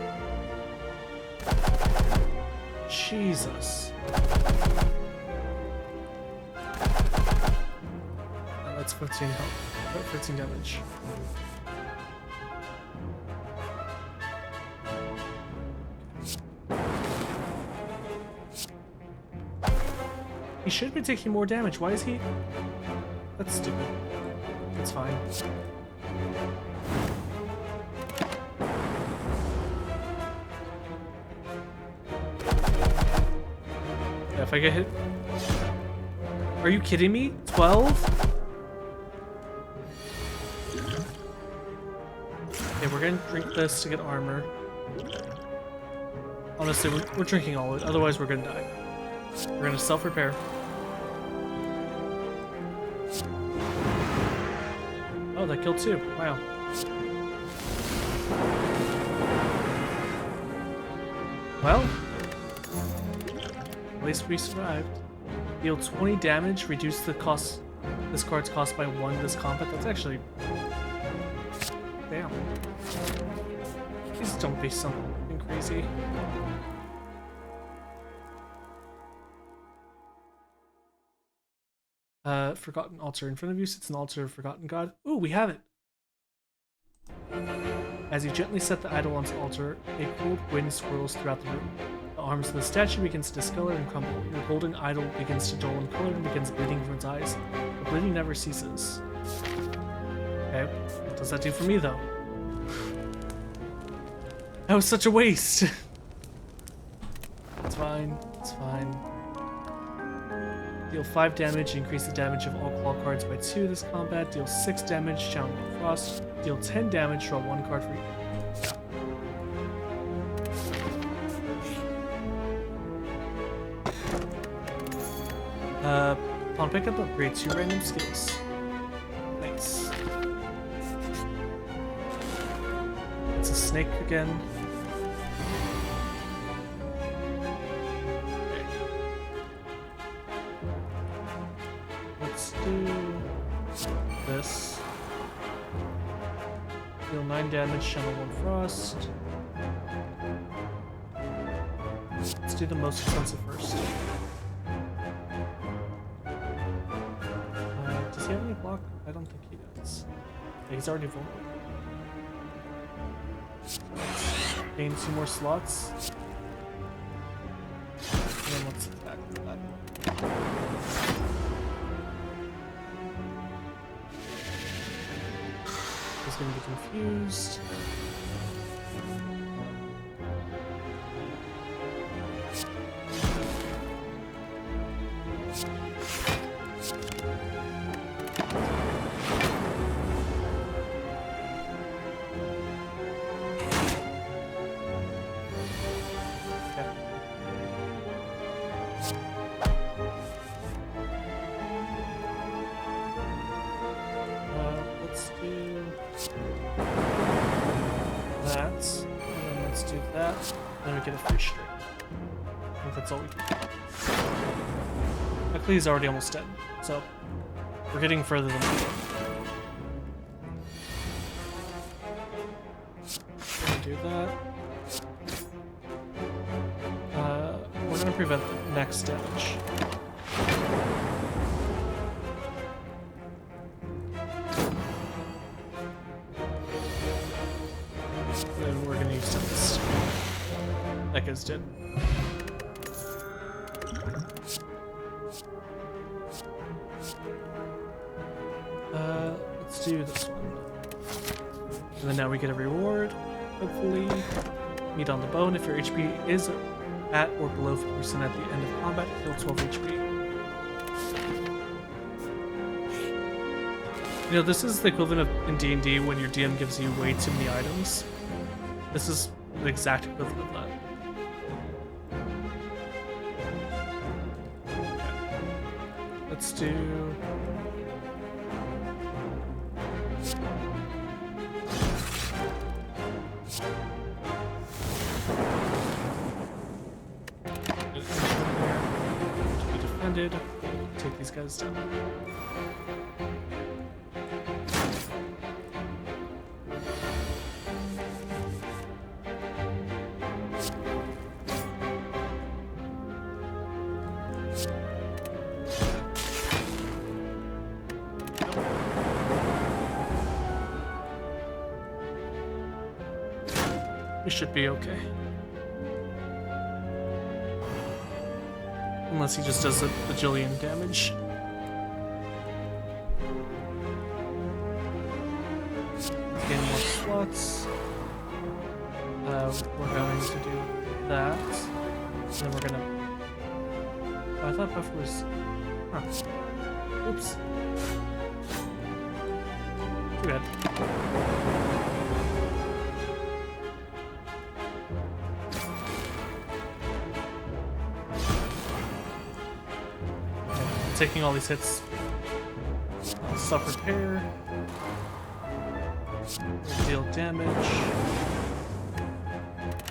Jesus. That's 15 health. 15 damage. He should be taking more damage. Why is he? That's stupid. That's fine. Yeah, if I get hit. Are you kidding me? 12? Okay, we're gonna drink this to get armor. Honestly, we're drinking all of it, otherwise we're gonna die. We're gonna self-repair. Oh, that killed 2. Wow. Well, at least we survived. Deal 20 damage, reduce the cost. This card's cost by 1 this combat. That's actually. Damn. Please don't be something crazy. Forgotten altar. In front of you sits an altar of forgotten god. Ooh, we have it! As you gently set the idol onto the altar, a cold wind swirls throughout the room. The arms of the statue begins to discolor and crumble. Your golden idol begins to dull in color and begins bleeding from its eyes. The bleeding never ceases. Okay, what does that do for me, though? That was such a waste! It's fine, it's fine. Deal 5 damage, increase the damage of all claw cards by 2 this combat. Deal 6 damage, channel frost. Deal 10 damage, draw 1 card for each. On pickup, upgrade 2 random skills. Nice. It's a snake again. Okay. Let's do this. Deal 9 damage, channel 1 frost. Let's do the most expensive first. Does he have any block? I don't think he does. Yeah, he's already vulnerable. Gain 2 more slots. And then let's attack with that. He's gonna be confused. Let's do that, and then let's do that, and then we get a free straight. I think that's all we can do. Luckily he's already almost dead, so we're getting further than we were. Gonna do that. We're gonna prevent the next damage. Then we're gonna use this. That guy's dead. Let's do this one. And then now we get a reward, hopefully. Meat on the bone. If your HP is at or below 50% at the end of combat, heal 12 HP. You know, this is the equivalent of in D&D when your DM gives you way too many items. This is the exact equivalent of that. Okay. Let's do... be defended. Take these guys down. We should be okay. Unless he just does a bajillion damage. Gain more slots. We're going to do that. And then we're gonna... Oh, I thought Buffer was... Huh. Oops. Too bad. Taking all these hits. Self-repair. Deal damage. Yeah,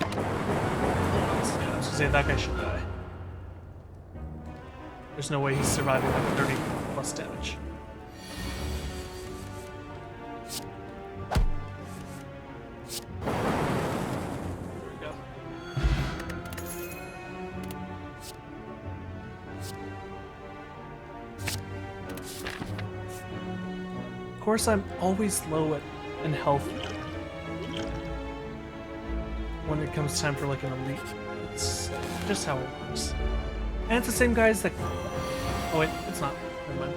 I was gonna say that guy should die. There's no way he's surviving like 30 plus damage. Of course, I'm always low in health when it comes time for like an elite. It's just how it works. And it's the same guys that... Oh wait, it's not. Never mind.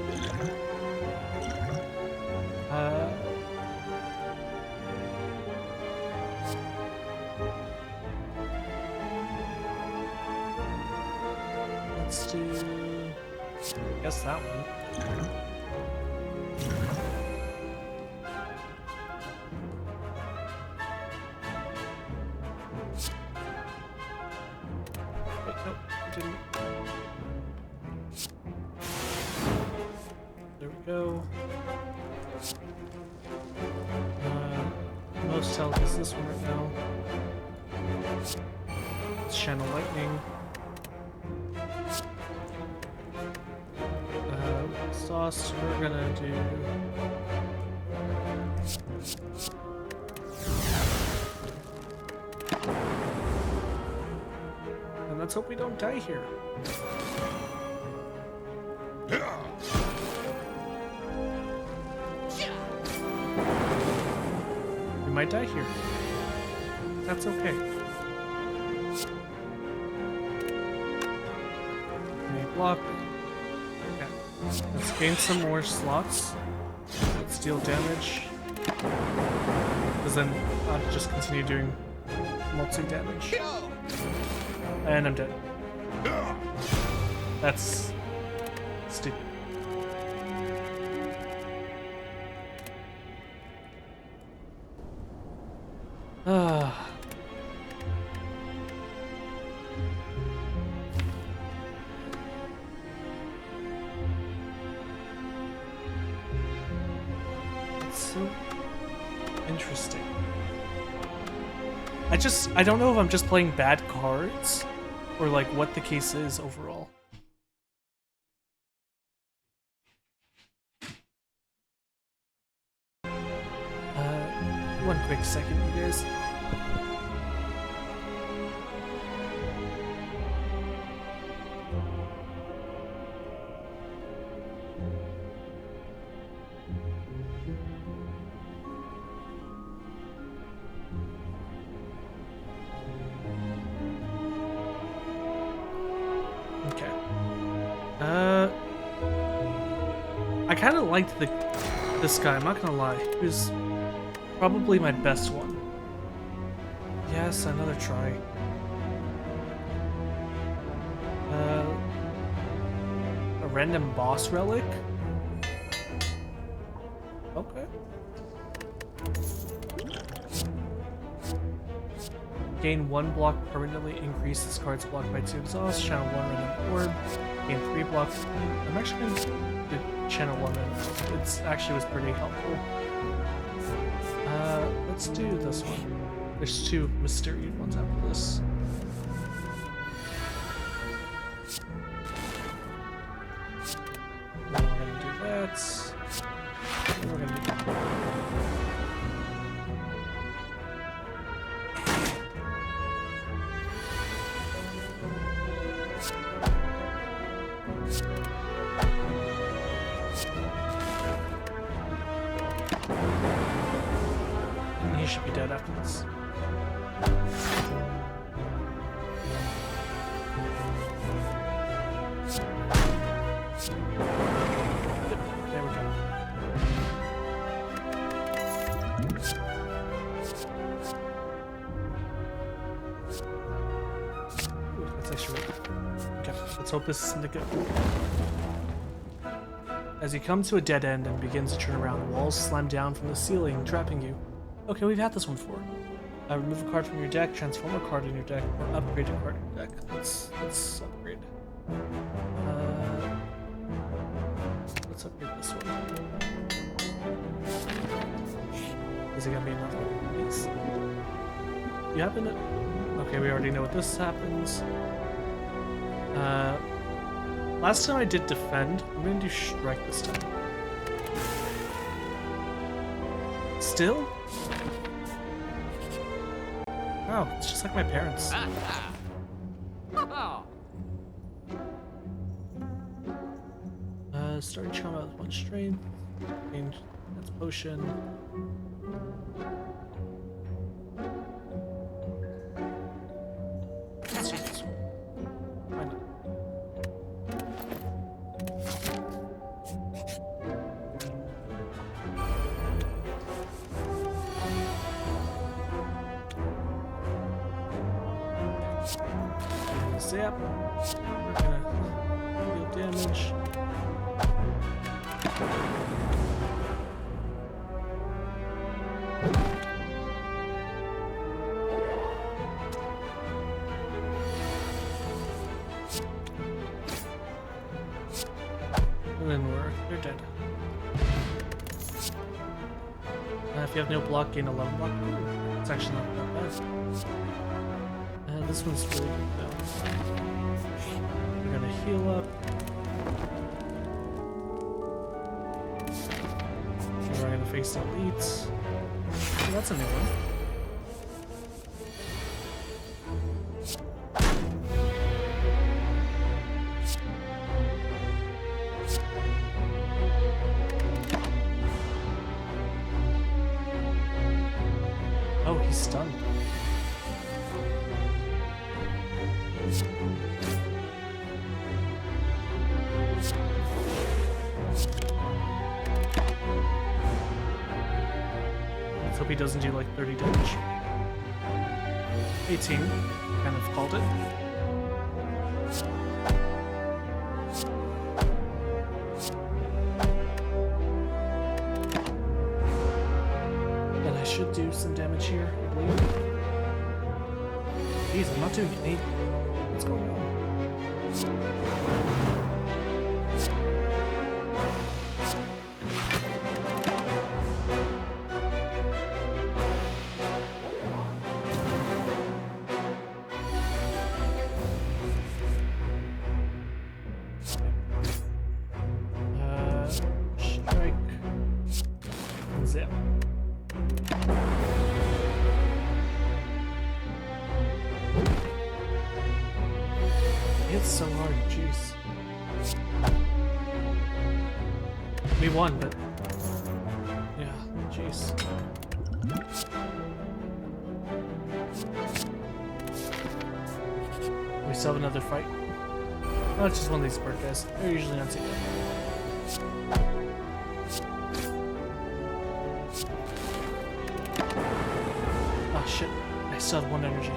Let's do... I guess that one. There we go. Most health is this one right now. Let's channel lightning. Sauce, we're gonna do. And let's hope we don't die here. We might die here. That's okay. Okay, block. Okay. Let's gain some more slots. Let's deal damage. Because then I'll just continue doing multi-damage. And I'm dead. That's stupid. It's so interesting. I don't know if I'm just playing bad cards or like what the case is overall. One quick second, you guys. Okay. I kind of liked this guy, I'm not gonna lie. He was probably my best one. Yes, another try. A random boss relic? Okay. Gain 1 block permanently, increase this card's block by 2 exhaust, channel 1 random orb, gain 3 blocks. I'm actually going to channel 1 random. It actually was pretty helpful. Let's do this one. There's 2 mysterious ones after this. We're gonna do that. And we're gonna do that. And he should be dead after this. There we go. Ooh, that's actually right. Okay, let's hope this isn't a good one. As you come to a dead end and begins to turn around, walls slam down from the ceiling, trapping you. Okay, we've had this one before. Remove a card from your deck, transform a card in your deck, or upgrade a card in your deck. Let's upgrade. Let's upgrade this one. Is it gonna be another one? Yes. You happen to... Okay, we already know what this happens. Last time I did defend. I'm gonna do strike this time. Still? Wow, it's just like my parents. Starting trauma with 1 strength. Change that's potion. Let's do this one. Why not? Zap. We're gonna deal damage. And then they're dead. If you have no block, gain 11 block. Ooh, it's actually not that bad. This one's really good though. We're gonna heal up. And we're gonna face the elites. Oh, that's a new one. Oh, he's stunned. Let's hope he doesn't do like 30 damage. 18. Kind of called it. And I should do some damage here, I believe. Jeez, I'm not doing any. What's going on? Strike. Zip. It's so hard, jeez. We won, but yeah, jeez. We still have another fight. Oh, it's just one of these bird guys. They're usually not too good. Oh shit, I still have 1 energy.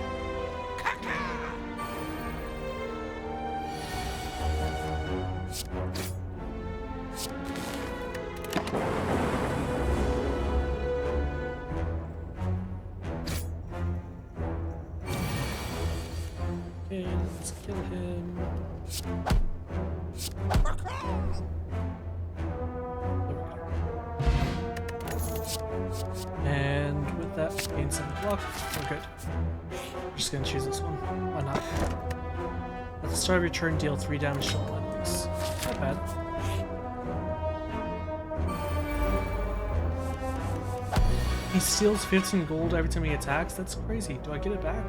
Okay, let's kill him. There we go. And with that, gain 7 block. We're good. We're just gonna choose this one. Why not? At the start of your turn, deal 3 damage to all enemies. Not bad. He steals 15 gold every time he attacks? That's crazy. Do I get it back?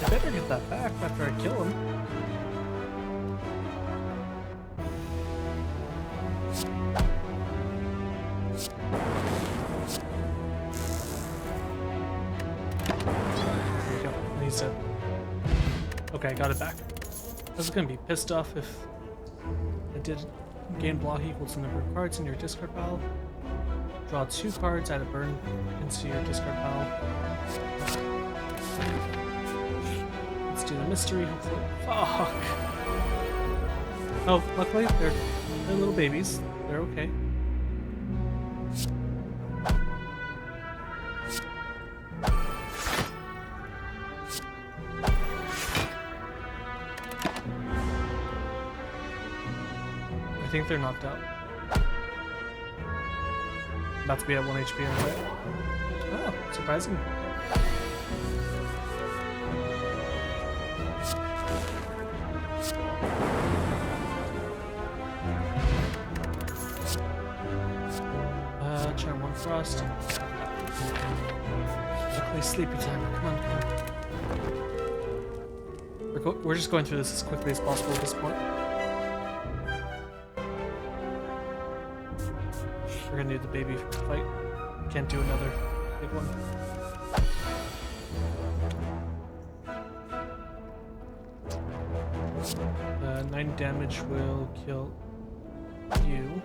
I better get that back after I kill him. There we go. And he's dead. Okay, got it back. I was gonna be pissed off if I did gain block equal to the number of cards in your discard pile. Draw 2 cards, add a burn into your discard pile. Let's do the mystery, hopefully. Fuck! Oh, luckily they're little babies. They're okay. I think they're knocked out. About to be at 1 HP in a bit. Oh, surprising. Charm 1 frost. Luckily, sleepy time. Come on. We're just going through this as quickly as possible at this point. We're gonna do the baby fight. Can't do another big one. 9 damage will kill you.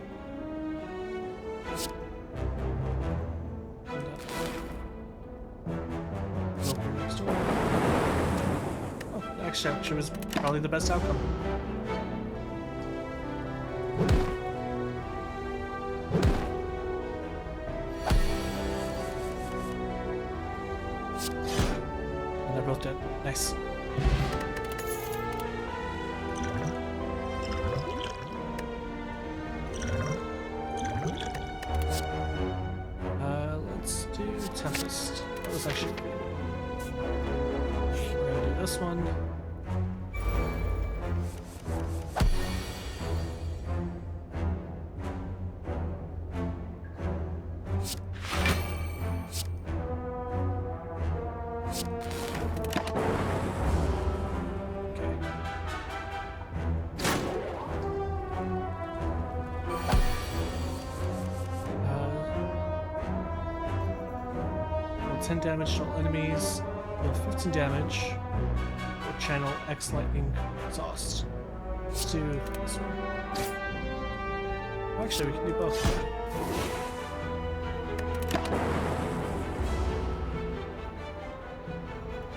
Oh, actually was probably the best outcome. Nice. Let's do Tempest. That was actually pretty good. We're gonna do this one. Okay. 10 damage to all enemies, deal 15 damage, or channel X Lightning Exhaust. Let's do this one. Actually, we can do both.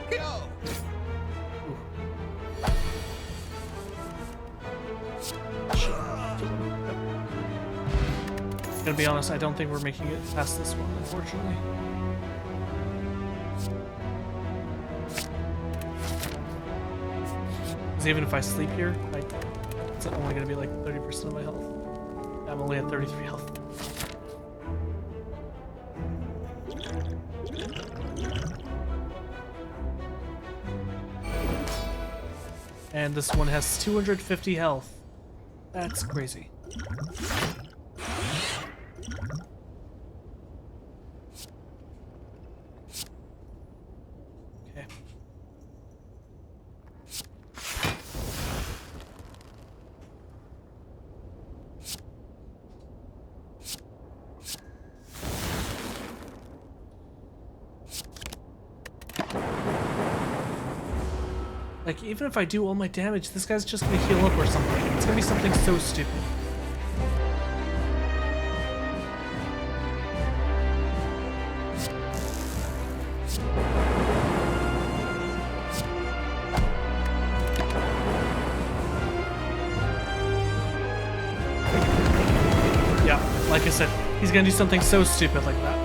Go! Gonna be honest, I don't think we're making it past this one, unfortunately. Because even if I sleep here, it's only gonna be like 30% of my health. I'm only at 33 health. And this one has 250 health. That's crazy. Okay. Like, even if I do all my damage, this guy's just gonna heal up or something. It's gonna be something so stupid. Yeah, like I said, he's gonna do something so stupid like that.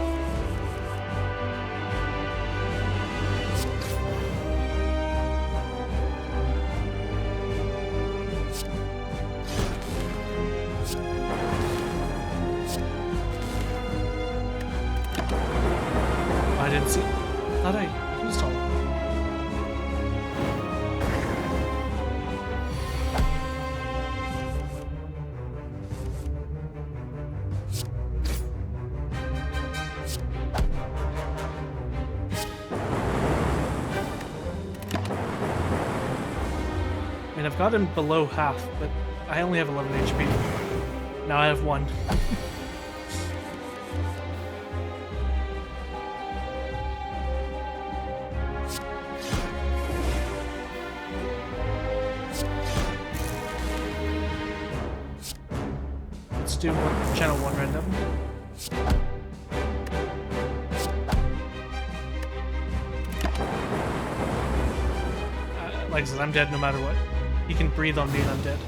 I didn't see. Thought I used all. I mean, I've got him below half, but I only have 11 HP. Now I have 1. Let's do channel 1 random. Like I said, I'm dead no matter what. He can breathe on me and I'm dead.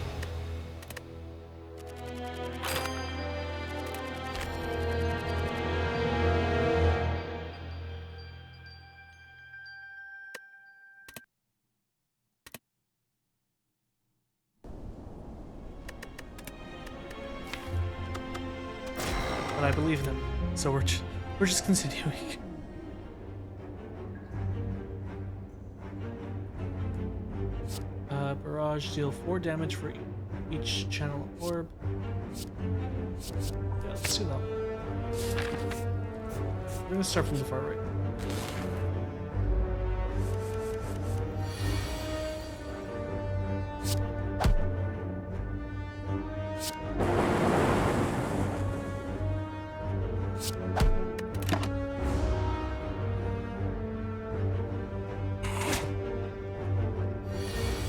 But I believe them, so we're just continuing. Barrage, deal 4 damage for each channel orb. Yeah, let's do that. We're gonna start from the far right.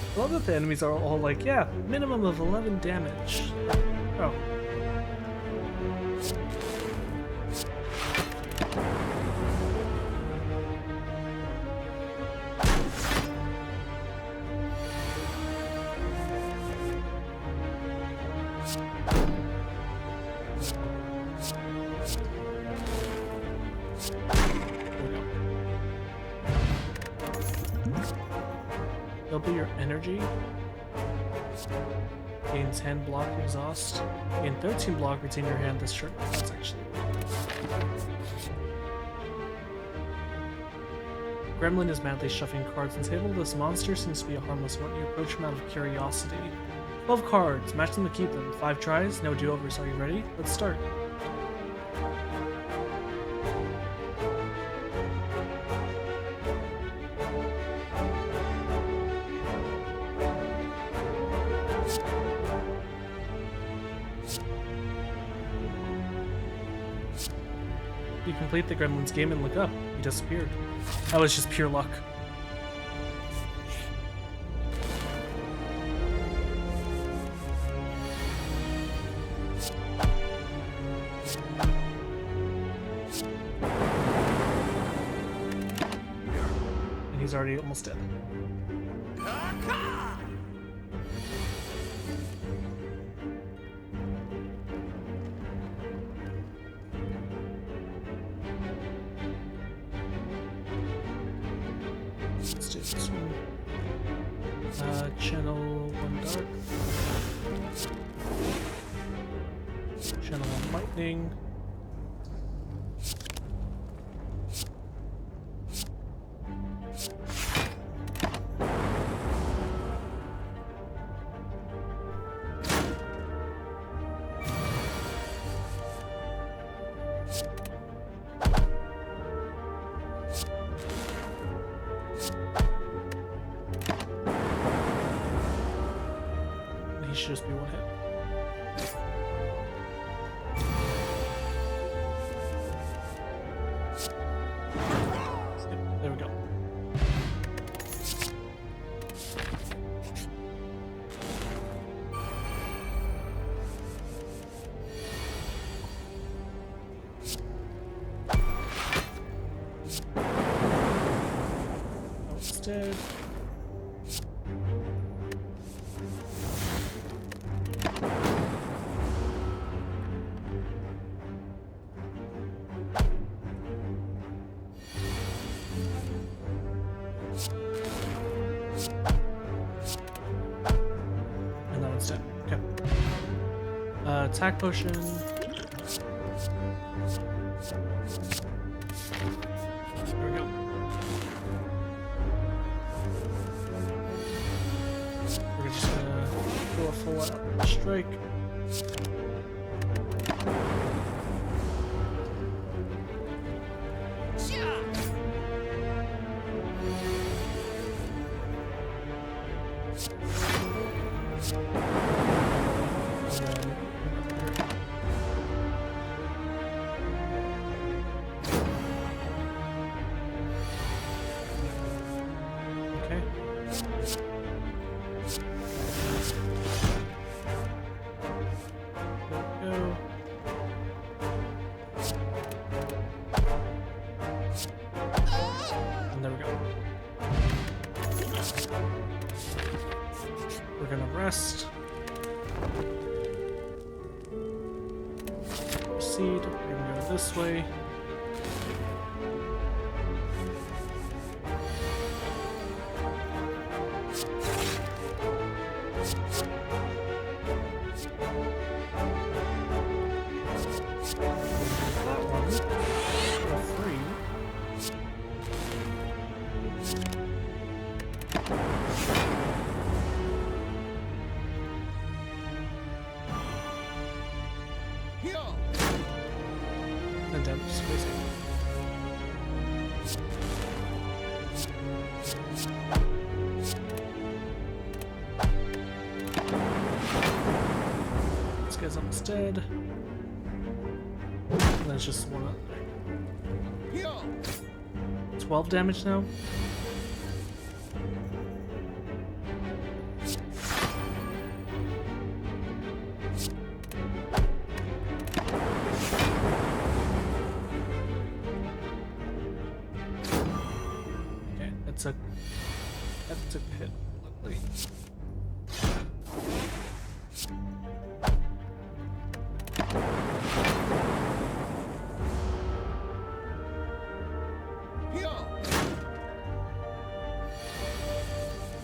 I love that the enemies are all like, yeah, minimum of 11 damage. Oh. There we go. Double your energy. Gain 10 block exhaust. Gain 13 block, retain your hand this turn. That's actually. Gremlin is madly shuffling cards on the table. This monster seems to be a harmless one. You approach him out of curiosity. 12 cards. Match them to keep them. 5 tries, no do-overs. Are you ready? Let's start. You complete the gremlin's game and look up. He disappeared. That was just pure luck. And he's already almost dead. Let's do this one. Channel 1 dark. Channel 1 lightning. He should just be one hit. Yep, there we go. Almost dead. And that one's dead. Okay. Attack potion. There we go. We're just gonna go a full out strike. Okay. There we go. And there we go. We're gonna rest. Proceed. We're gonna go this way. That one. Free. And damage is crazy. This guy's almost dead. And there's just one other. 12 damage now. Okay, that took a hit. Luckily.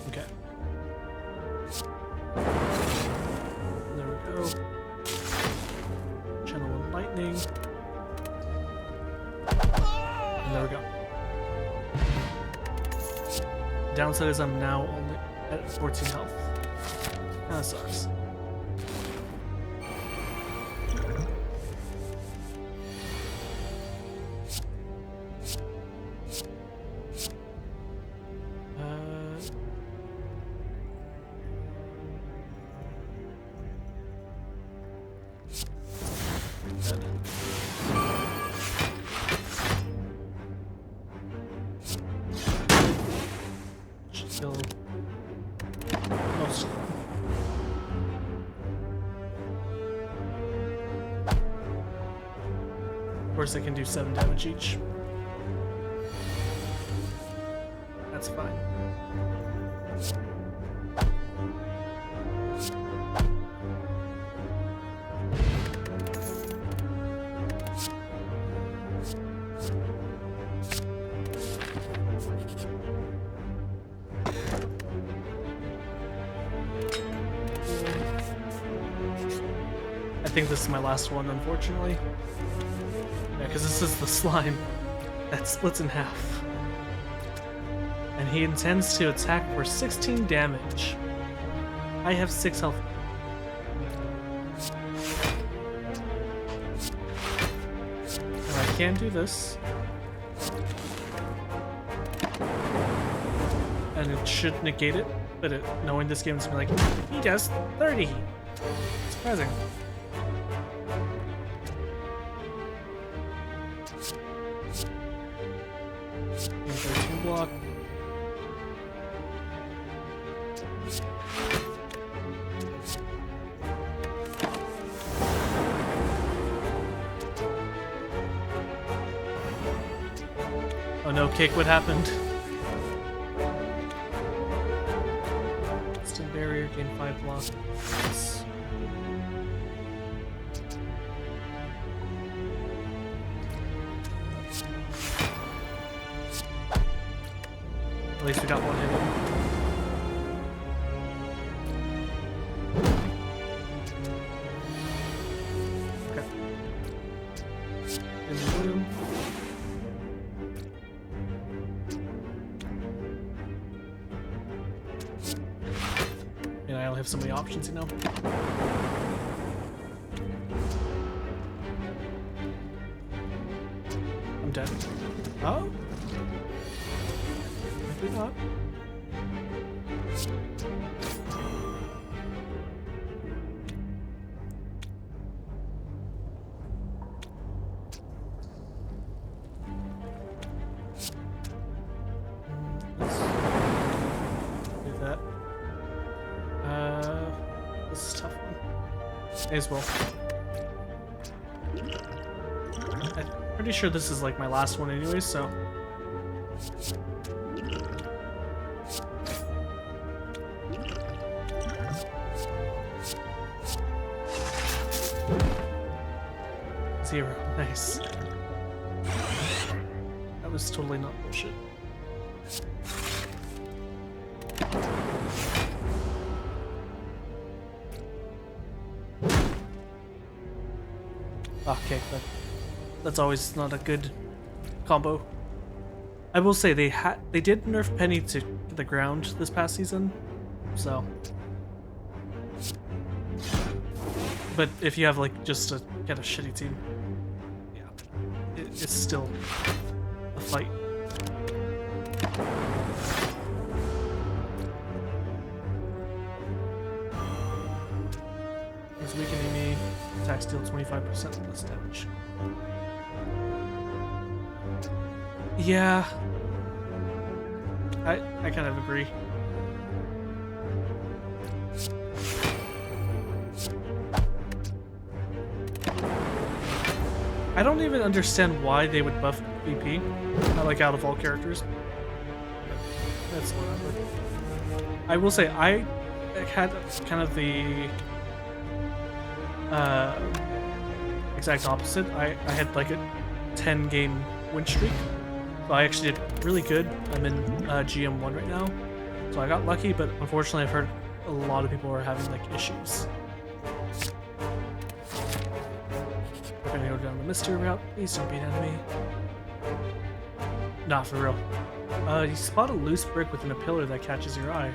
Okay. There we go. Downside is I'm now only at 14 health. Kinda sucks. Kill most of them. Of course, they can do 7 damage each. That's fine. I think this is my last one, unfortunately. Yeah, because this is the slime that splits in half. And he intends to attack for 16 damage. I have 6 health. And I can do this. And it should negate it, but knowing this game is like, he does 30. Surprising. Block. Oh no, Cake, what happened? Instant barrier, gain 5 block. Yes. At least we got one hit in. Okay. In the room. And I only have so many options, you know? I'm dead. Oh? Maybe not. Let's do that. This is a tough one. May as well. I'm pretty sure this is like my last one anyway, so. Zero. Nice. That was totally not bullshit. Okay, that's always not a good combo. I will say they did nerf Penny to the ground this past season, so. But if you have like just a kind of shitty team, yeah, it's still a fight. It's weakening me. Attacks deal 25% less damage. Yeah, I kind of agree. I don't even understand why they would buff BP, like out of all characters. That's whatever. I will say I had kind of the exact opposite. I had like a 10 game win streak, so I actually did really good. I'm in GM1 right now, so I got lucky, but unfortunately I've heard a lot of people are having like issues. We're gonna go down the mystery route. Please don't be an enemy. Not for real. You spot a loose brick within a pillar that catches your eye.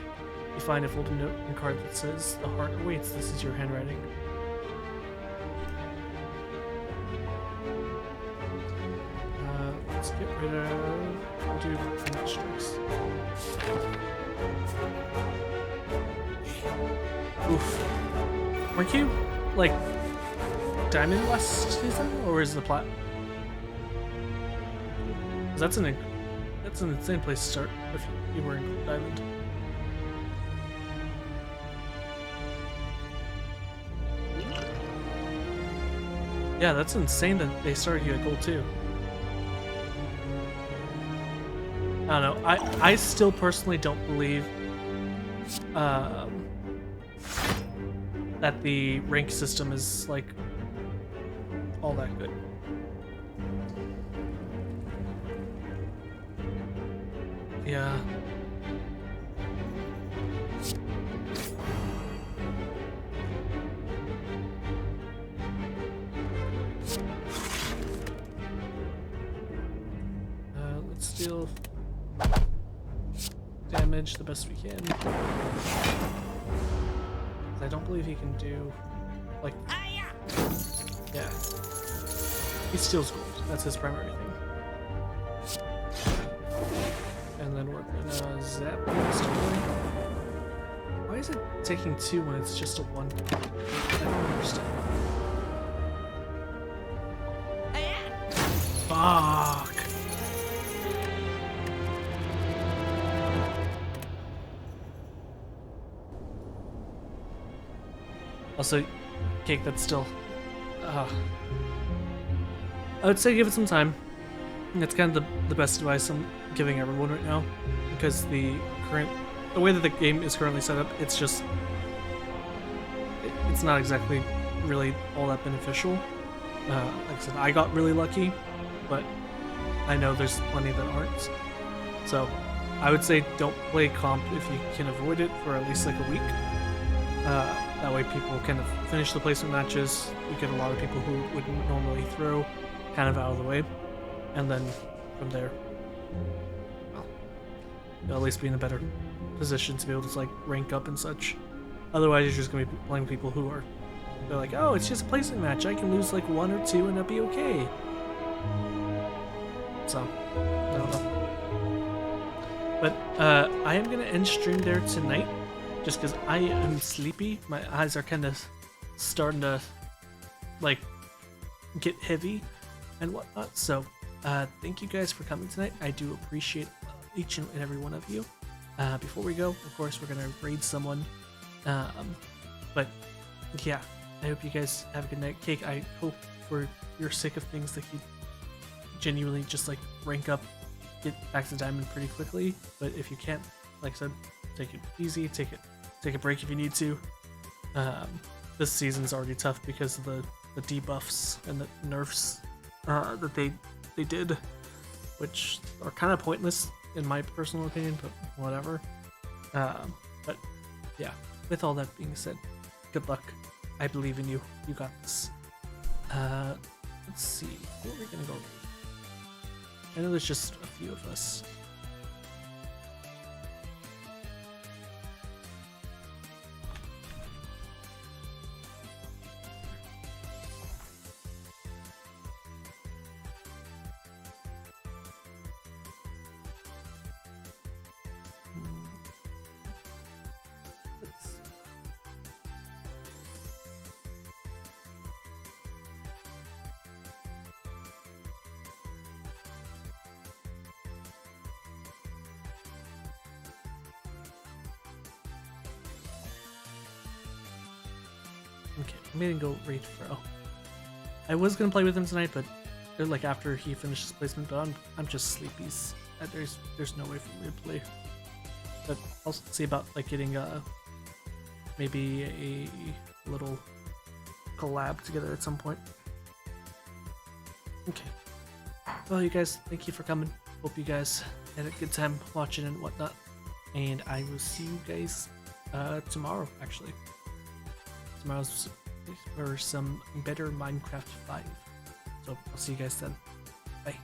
You find a folded note and card that says, "The heart awaits." This is your handwriting. Let's get rid of... I'll do strikes. Oof. Weren't you, like, diamond last season? Or is the plat? 'Cause that's an insane place to start if you were in diamond. Yeah, that's insane that they started you at gold too. I don't know. I still personally don't believe that the rank system is like all that good. Yeah. Let's deal damage the best we can. I don't believe he can do like, yeah. He steals gold. That's his primary thing. And then we're gonna zap this toy. Why is it taking 2 when it's just a 1? I don't understand. Fuck. Also, cake, that's still... I would say give it some time. That's kind of the best advice I'm giving everyone right now. Because the way that the game is currently set up, it's just... It's not exactly really all that beneficial. Like I said, I got really lucky, but I know there's plenty that aren't. So, I would say don't play comp if you can avoid it for at least like a week. That way people kind of finish the placement matches. You get a lot of people who wouldn't normally throw kind of out of the way. And then from there, well, you'll at least be in a better position to be able to like rank up and such. Otherwise, you're just going to be playing people who are, they're like, oh, it's just a placement match. I can lose like 1 or 2 and that'll be okay. So, I don't know. But I am going to end stream there tonight. Just because I am sleepy. My eyes are kind of starting to, like, get heavy and whatnot. So, thank you guys for coming tonight. I do appreciate each and every one of you. Before we go, of course, we're going to raid someone. But, yeah, I hope you guys have a good night. Cake, I hope for your sake of things that you genuinely just, like, rank up, get back to diamond pretty quickly. But if you can't, like I said, take it easy, take a break if you need to. This season's already tough because of the debuffs and the nerfs that they did, which are kind of pointless in my personal opinion, but whatever. But yeah, with all that being said, good luck. I believe in you. You got this. Let's see, where are we gonna go? I know there's just a few of us. Okay, I'm gonna go raid Fro. I was gonna play with him tonight, but like after he finishes placement, but I'm just sleepies. There's no way for me to play. But I'll see about like getting maybe a little collab together at some point. Okay. Well, you guys, thank you for coming. Hope you guys had a good time watching and whatnot. And I will see you guys tomorrow, actually. Tomorrow's for some better Minecraft 5. So I'll see you guys then. Bye.